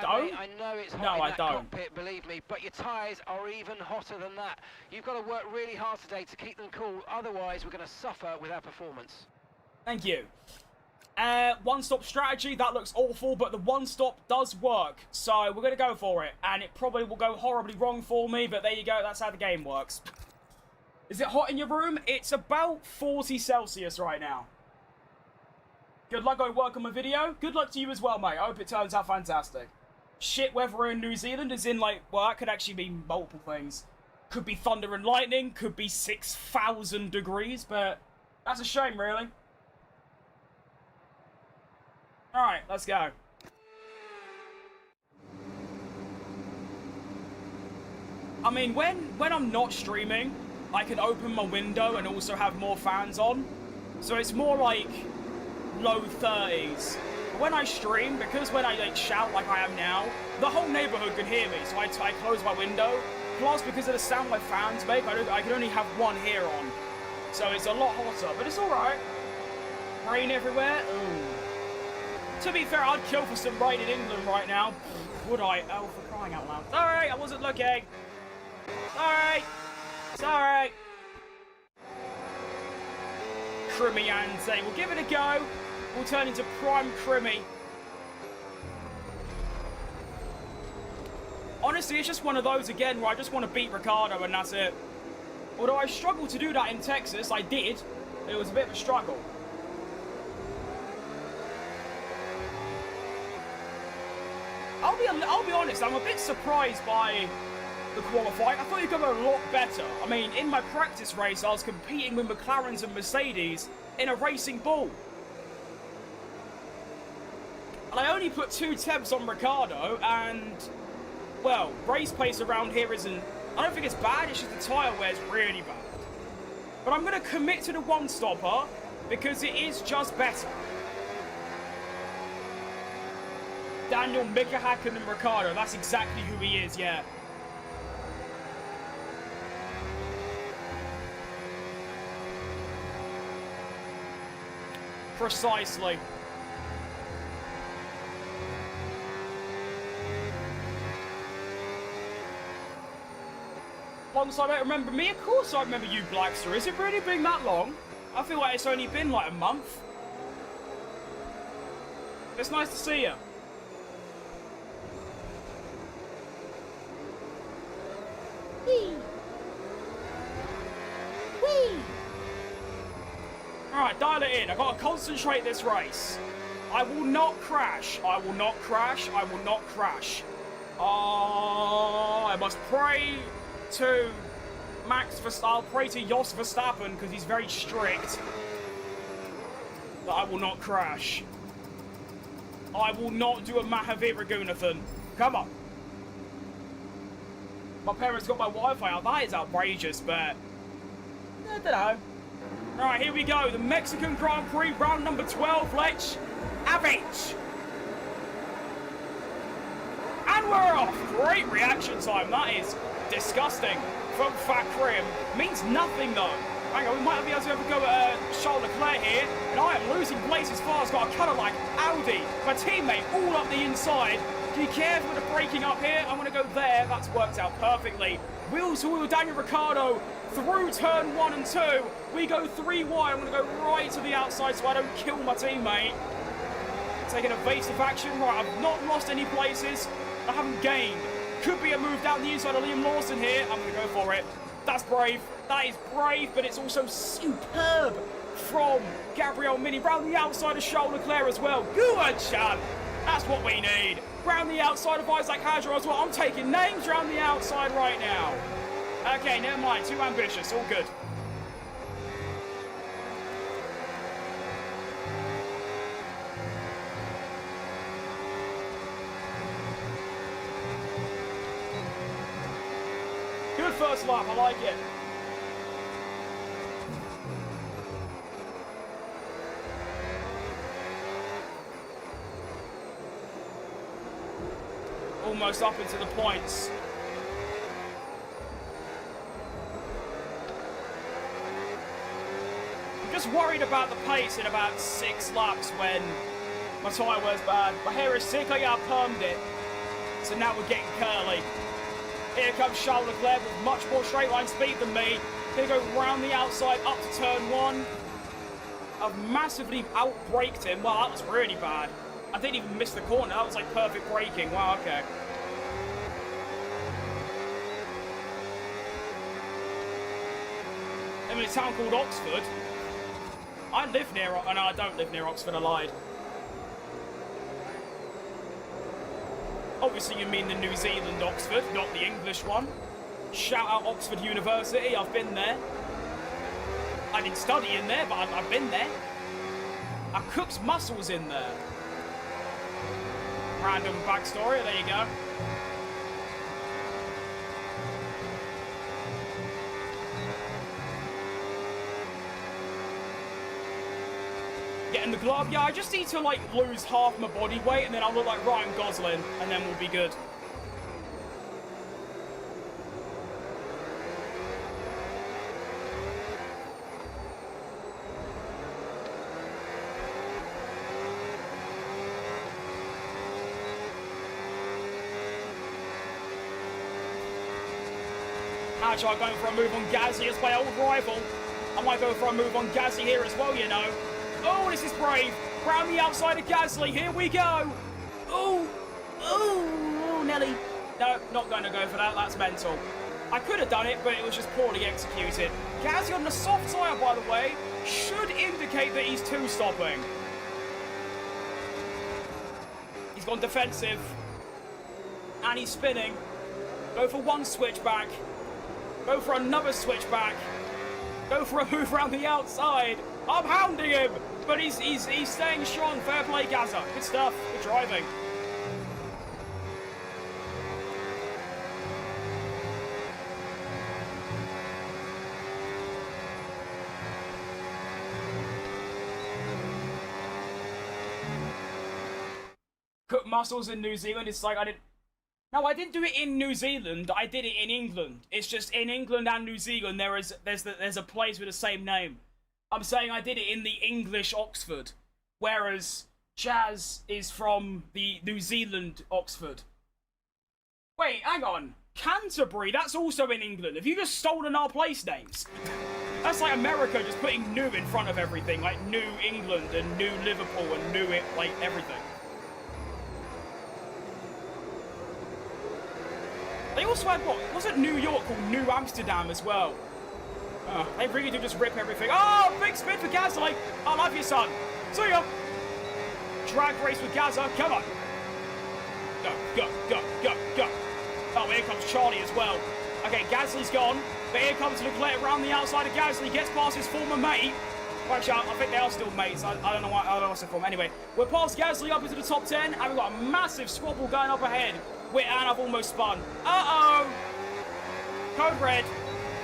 Speaker 1: don't?
Speaker 2: Mate, I know it's hot in that cockpit, believe me, but your tyres are even hotter than that. You've got to work really hard today to keep them cool, otherwise we're going to suffer with our performance.
Speaker 1: Thank you. One-stop strategy, that looks awful, but the one-stop does work, so we're going to go for it. And it probably will go horribly wrong for me, but there you go, that's how the game works. Is it hot in your room? It's about 40 Celsius right now. Good luck going work on my video. Good luck to you as well, mate. I hope it turns out fantastic. Shit weather in New Zealand is in, like, well, that could actually be multiple things. Could be thunder and lightning, could be 6,000 degrees, but that's a shame, really. Alright, let's go. I mean, when I'm not streaming, I can open my window and also have more fans on. So it's more like low 30s. But when I stream, because when I like shout like I am now, the whole neighborhood can hear me. So I close my window. Plus, because of the sound my fans make, I can only have one here on. So it's a lot hotter, but it's alright. Rain everywhere? Ooh. To be fair, I'd kill for some rain in England right now. Would I? Oh, for crying out loud. Alright, I wasn't looking. Alright. Sorry. Crimmy Anze. We'll give it a go. We'll turn into prime Crimmy. Honestly, it's just one of those again where I just want to beat Ricciardo and that's it. Although I struggled to do that in Texas, I did. It was a bit of a struggle. I'll be honest, I'm a bit surprised by the qualifying. I thought you'd go a lot better. I mean, in my practice race, I was competing with McLarens and Mercedes in a racing bull. And I only put 2 temps on Ricciardo, and, well, race pace around here isn't... I don't think it's bad, it's just the tyre wear's really bad. But I'm going to commit to the one-stopper, because it is just better. Daniel Mika Häkkinen Ricciardo, that's exactly who he is, yeah. Precisely. Long time I remember me? Of course I remember you, Blackster. Is it really been that long? I feel like it's only been like a month. It's nice to see you. Whee! Whee! Alright, dial it in. I've got to concentrate this race. I will not crash. I will not crash. I will not crash. I must pray to Max Verstappen. I'll pray to Jos Verstappen because he's very strict. That I will not crash. I will not do a Mahavir Raghunathan. Come on. My parents got my Wi-Fi out. That is outrageous, but I don't know. Alright, here we go. The Mexican Grand Prix, round number 12. Let's have it. And And we're off. Great reaction time. That is disgusting from Fat Krim. Means nothing, though. Hang on, we might be able to have a go at Charles Leclerc here. And I am losing place as far as got a cutter like Audi. My teammate all up the inside. Be careful with the braking up here. I'm going to go there. That's worked out perfectly. Wheel to wheel Daniel Ricciardo through turn 1 and 2. We go 3 wide. I'm going to go right to the outside so I don't kill my teammate. Taking evasive action. Right, I've not lost any places. I haven't gained. Could be a move down the inside of Liam Lawson here. I'm going to go for it. That's brave. That is brave, but it's also superb from Gabriel Mini. Round the outside of Charles Leclerc as well. Good, Chan. That's what we need. Round the outside of Isaac Hadjar as well. I'm taking names round the outside right now. Okay, never mind. Too ambitious. All good. Good first lap. I like it. Almost up into the points. I'm just worried about the pace in about 6 laps when my tyre wears bad. My hair is sick, I permed it. So now we're getting curly. Here comes Charles Leclerc with much more straight line speed than me. Gonna go round the outside up to turn 1. I've massively out-braked him. Wow, that was really bad. I didn't even miss the corner. That was like perfect braking. Wow, okay. I'm in a town called Oxford. I live near... Oh, no, I don't live near Oxford. I lied. Obviously, you mean the New Zealand Oxford, not the English one. Shout out Oxford University. I've been there. I didn't study in there, but I've been there. I cooked mussels in there. Random backstory, there you go. Getting the glove, yeah, I just need to like lose half my body weight and then I'll look like Ryan Gosling and then we'll be good. Actually, I'm going for a move on Gasly as my old rival. I might go for a move on Gasly here as well, you know. Oh, this is brave. Round the outside of Gasly. Here we go. Oh, oh, Nelly. No, not going to go for that. That's mental. I could have done it, but it was just poorly executed. Gasly on the soft tyre, by the way, should indicate that he's two-stopping. He's gone defensive. And he's spinning. Go for one switchback. Go for another switchback. Go for a move around the outside. I'm hounding him, but he's staying strong. Fair play, Gaza. Good stuff. Good driving. Cook mussels in New Zealand. It's like I didn't. No, I didn't do it in New Zealand. I did it in England. It's just in England and New Zealand there's a place with the same name. I'm saying I did it in the English Oxford, whereas Jazz is from the New Zealand Oxford. Wait, hang on. Canterbury, that's also in England. Have you just stolen our place names? That's like America just putting new in front of everything, like New England and New Liverpool and New it, like everything. They also had, what, wasn't New York called New Amsterdam as well? They really do just rip everything. Oh, big spin for Gasly. I love you, son. See ya. Drag race with Gaza. Come on. Go, go, go, go, go. Oh, here comes Charlie as well. Okay, Gasly's gone. But here comes Leclerc around the outside of Gasly. Gets past his former mate. Actually, I think they are still mates. I don't know why. I don't know what's the problem. Anyway, we're past Gasly up into the top 10. And we've got a massive squabble going up ahead. And I've almost spun. Uh-oh. Code red.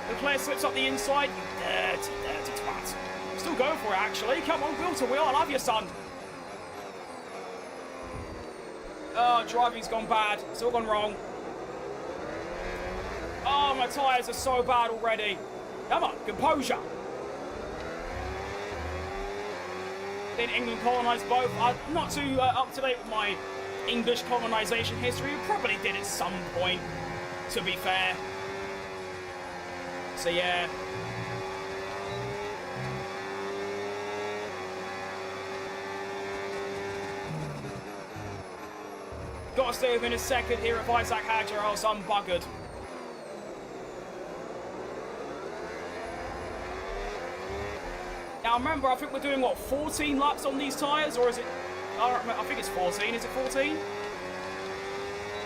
Speaker 1: Leclerc slips up the inside. You dirty, dirty twat. Still going for it, actually. Come on, wheel to wheel. I love you, son. Oh, driving's gone bad. It's all gone wrong. Oh, my tyres are so bad already. Come on, composure. Did England colonise both? I'm not too up to date with my English colonisation history. We probably did at some point, to be fair. So, yeah. Got to stay within a second here of Isaac Hadger, or else I'm buggered. Now remember, I think we're doing, what, 14 laps on these tyres? Or is it... I think it's 14. Is it 14?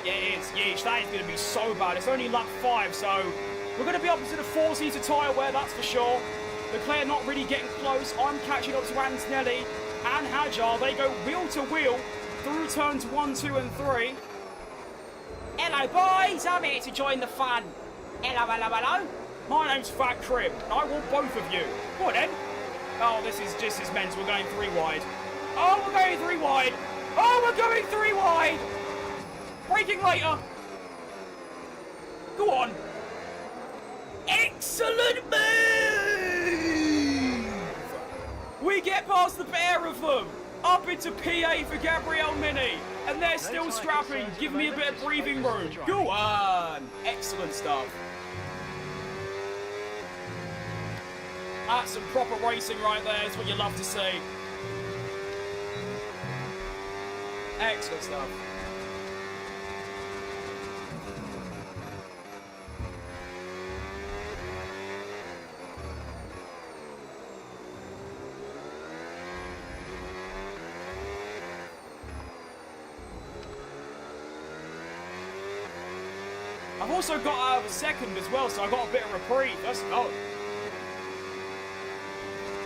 Speaker 1: Yeah, it is. Yeesh, that is going to be so bad. It's only lap 5, so... We're going to be up into the 4-seater tyre wear, that's for sure. Leclerc not really getting close. I'm catching up to Antonelli and Hadjar. They go wheel to wheel through turns 1, 2, and 3. Hello, boys. I'm here to join the fun. Hello, hello, hello. My name's Fat Crib, and I want both of you. Go on, then. Oh, this is just as mental. We're going 3 wide. Oh, we're going 3 wide. Oh, we're going 3 wide. Braking later. Go on. Excellent move! We get past the pair of them. Up into PA for Gabriel Mini. And they're still scrapping. Give me a bit of breathing room. Go on. Excellent stuff. That's some proper racing right there. It's what you love to see. Excellent stuff. I've also got out of a second as well, so I got a bit of reprieve. Let's go.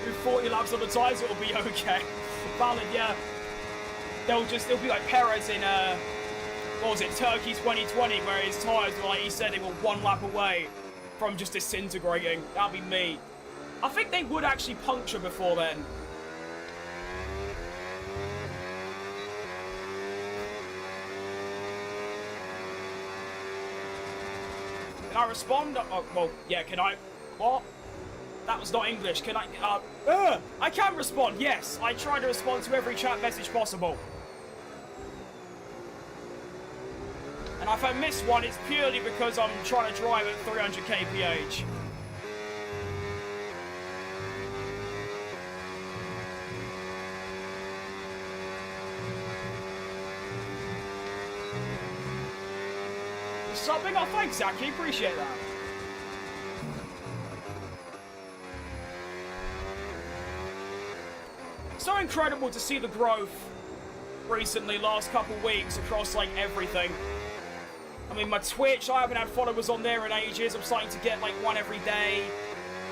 Speaker 1: Do 40 laps on the tyres, it'll be okay. Valid, yeah. It'll be like Perez in, what was it, Turkey 2020, where his tyres were like, he said they were 1 lap away from just disintegrating. That'll be me. I think they would actually puncture before then. Can I respond? Oh, well, yeah, can I? What? That was not English. Can I? I can respond, yes. I try to respond to every chat message possible. And if I miss one, it's purely because I'm trying to drive at 300 kph. Something? Oh, thanks, Zaki. Appreciate that. So incredible to see the growth recently, last couple weeks, across, like, everything. I mean, my Twitch, I haven't had followers on there in ages. I'm starting to get, like, 1 every day.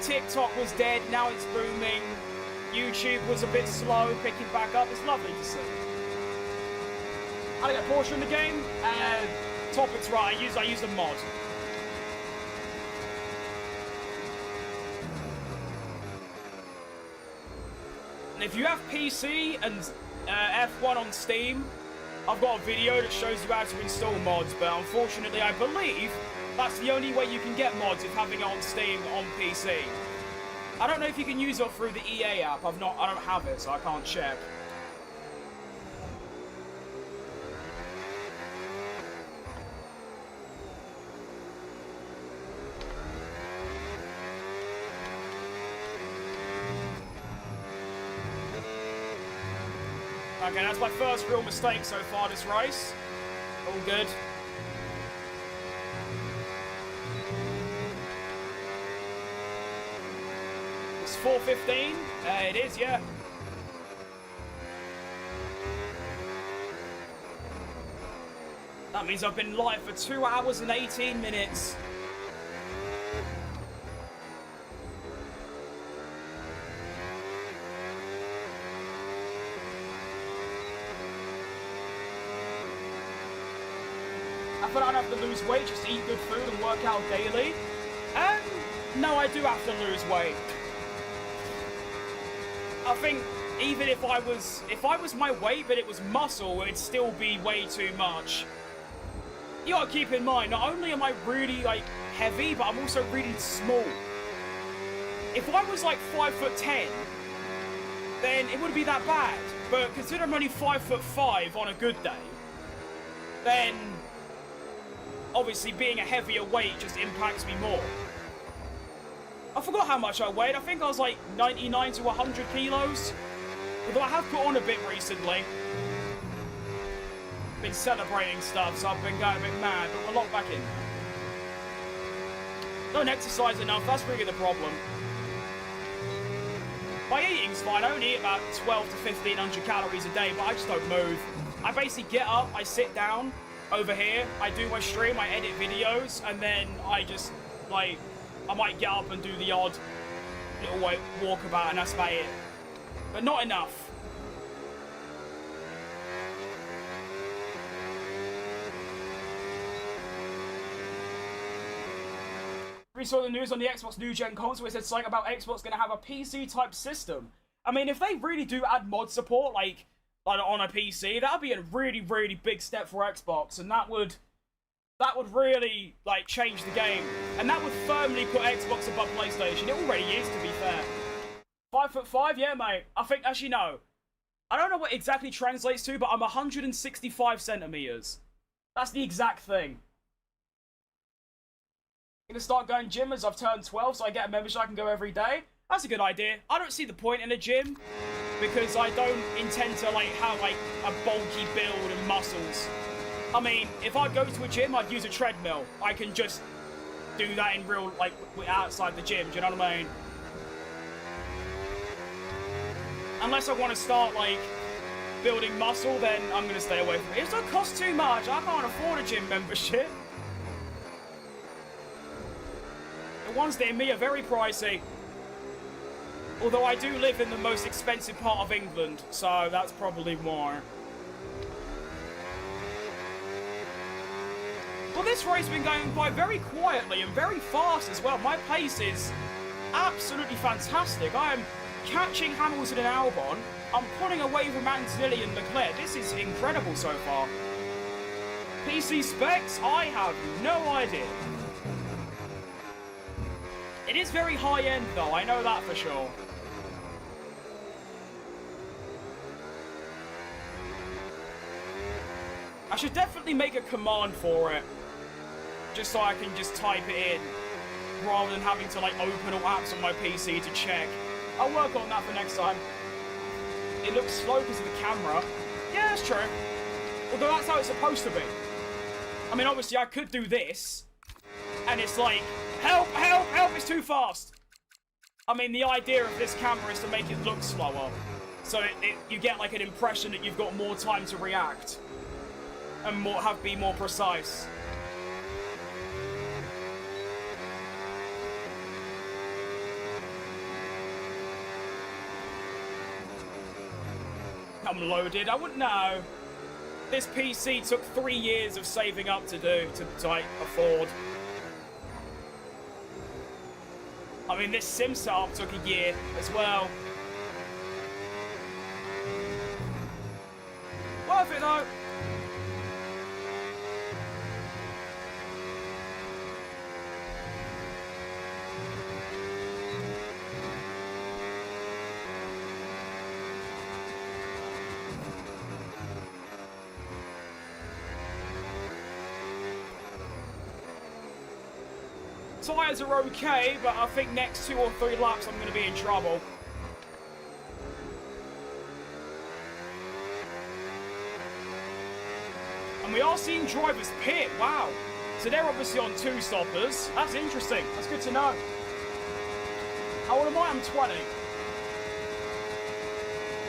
Speaker 1: TikTok was dead. Now it's booming. YouTube was a bit slow, picking back up. It's lovely to see. How do I get Porsche in the game? Topic's right, I used a mod. And if you have PC and F1 on Steam, I've got a video that shows you how to install mods, but unfortunately I believe that's the only way you can get mods if having it on Steam on PC. I don't know if you can use it through the EA app. I don't have it, so I can't check. Okay, that's my first real mistake so far this race. All good. It's 4:15. It is, yeah. That means I've been live for 2 hours and 18 minutes. But I don't have to lose weight, just eat good food and work out daily. No, I do have to lose weight. I think even if I was my weight, but it was muscle, it'd still be way too much. You gotta keep in mind, not only am I really, like, heavy, but I'm also really small. If I was, like, 5'10", then it wouldn't be that bad. But considering I'm only 5'5" on a good day, then obviously being a heavier weight just impacts me more. I forgot how much I weighed. I think I was, like, 99 to 100 kilos. Although I have put on a bit recently. Been celebrating stuff, so I've been going a bit mad, but we'll lock back in. Don't exercise enough, that's really the problem. My eating's fine, I only eat about 12 to 1500 calories a day, but I just don't move. I basically get up, I sit down over here, I do my stream, I edit videos, and then I just, like, I might get up and do the odd little walkabout, and that's about it. But not enough. We saw the news on the Xbox New Gen console where it said something about Xbox going to have a PC-type system. I mean, if they really do add mod support, like on a PC, that would be a really, really big step for Xbox, and that would really, like, change the game. And that would firmly put Xbox above PlayStation. It already is, to be fair. 5'5", yeah, mate. I think, actually, no. I don't know what exactly translates to, but I'm 165 centimeters. That's the exact thing. Gonna start going gym as I've turned 12, so I get a membership I can go every day. That's a good idea. I don't see the point in a gym because I don't intend to, like, have, like, a bulky build and muscles. I mean, if I go to a gym, I'd use a treadmill. I can just do that in real, like, outside the gym. Do you know what I mean? Unless I want to start, like, building muscle, then I'm gonna stay away from it. It doesn't cost too much. I can't afford a gym membership. The ones near me are very pricey. Although I do live in the most expensive part of England, so that's probably why. Well, this race has been going by very quietly and very fast as well. My pace is absolutely fantastic. I am catching Hamilton and Albon. I'm pulling away from Antonelli and Leclerc. This is incredible so far. PC specs? I have no idea. It is very high-end, though. I know that for sure. I should definitely make a command for it. Just so I can just type it in. Rather than having to, like, open all apps on my PC to check. I'll work on that for next time. It looks slow because of the camera. Yeah, that's true. Although that's how it's supposed to be. I mean, obviously, I could do this. And it's like... Help, help, help, it's too fast. I mean, the idea of this camera is to make it look slower. So you get, like, an impression that you've got more time to react. And be more precise. I'm loaded, I wouldn't know. This PC took 3 years of saving up to like, afford. I mean, this sim setup took a year as well. Worth it though. Tyres are okay, but I think next 2 or 3 laps I'm going to be in trouble. And we are seeing drivers pit, wow. So they're obviously on 2 stoppers. That's interesting, that's good to know. How old am I? I'm 20.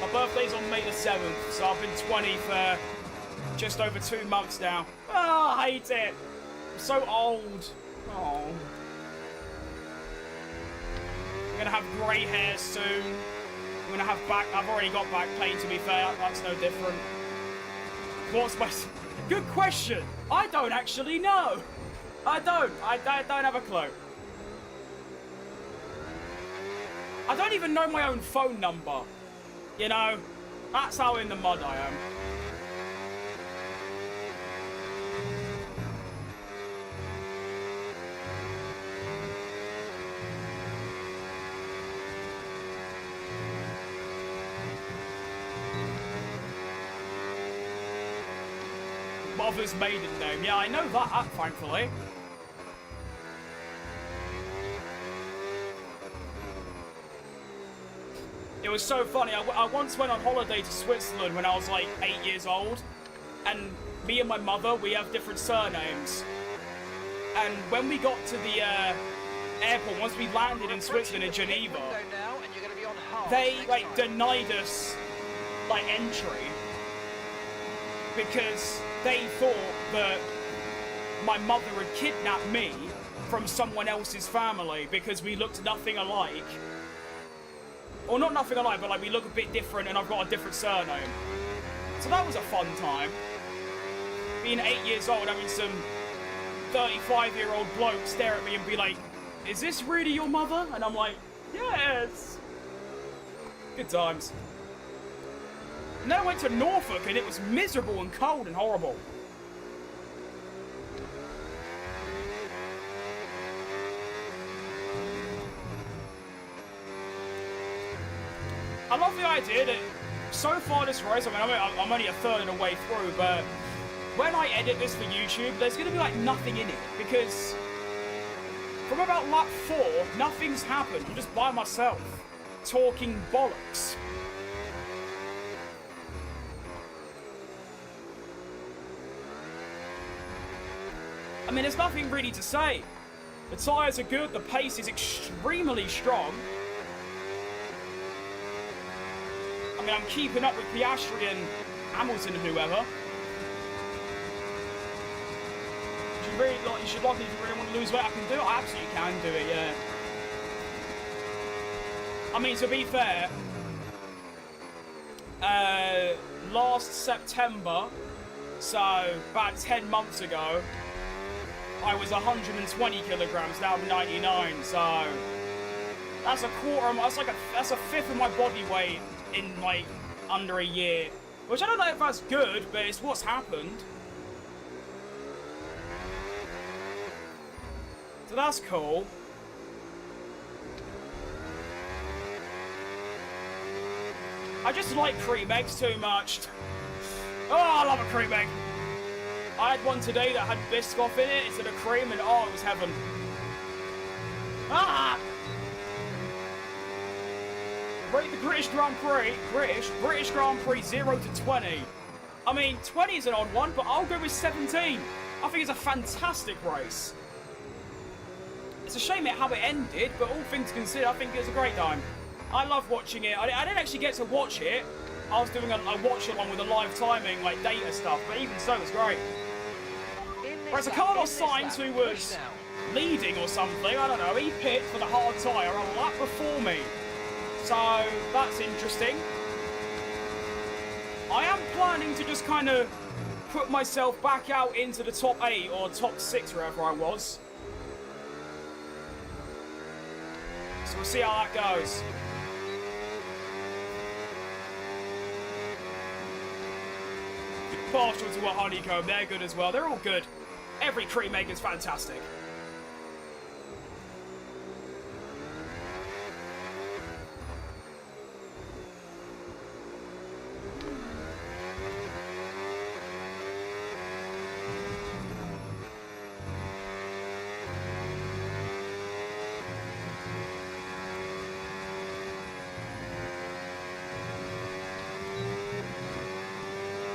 Speaker 1: My birthday's on May the 7th, so I've been 20 for just over 2 months now. Oh, I hate it. I'm so old. Oh. I'm gonna have grey hair soon. I'm gonna have back. I've already got back pain, to be fair. That's no different. What's my... Good question. I don't actually know. I don't have a clue. I don't even know my own phone number. You know, that's how in the mud I am. Mother's maiden name. Yeah, I know that, thankfully. It was so funny. I once went on holiday to Switzerland when I was like 8 years old. And me and my mother, we have different surnames. And when we got to the airport, once we landed in Switzerland in Geneva, they like denied us like entry because they thought that my mother had kidnapped me from someone else's family because we looked nothing alike. Or not nothing alike, but like we look a bit different and I've got a different surname. So that was a fun time. Being 8 years old, having some 35-year-old bloke stare at me and be like, "Is this really your mother?" And I'm like, "Yes." Good times. And then I went to Norfolk and it was miserable and cold and horrible. I love the idea that so far this race, I mean, I'm only a third of the way through, but when I edit this for YouTube, there's going to be like nothing in it because from about lap 4, nothing's happened. I'm just by myself, talking bollocks. I mean, there's nothing really to say. The tyres are good, the pace is extremely strong. I mean, I'm keeping up with Piastri and Hamilton and whoever. You should like, if you really want to lose weight, I can do it. I absolutely can do it, yeah. I mean, to be fair, last September, so about 10 months ago, I was 120 kilograms, now I'm 99, so that's a quarter, that's a fifth of my body weight in like under a year, which I don't know if that's good, but it's what's happened. So that's cool. I just like cream eggs too much. Oh, I love a cream egg. I had one today that had Biscoff in it instead of cream, and oh, it was heaven. Ah! Rate the British Grand Prix, British Grand Prix 0 to 20. I mean, 20 is an odd one, but I'll go with 17. I think it's a fantastic race. It's a shame how it ended, but all things considered, I think it was a great time. I love watching it. I didn't actually get to watch it. I was doing a watch along with the live timing, like data stuff, but even so, it was great. Whereas so Carlos Sainz, who was leading or something, I don't know, he pit for the hard tyre a lap before me. So, that's interesting. I am planning to just kind of put myself back out into the top 8 or top 6, wherever I was. So we'll see how that goes. Partial to a honeycomb, they're good as well. They're all good. Every cream egg is fantastic.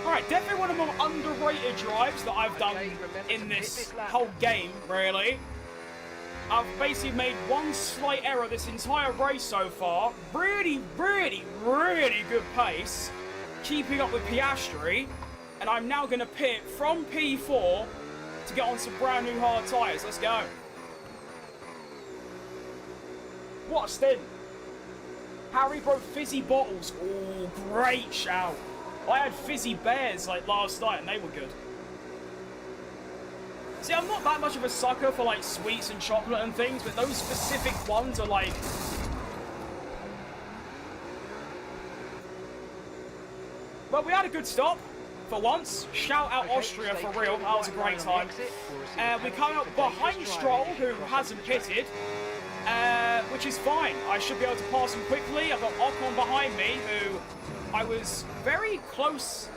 Speaker 1: Alright, definitely one of the more underrated drives that I've done in this whole game, really. I've basically made one slight error this entire race so far. Really, really, really good pace. Keeping up with Piastri. And I'm now going to pit from P4 to get on some brand new hard tyres. Let's go. What a stint. Haribo fizzy bottles. Oh, great shout. I had fizzy bears like last night and they were good. See, I'm not that much of a sucker for like sweets and chocolate and things, but those specific ones are like... Well, we had a good stop for once. Shout out Austria for real. That was a great time. We come out behind Stroll, who hasn't pitted, which is fine. I should be able to pass him quickly. I've got Ocon behind me, who I was very close.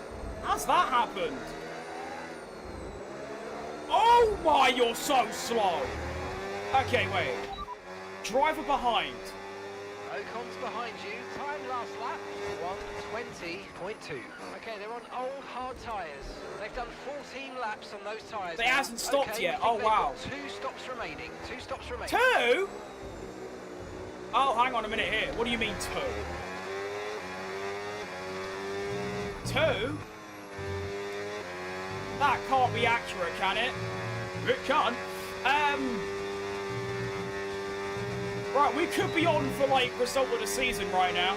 Speaker 1: How's that happened? Oh my, you're so slow. Okay, wait. Driver behind.
Speaker 2: Ocon's behind you. Time last lap, 1:20.2. Okay, they're on old hard tyres. They've done 14 laps on those tyres.
Speaker 1: They hasn't stopped yet. Oh, wow.
Speaker 2: 2 stops remaining. 2 stops remaining.
Speaker 1: 2? Oh, hang on a minute here. What do you mean 2? 2? That can't be accurate, can it? It can. Right, we could be on for, like, result of the season right now.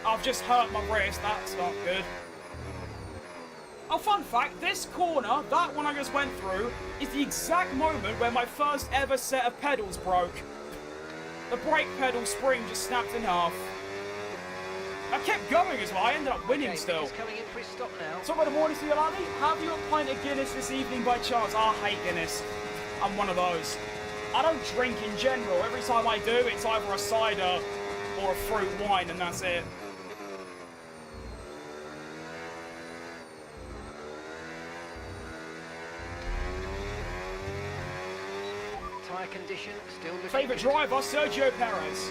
Speaker 1: I've just hurt my wrist. That's not good. Oh, fun fact, this corner, that one I just went through, is the exact moment where my first ever set of pedals broke. The brake pedal spring just snapped in half. I kept going as well. I ended up winning still.
Speaker 2: He's coming in for his stop now.
Speaker 1: Top of the morning to you, laddie. Have you a pint of Guinness this evening by chance? I hate Guinness. I'm one of those. I don't drink in general. Every time I do, it's either a cider or a fruit wine, and that's it.
Speaker 2: Tyre condition still looking
Speaker 1: Favourite driver, Sergio Perez.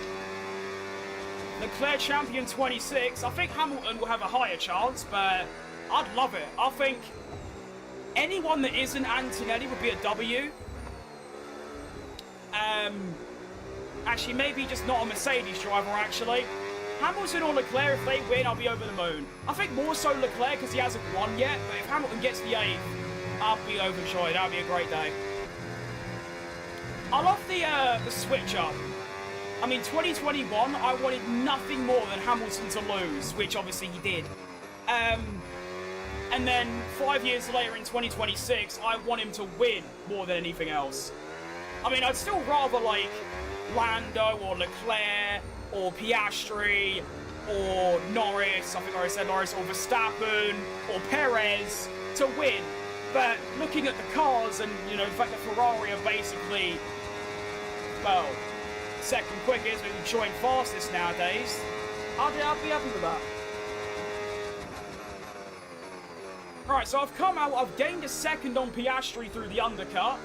Speaker 1: Leclerc champion 26. I think Hamilton will have a higher chance, but I'd love it. I think anyone that isn't Antonelli would be a W. Actually, maybe just not a Mercedes driver, actually. Hamilton or Leclerc, if they win, I'll be over the moon. I think more so Leclerc because he hasn't won yet, but if Hamilton gets the 8th, I'll be overjoyed. That'll be a great day. I love the switch up. I mean, 2021, I wanted nothing more than Hamilton to lose, which obviously he did. And then 5 years later in 2026, I want him to win more than anything else. I mean, I'd still rather like Lando or Leclerc or Piastri or Norris, I think I said Norris, or Verstappen or Perez to win. But looking at the cars and, you know, the fact that Ferrari are basically, well, second quickest and joint fastest nowadays, I'll be happy with that. Alright, so I've come out, I've gained a second on Piastri through the undercut.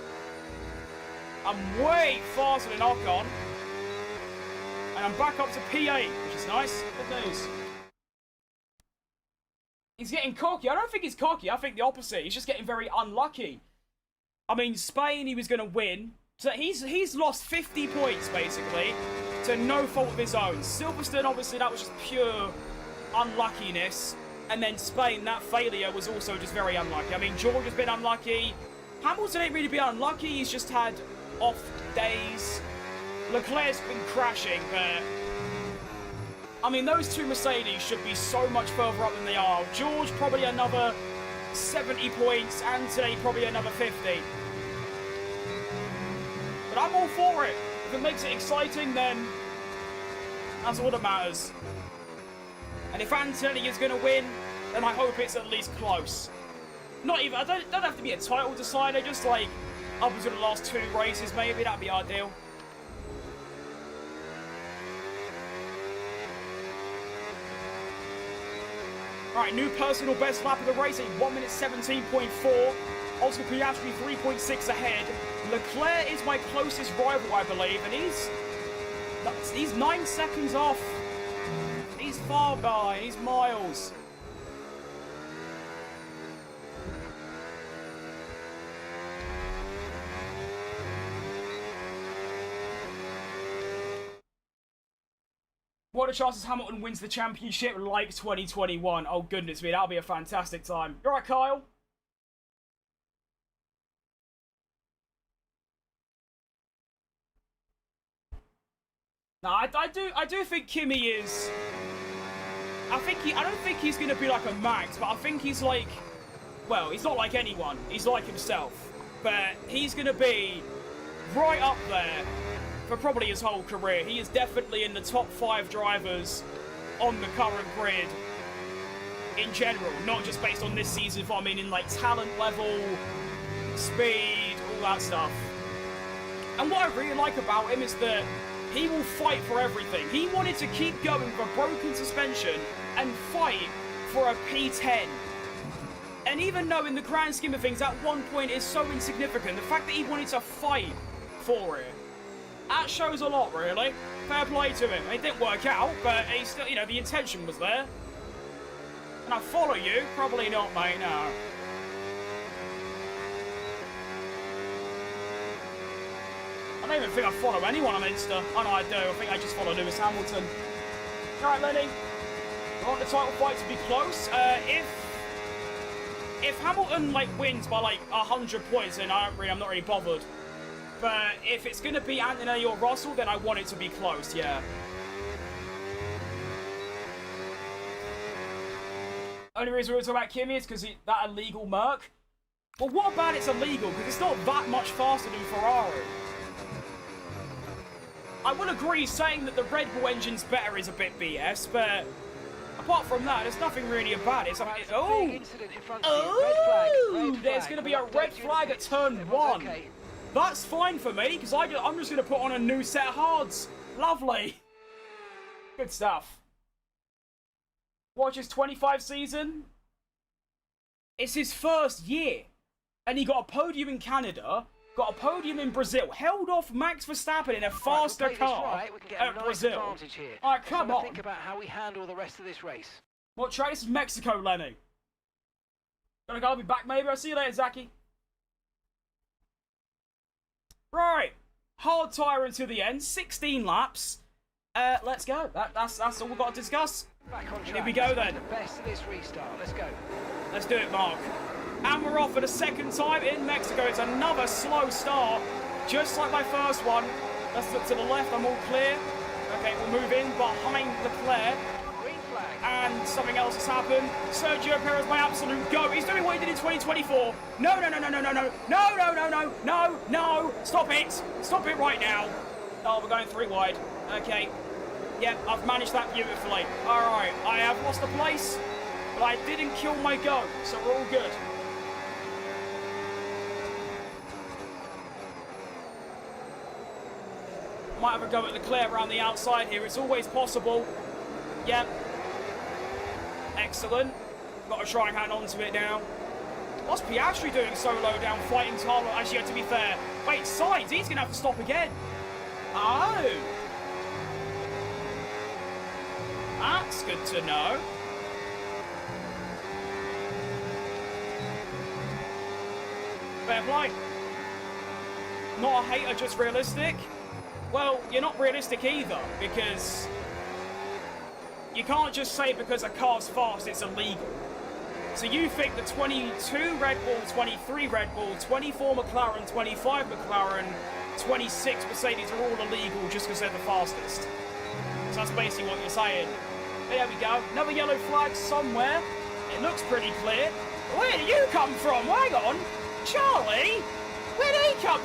Speaker 1: I'm way faster than Ocon. And I'm back up to P8, which is nice. Good news. He's getting cocky. I don't think he's cocky. I think the opposite. He's just getting very unlucky. I mean, Spain, he was going to win. So he's lost 50 points, basically, to no fault of his own. Silverstone, obviously, that was just pure unluckiness. And then Spain, that failure was also just very unlucky. I mean, George has been unlucky. Hamilton ain't really been unlucky. He's just had off days. Leclerc's been crashing, but I mean, those two Mercedes should be so much further up than they are. George probably another 70 points, and today probably another 50. But I'm all for it. If it makes it exciting, then that's all that matters. And if Antonelli is going to win, then I hope it's at least close. Not even, I don't have to be a title decider, just like up until the last 2 races maybe, that'd be ideal. Alright, new personal best lap of the race, 1 minute 17.4. Oscar Piastri 3.6 ahead. Leclerc is my closest rival, I believe, and he's 9 seconds off. He's far behind, he's miles. What are the chances Hamilton wins the championship like 2021? Oh, goodness me, that'll be a fantastic time. You alright, Kyle? No, I do think Kimi is. I don't think he's going to be like a Max, but I think he's like, well, he's not like anyone. He's like himself. But he's going to be right up there for probably his whole career. He is definitely in the top 5 drivers on the current grid in general, not just based on this season, but I mean in like talent level, speed, all that stuff. And what I really like about him is that he will fight for everything. He wanted to keep going for broken suspension and fight for a P10. And even though in the grand scheme of things, that 1 point is so insignificant, the fact that he wanted to fight for it, that shows a lot, really. Fair play to him. It didn't work out, but he still, you know, the intention was there. And I follow you? Probably not, mate, no. I don't even think I follow anyone on Insta. Oh, no, I do. I think I just follow Lewis Hamilton. All right, Lenny. I want the title fight to be close. If Hamilton, like, wins by, like, 100 points, then I'm not really bothered. But if it's going to be Anthony or Russell, then I want it to be close, yeah. Only reason we're talking about Kimi is because that illegal Merc. Well, what about it's illegal? Because it's not that much faster than Ferrari. I will agree saying that the Red Bull engine's better is a bit BS, but apart from that, there's nothing really about it. There's going to be a red flag at turn 1. That's fine for me, because I'm just going to put on a new set of hards. Lovely. Good stuff. Watch his 25 season. It's his first year. And he got a podium in Canada, got a podium in Brazil, held off Max Verstappen in a faster car at Brazil. Alright, come on.
Speaker 2: Think about how we handle the rest of this race.
Speaker 1: What track? This is Mexico, Lenny. Gonna go, I'll be back maybe. I'll see you later, Zachy. Right. Hard tyre until the end. 16 laps. Let's go. That's all we've got to discuss. Here we go then.
Speaker 2: The best of this restart. Let's go.
Speaker 1: Let's do it, Mark. And we're off for the second time in Mexico. It's another slow start, just like my first one. Let's look to the left. I'm all clear. Okay, we'll move in behind Leclerc.
Speaker 2: Green flag.
Speaker 1: And something else has happened. Sergio Perez, my absolute go. He's doing what he did in 2024. No. Stop it. Stop it right now. Oh, we're going 3 wide. Okay. Yep, I've managed that beautifully. All right, I have lost a place, but I didn't kill my go, so we're all good. Might have a go at Leclerc around the outside here. It's always possible. Yep. Excellent. Got to try and hang on to it now. What's Piastri doing so low down, fighting Taro? Actually, to be fair. Wait, Sainz, he's going to have to stop again. Oh. That's good to know. Fair play. Not a hater, just realistic. Well, you're not realistic either, because you can't just say because a car's fast, it's illegal. So you think the 22 Red Bull, 23 Red Bull, 24 McLaren, 25 McLaren, 26 Mercedes are all illegal just because they're the fastest. So that's basically what you're saying. But there we go. Another yellow flag somewhere. It looks pretty clear. Where did you come from? Hang on. Charlie? Where did he come?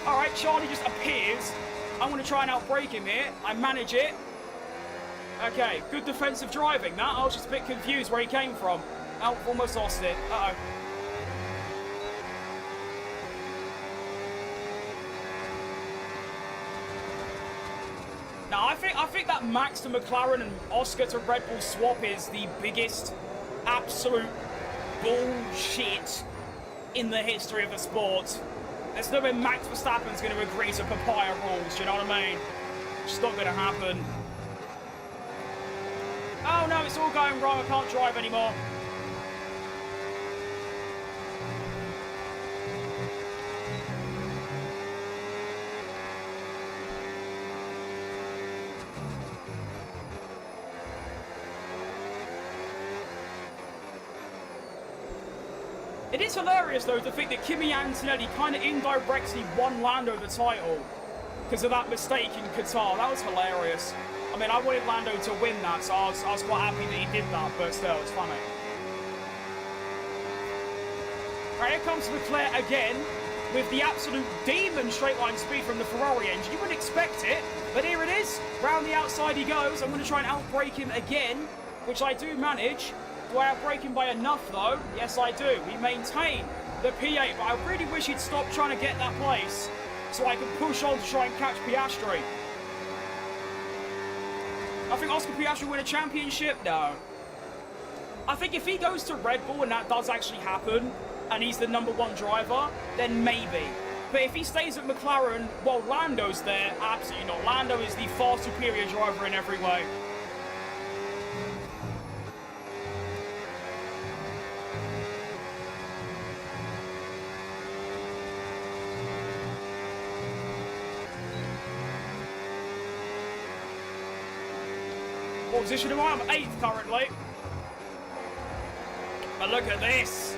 Speaker 1: All right, Charlie just appears. I'm going to try and outbrake him here. I manage it. Okay, good defensive driving. That I was just a bit confused where he came from. Oh, almost lost it. Uh-oh. Now, I think that Max to McLaren and Oscar to Red Bull swap is the biggest absolute bullshit in the history of the sport. There's no way Max Verstappen's going to agree to papaya rules, do you know what I mean? It's not going to happen. Oh no, it's all going wrong, I can't drive anymore. It is hilarious, though, to think that Kimi Antonelli kind of indirectly won Lando the title because of that mistake in Qatar. That was hilarious. I mean, I wanted Lando to win that, so I was quite happy that he did that, but still, it's funny. Right, here comes Leclerc again. with the absolute demon straight line speed from the Ferrari engine. You wouldn't expect it, but here it is. Round the outside he goes. I'm going to try and outbrake him again, which I do manage. Do I outbrake him by enough, though? Yes, I do. We maintain the P8, but I really wish he'd stop trying to get that place so I can push on to try and catch Piastri. I think Oscar Piastri win a championship? No. I think if he goes to Red Bull and that does actually happen, and he's the #1 driver, then maybe. But if he stays at McLaren while Lando's there, absolutely not. Lando is the far superior driver in every way. What position am I? I'm 8th currently. But look at this.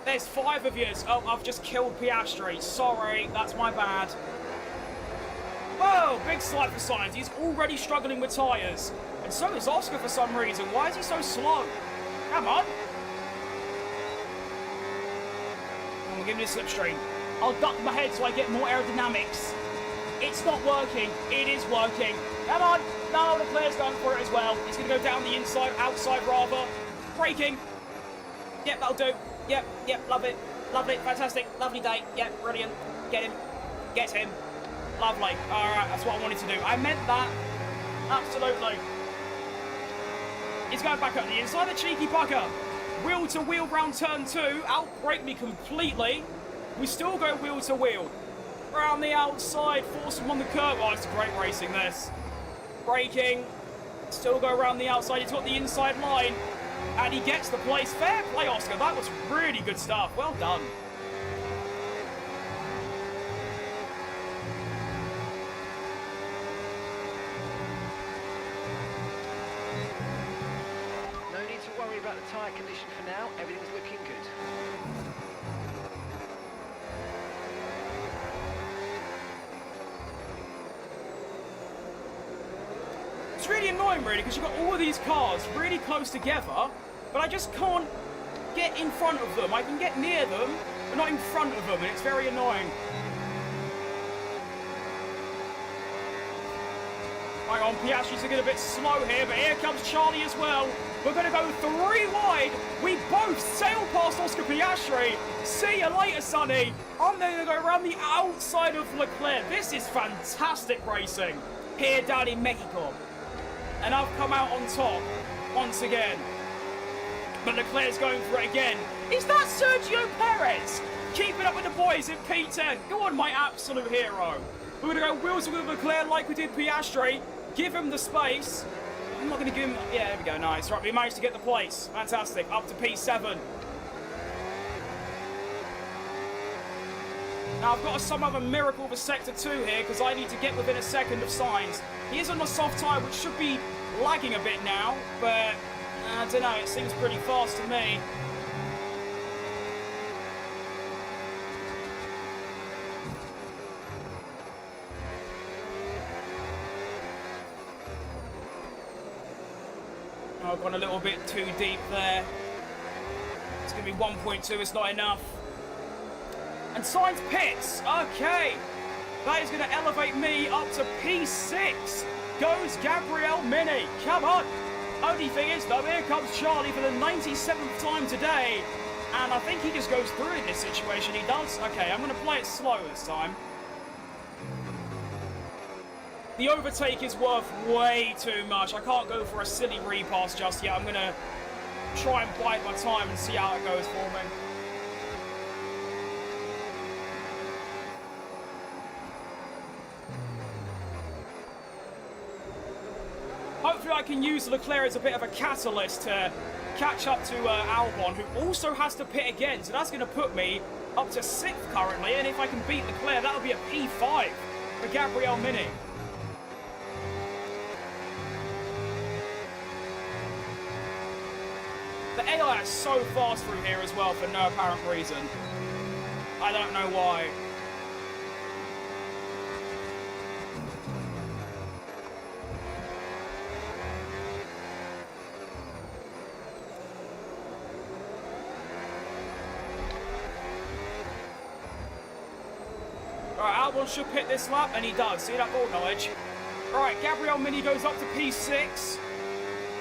Speaker 1: There's 5 of yous. Oh, I've just killed Piastri. Sorry, that's my bad. Whoa, big slide for Sainz. He's already struggling with tyres. And so is Oscar for some reason. Why is he so slow? Come on. I'm giving it a slipstream. I'll duck my head so I get more aerodynamics. It's not working. It is working. Come on. No, Leclerc's going for it as well. He's going to go down the inside, outside rather. Braking. Yep, that'll do. Yep, love it. Lovely, fantastic, lovely day. Yep, brilliant. Get him. Get him. Lovely. Alright, that's what I wanted to do. I meant that. Absolutely. He's going back up the inside, the cheeky bugger. Wheel to wheel round turn 2. Outbrake me completely. We still go wheel to wheel. Round the outside, force him on the curb. Oh, it's great racing, this. Braking. Still go around the outside. He's got the inside line. And he gets the place. Fair play, Oscar. That was really good stuff. Well done.
Speaker 2: No need to worry about the tyre condition for now. Everything's looking good.
Speaker 1: It's really annoying, really, because you've got all of these cars really close together, but I just can't get in front of them. I can get near them, but not in front of them, and it's very annoying. Hang on, Piastri's looking a bit slow here, but here comes Charlie as well. We're going to go 3 wide. We both sail past Oscar Piastri. See you later, Sonny. I'm then going to go around the outside of Leclerc. This is fantastic racing here down in Mexico. And I've come out on top once again. But Leclerc's going for it again. Is that Sergio Perez? Keeping up with the boys in P10. Go on, my absolute hero. We're going to go wheels with Leclerc like we did Piastri. Give him the space. I'm not going to give him... Yeah, there we go. Nice. Right, we managed to get the place. Fantastic. Up to P7. Now, I've got to somehow have a miracle for Sector 2 here because I need to get within a second of Sainz. He is on a soft tyre, which should be lagging a bit now, but I don't know. It seems pretty fast to me. Oh, I've gone a little bit too deep there. It's going to be 1.2. It's not enough. And Sainz pits. Okay. That is going to elevate me up to P6. Goes Gabriel Mini. Come on. Only thing is, though, here comes Charlie for the 97th time today. And I think he just goes through in this situation. He does. Okay, I'm going to play it slow this time. The overtake is worth way too much. I can't go for a silly repass just yet. I'm going to try and bide my time and see how it goes for me. Hopefully I can use Leclerc as a bit of a catalyst to catch up to Albon, who also has to pit again. So that's going to put me up to 6th currently. And if I can beat Leclerc, that'll be a P5 for Gabriel Mini. The AI is so fast through here as well for no apparent reason. I don't know why. Albon should pit this lap, and he does. See that ball knowledge? Right, Gabriel Mini goes up to P6.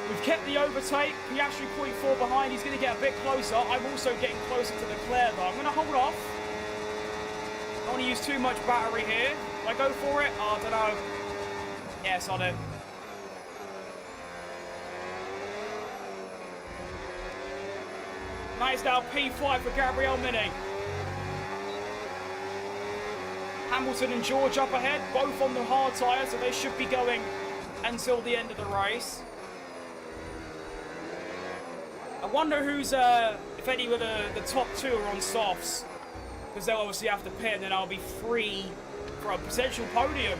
Speaker 1: We've kept the overtake. Piastri 0.4 behind. He's going to get a bit closer. I'm also getting closer to Leclerc, though. I'm going to hold off. Don't want to use too much battery here. Do I go for it? Oh, I don't know. Yes, I do. Nice now, P5 for Gabriel Mini. Hamilton and George up ahead, both on the hard tyre, so they should be going until the end of the race. I wonder who's, if any of the top two are on softs, because they'll obviously have to pit, and then I'll be free for a potential podium.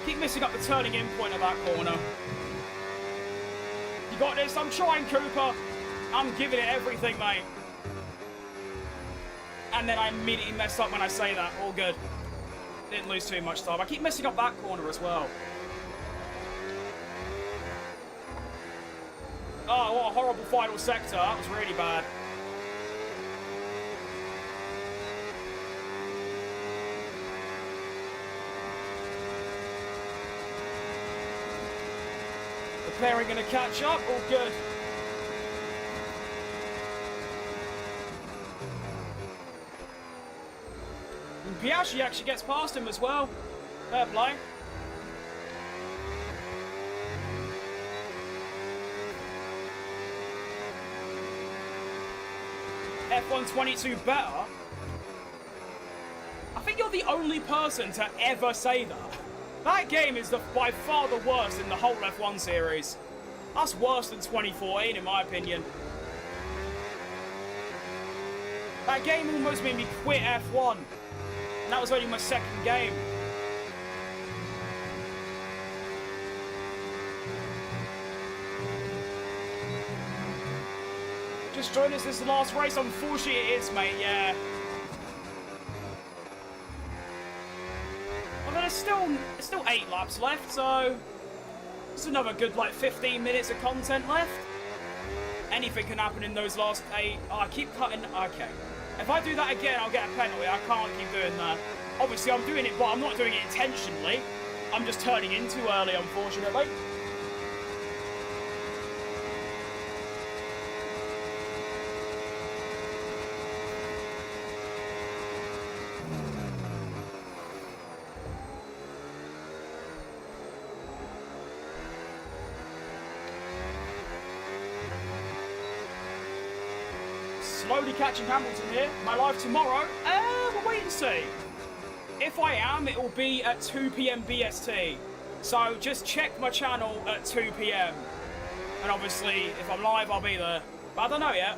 Speaker 1: Keep missing up the turning in point of that corner. You got this. I'm trying, Cooper. I'm giving it everything, mate. And then I immediately messed up when I say that. All good. Didn't lose too much time. I keep messing up that corner as well. Oh, what a horrible final sector. That was really bad. McLaren going to catch up. All good. And Piastri actually gets past him as well. Fair play. F122 better. I think you're the only person to ever say that. That game is by far the worst in the whole F1 series. That's worse than 2014, in my opinion. That game almost made me quit F1. And that was only my second game. Just join us, this is the last race. Unfortunately, it is, mate, yeah. Well, there's still 8 laps left, so there's another good, like, 15 minutes of content left. Anything can happen in those last 8. Oh, I keep cutting. Okay. If I do that again, I'll get a penalty. I can't keep doing that. Obviously, I'm doing it, but I'm not doing it intentionally. I'm just turning in too early, unfortunately. Slowly catching Hamilton here. My live tomorrow? We'll wait and see. If I am, it will be at 2 PM BST. So just check my channel at 2 PM. And obviously, if I'm live, I'll be there. But I don't know yet.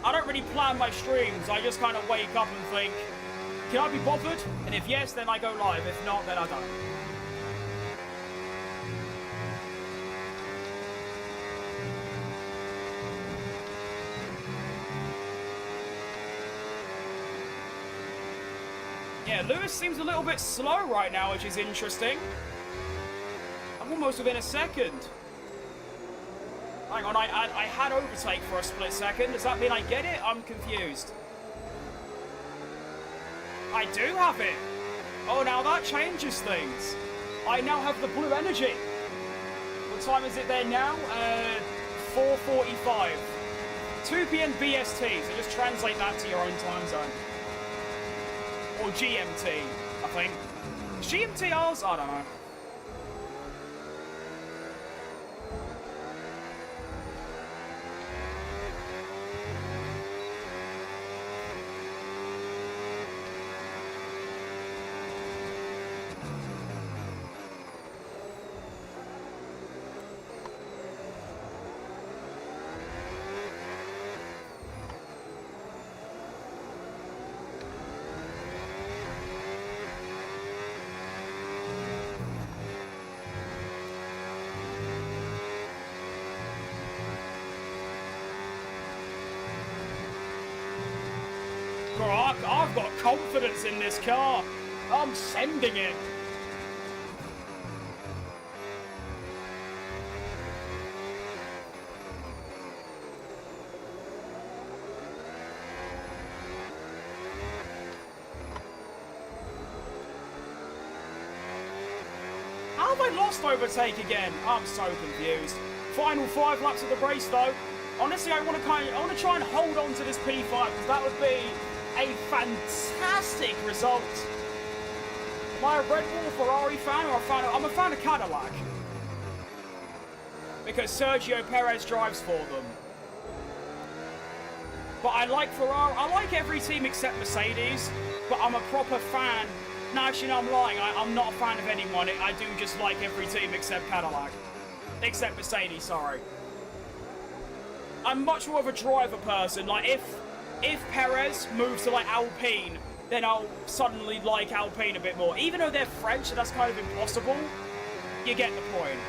Speaker 1: I don't really plan my streams. I just kind of wake up and think, can I be bothered? And if yes, then I go live. If not, then I don't. Yeah, Lewis seems a little bit slow right now, which is interesting. I'm almost within a second. Hang on, I had overtake for a split second. Does that mean I get it? I'm confused. I do have it. Oh, now that changes things. I now have the blue energy. What time is it there now? 4:45. 2 PM BST, so just translate that to your own time zone. Or GMT, I think. GMT ours? I don't know. Bro, I've got confidence in this car. I'm sending it. How have I lost overtake again? I'm so confused. Final 5 laps of the race, though. Honestly, I want to try and hold on to this P5 because that would be a fantastic result. Am I a Red Bull Ferrari fan or a fan of... I'm a fan of Cadillac. Because Sergio Perez drives for them. But I like Ferrari. I like every team except Mercedes. But I'm a proper fan. No, actually, no, I'm lying. I'm not a fan of anyone. I do just like every team except Cadillac. Except Mercedes, sorry. I'm much more of a driver person. Like, if Perez moves to, like, Alpine, then I'll suddenly like Alpine a bit more. Even though they're French, and that's kind of impossible, you get the point.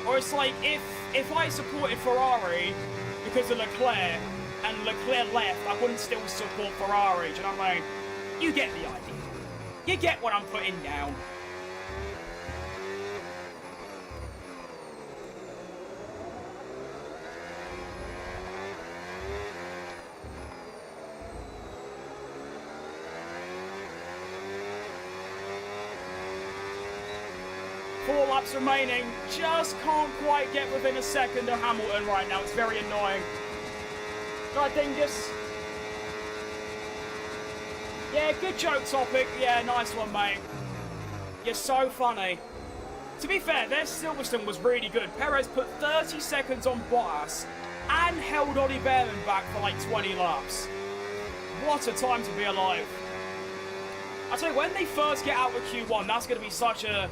Speaker 1: Or it's like, if I supported Ferrari because of Leclerc, and Leclerc left, I wouldn't still support Ferrari, do you know what I mean? You get the idea. You get what I'm putting down. Four laps remaining. Just can't quite get within a second of Hamilton right now. It's very annoying. Right, Dingus. Yeah, good joke topic. Yeah, nice one, mate. You're so funny. To be fair, their Silverstone was really good. Perez put 30 seconds on Bottas and held Ollie Behrman back for like 20 laps. What a time to be alive. I tell you, when they first get out of Q1, that's going to be such a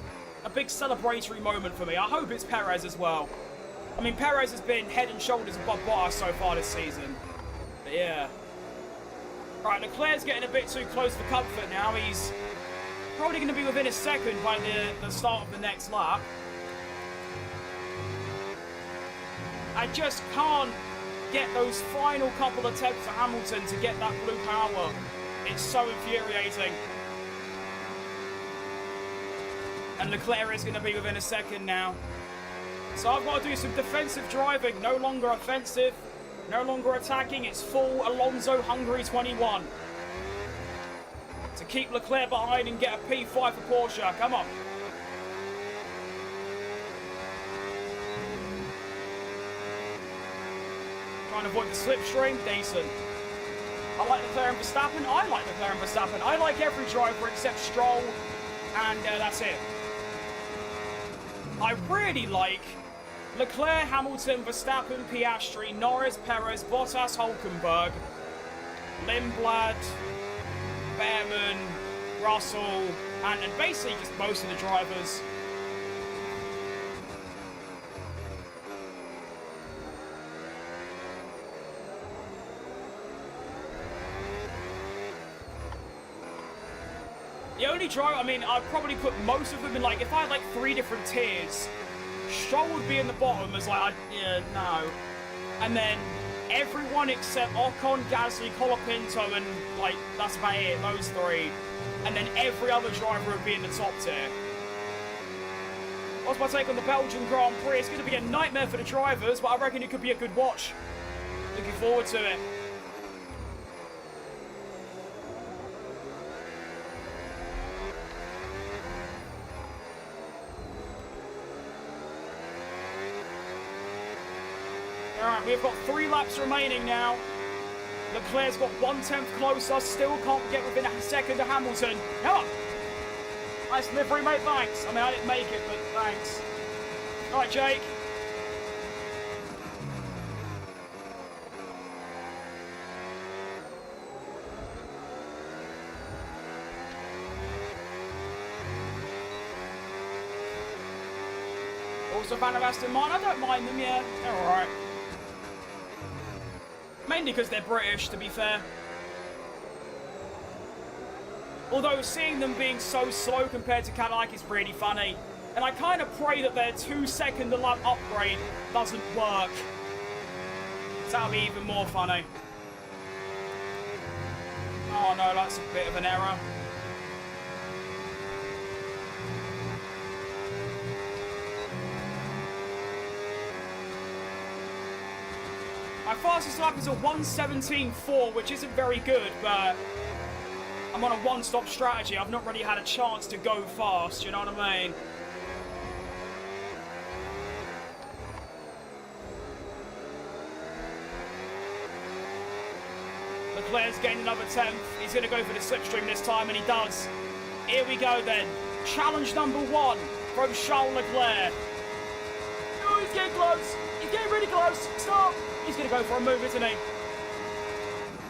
Speaker 1: big celebratory moment for me. I hope it's Perez as well. I mean, Perez has been head and shoulders above Bottas so far this season. But yeah. Right, Leclerc's getting a bit too close for comfort now. He's probably going to be within a second by the start of the next lap. I just can't get those final couple attempts for Hamilton to get that blue power. It's so infuriating. And Leclerc is going to be within a second now. So I've got to do some defensive driving. No longer offensive. No longer attacking. It's full Alonso Hungary 21. To keep Leclerc behind and get a P5 for Porsche. Come on. Trying to avoid the slipstream. Decent. I like Leclerc and Verstappen. I like Leclerc and Verstappen. I like every driver except Stroll. And that's it. I really like Leclerc, Hamilton, Verstappen, Piastri, Norris, Perez, Bottas, Hülkenberg, Lindblad, Behrman, Russell, and basically just most of the drivers. The only driver, I mean, I'd probably put most of them in, like, if I had, like, 3 different tiers, Stroll would be in the bottom as, like, yeah, no. And then everyone except Ocon, Gasly, Colapinto, and, like, that's about it, those 3. And then every other driver would be in the top tier. What's my take on the Belgian Grand Prix? It's going to be a nightmare for the drivers, but I reckon it could be a good watch. Looking forward to it. Alright, we've got 3 laps remaining now. Leclerc's got 1/10 closer, still can't get within a second of Hamilton. Come on! Nice livery, mate, thanks. I mean, I didn't make it, but thanks. Alright, Jake. Also a fan of Aston Martin. I don't mind them, yeah. They're alright. Mainly because they're British, to be fair. Although seeing them being so slow compared to Cadillac is really funny. And I kind of pray that their 2-second lap upgrade doesn't work. So that'll be even more funny. Oh no, that's a bit of an error. My fastest lap is a 1:17.4, which isn't very good, but I'm on a one-stop strategy. I've not really had a chance to go fast, you know what I mean? Leclerc's gained another 10th. He's going to go for the slipstream this time, and he does. Here we go then. Challenge number 1 from Charles Leclerc. Oh, he's getting close. He's getting really close. Stop. He's going to go for a move, isn't he?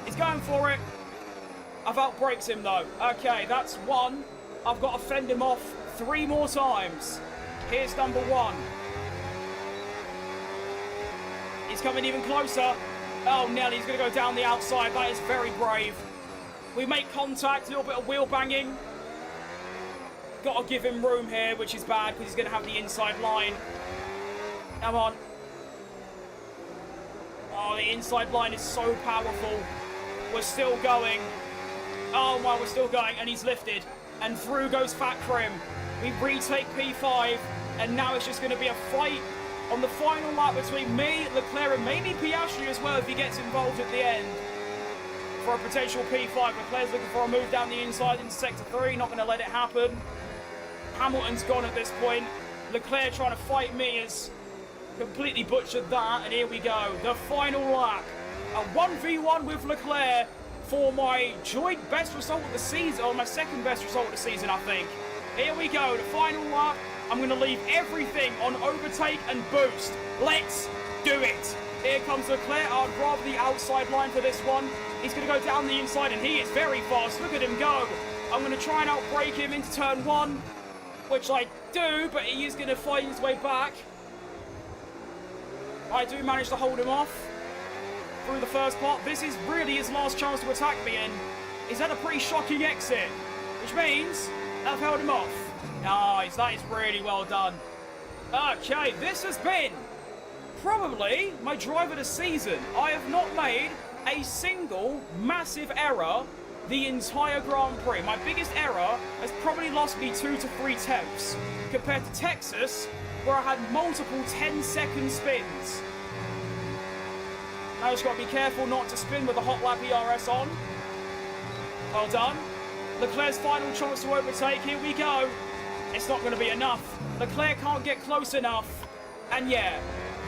Speaker 1: He's going for it. I've outbraked him, though. Okay, that's 1. I've got to fend him off 3 more times. Here's number 1. He's coming even closer. Oh, Nelly, he's going to go down the outside. That is very brave. We make contact, a little bit of wheel banging. Got to give him room here, which is bad because he's going to have the inside line. Come on. Oh, the inside line is so powerful. We're still going. Oh, well, we're still going, and he's lifted. And through goes Fat Krim. We retake P5, and now it's just going to be a fight on the final lap between me, Leclerc, and maybe Piastri as well if he gets involved at the end for a potential P5. Leclerc's looking for a move down the inside into Sector 3, not going to let it happen. Hamilton's gone at this point. Leclerc trying to fight me has completely butchered that, and here we go. The final lap. A 1v1 with Leclerc for my joint best result of the season, or my second best result of the season, I think. Here we go, the final lap. I'm going to leave everything on overtake and boost. Let's do it. Here comes Leclerc. I'd rather the outside line for this one. He's going to go down the inside, and he is very fast. Look at him go. I'm going to try and outbrake him into turn 1, which I do, but he is going to find his way back. I do manage to hold him off through the first part. This is really his last chance to attack me, and he's had a pretty shocking exit, which means I've held him off. Nice, that is really well done. Okay, this has been probably my drive of the season. I have not made a single massive error the entire Grand Prix. My biggest error has probably lost me 2 to 3 tenths, compared to Texas, where I had multiple 10-second spins. Now just got to be careful not to spin with the hot lap ERS on. Well done. Leclerc's final chance to overtake. Here we go. It's not going to be enough. Leclerc can't get close enough. And yeah,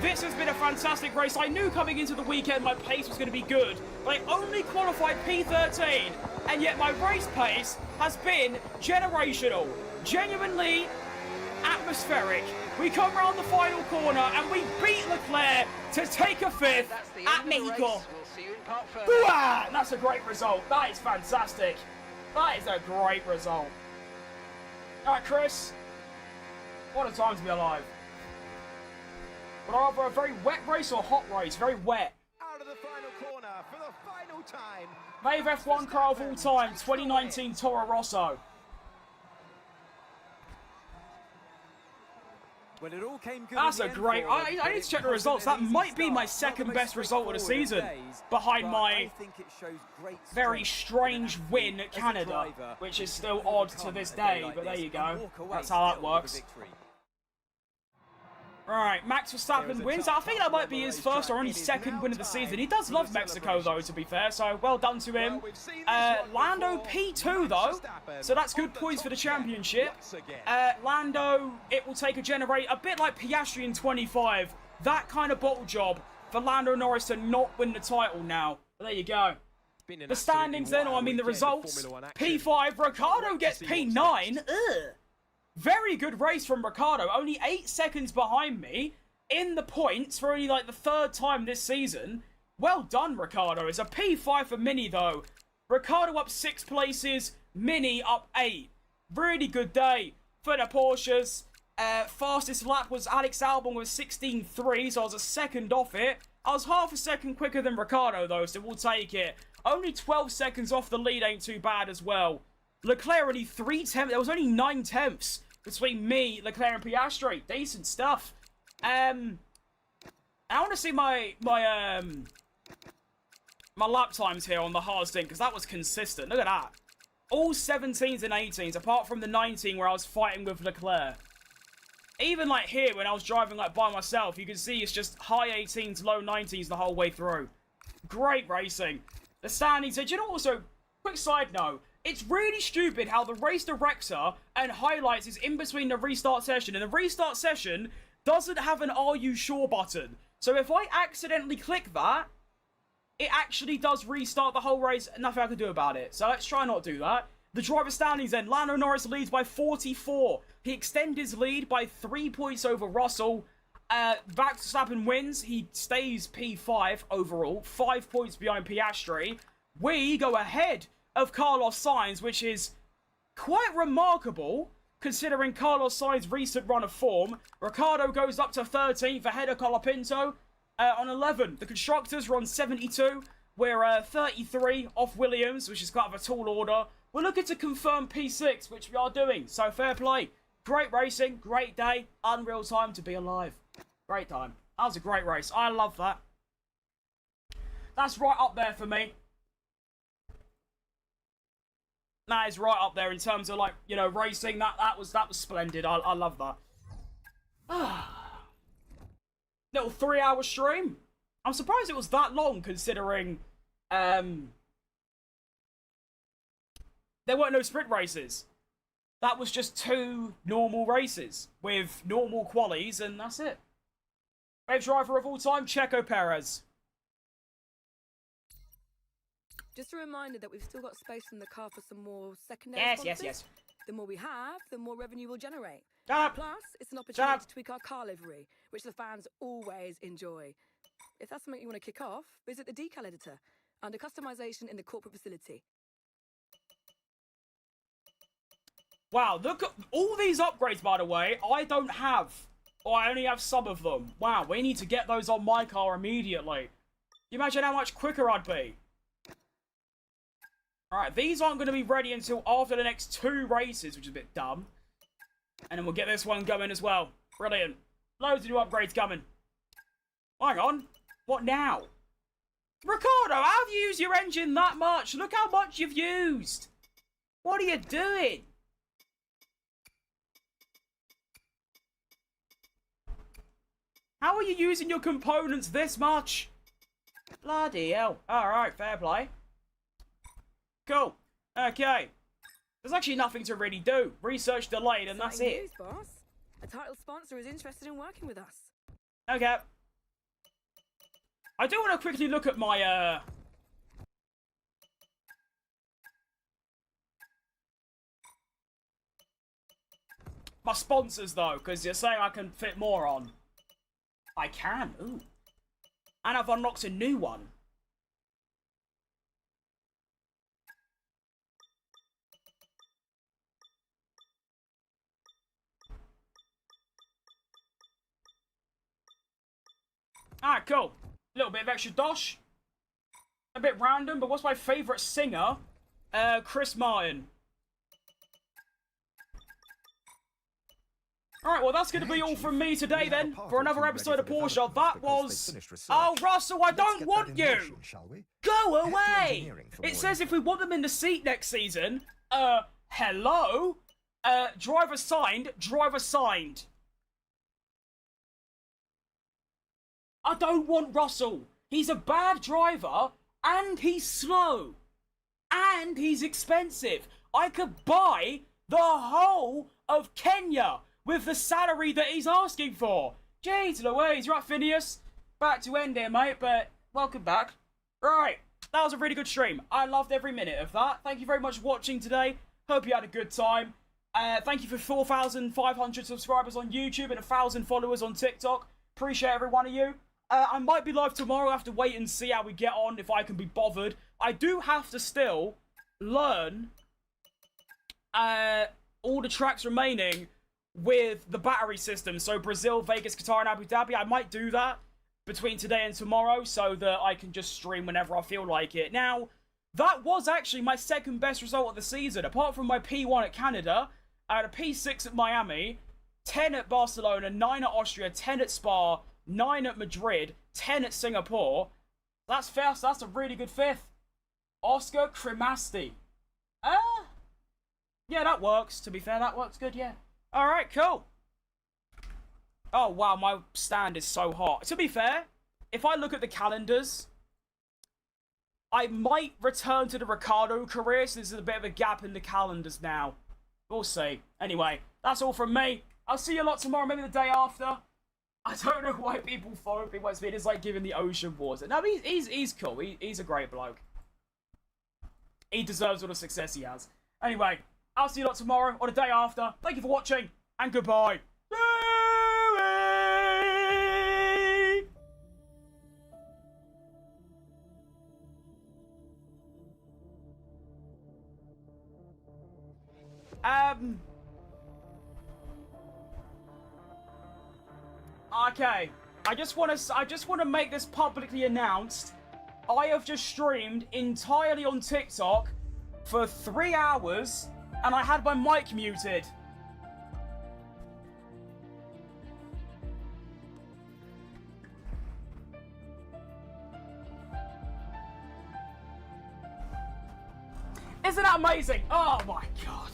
Speaker 1: this has been a fantastic race. I knew coming into the weekend my pace was going to be good, but I only qualified P13, and yet my race pace has been generational. Genuinely atmospheric. We come around the final corner and we beat Leclerc to take a 5th at Mexico. That's a great result. That is fantastic. That is a great result. All right, Chris. What a time to be alive. Would I rather a very wet race or a hot race? Very wet.
Speaker 4: Out of the final corner for the final time.
Speaker 1: Favourite F1 car of all time, 2019 Toro Rosso.
Speaker 6: Well, it all came good.
Speaker 1: That's a great... I need to check the results. That might be my second best result of the season, behind my very strange win at Canada, which is still odd to this day, but there you go. That's how that works. Right, Max Verstappen wins. I think that might be his first or only second win of the season. He does love Mexico, though, to be fair, so well done to him. Lando P2, though, so that's good points for the championship. Lando, it will take a generator, a bit like Piastri in 25. That kind of bottle job for Lando Norris to not win the title now. But there you go. The standings then, or I mean the results. P5, Ricciardo gets P9. Ugh. Very good race from Ricciardo, only 8 seconds behind me in the points for only like the 3rd time this season. Well done, Ricciardo. It's a P5 for Mini, though. Ricciardo up 6 places, Mini up 8. Really good day for the Porsches. Fastest lap was Alex Albon with 16.3, so I was a second off it. I was half a second quicker than Ricciardo, though, so we'll take it. Only 12 seconds off the lead ain't too bad as well. Leclerc only 3 tenths. There was only 9 tenths between me, Leclerc, and Piastri. Decent stuff. I want to see my lap times here on the hard stint, because that was consistent. Look at that. All 17s and 18s, apart from the 19 where I was fighting with Leclerc. Even like here, when I was driving like by myself, you can see it's just high 18s, low 90s the whole way through. Great racing. The standings. Do you know also, quick side note, it's really stupid how the race director and highlights is in between the restart session, and the restart session doesn't have an "Are you sure" button. So if I accidentally click that, it actually does restart the whole race. Nothing I can do about it. So let's try not to do that. The driver standings then. Lando Norris leads by 44. He extends his lead by 3 points over Russell. Verstappen wins. He stays P5 overall. 5 points behind Piastri. We go ahead of Carlos Sainz, which is quite remarkable considering Carlos Sainz's recent run of form. Ricciardo goes up to 13th ahead of Colapinto on 11. The constructors are on 72. We're 33 off Williams, which is kind of a tall order. We're looking to confirm P6, which we are doing. So fair play. Great racing, great day, unreal time to be alive. Great time. That was a great race. I love that. That's right up there for me. That is right up there in terms of, like, you know, racing. That was splendid. I love that. Little 3-hour stream. I'm surprised it was that long considering there weren't no sprint races. That was just 2 normal races with normal qualies, and that's it. Favorite driver of all time, Checo Perez.
Speaker 6: Just a reminder that we've still got space in the car for some more secondary sponsors.
Speaker 1: Yes.
Speaker 6: The more we have, the more revenue we'll generate.
Speaker 1: Shut up.
Speaker 6: Plus, it's an opportunity to tweak our car livery, which the fans always enjoy. If that's something you want to kick off, visit the decal editor under customization in the corporate facility.
Speaker 1: Wow, look at all these upgrades, by the way. I don't have, or I only have some of them. Wow, we need to get those on my car immediately. Can you imagine how much quicker I'd be? Alright, these aren't going to be ready until after the next 2 races, which is a bit dumb. And then we'll get this one going as well. Brilliant. Loads of new upgrades coming. Hang on. What now? Ricciardo, how have you used your engine that much? Look how much you've used. What are you doing? How are you using your components this much? Bloody hell. Alright, fair play. Cool. Okay. There's actually nothing to really do. Research delayed, and that's it.
Speaker 6: News, boss. A title sponsor is interested in working with us.
Speaker 1: Okay. I do want to quickly look at my, my sponsors, though, because you're saying I can fit more on. I can. Ooh. And I've unlocked a new one. Alright, cool. A little bit of extra dosh. A bit random, but what's my favourite singer? Chris Martin. Alright, well, that's going to be all from me today, then, for another episode of Porsche. That was... Oh, Russell, I don't want you! Go away! It says if we want them in the seat next season, hello? Driver signed, driver signed. I don't want Russell. He's a bad driver, and he's slow. And he's expensive. I could buy the whole of Kenya with the salary that he's asking for. Jeez Louise, right, Phineas? Back to end here, mate, but welcome back. Right, that was a really good stream. I loved every minute of that. Thank you very much for watching today. Hope you had a good time. Thank you for 4,500 subscribers on YouTube and 1,000 followers on TikTok. Appreciate every one of you. I might be live tomorrow. I have to wait and see how we get on, if I can be bothered. I do have to still learn all the tracks remaining with the battery system. So Brazil, Vegas, Qatar, and Abu Dhabi. I might do that between today and tomorrow so that I can just stream whenever I feel like it. Now, that was actually my second best result of the season. Apart from my P1 at Canada, I had a P6 at Miami, 10 at Barcelona, 9 at Austria, 10 at Spa, 9 at Madrid, 10 at Singapore. That's fast. That's a really good 5th. Oscar Cremasty. Yeah, that works. To be fair, that works good, yeah. Alright, cool. Oh, wow, my stand is so hot. To be fair, if I look at the calendars, I might return to the Ricardo career, so there's a bit of a gap in the calendars now. We'll see. Anyway, that's all from me. I'll see you a lot tomorrow, maybe the day after. I don't know why people follow me. It's like giving the Ocean Wars. No, he's cool. He's a great bloke. He deserves all the success he has. Anyway, I'll see you a lot tomorrow or the day after. Thank you for watching, and goodbye. Okay. I just want to make this publicly announced. I have just streamed entirely on TikTok for 3 hours, and I had my mic muted. Isn't that amazing? Oh my god.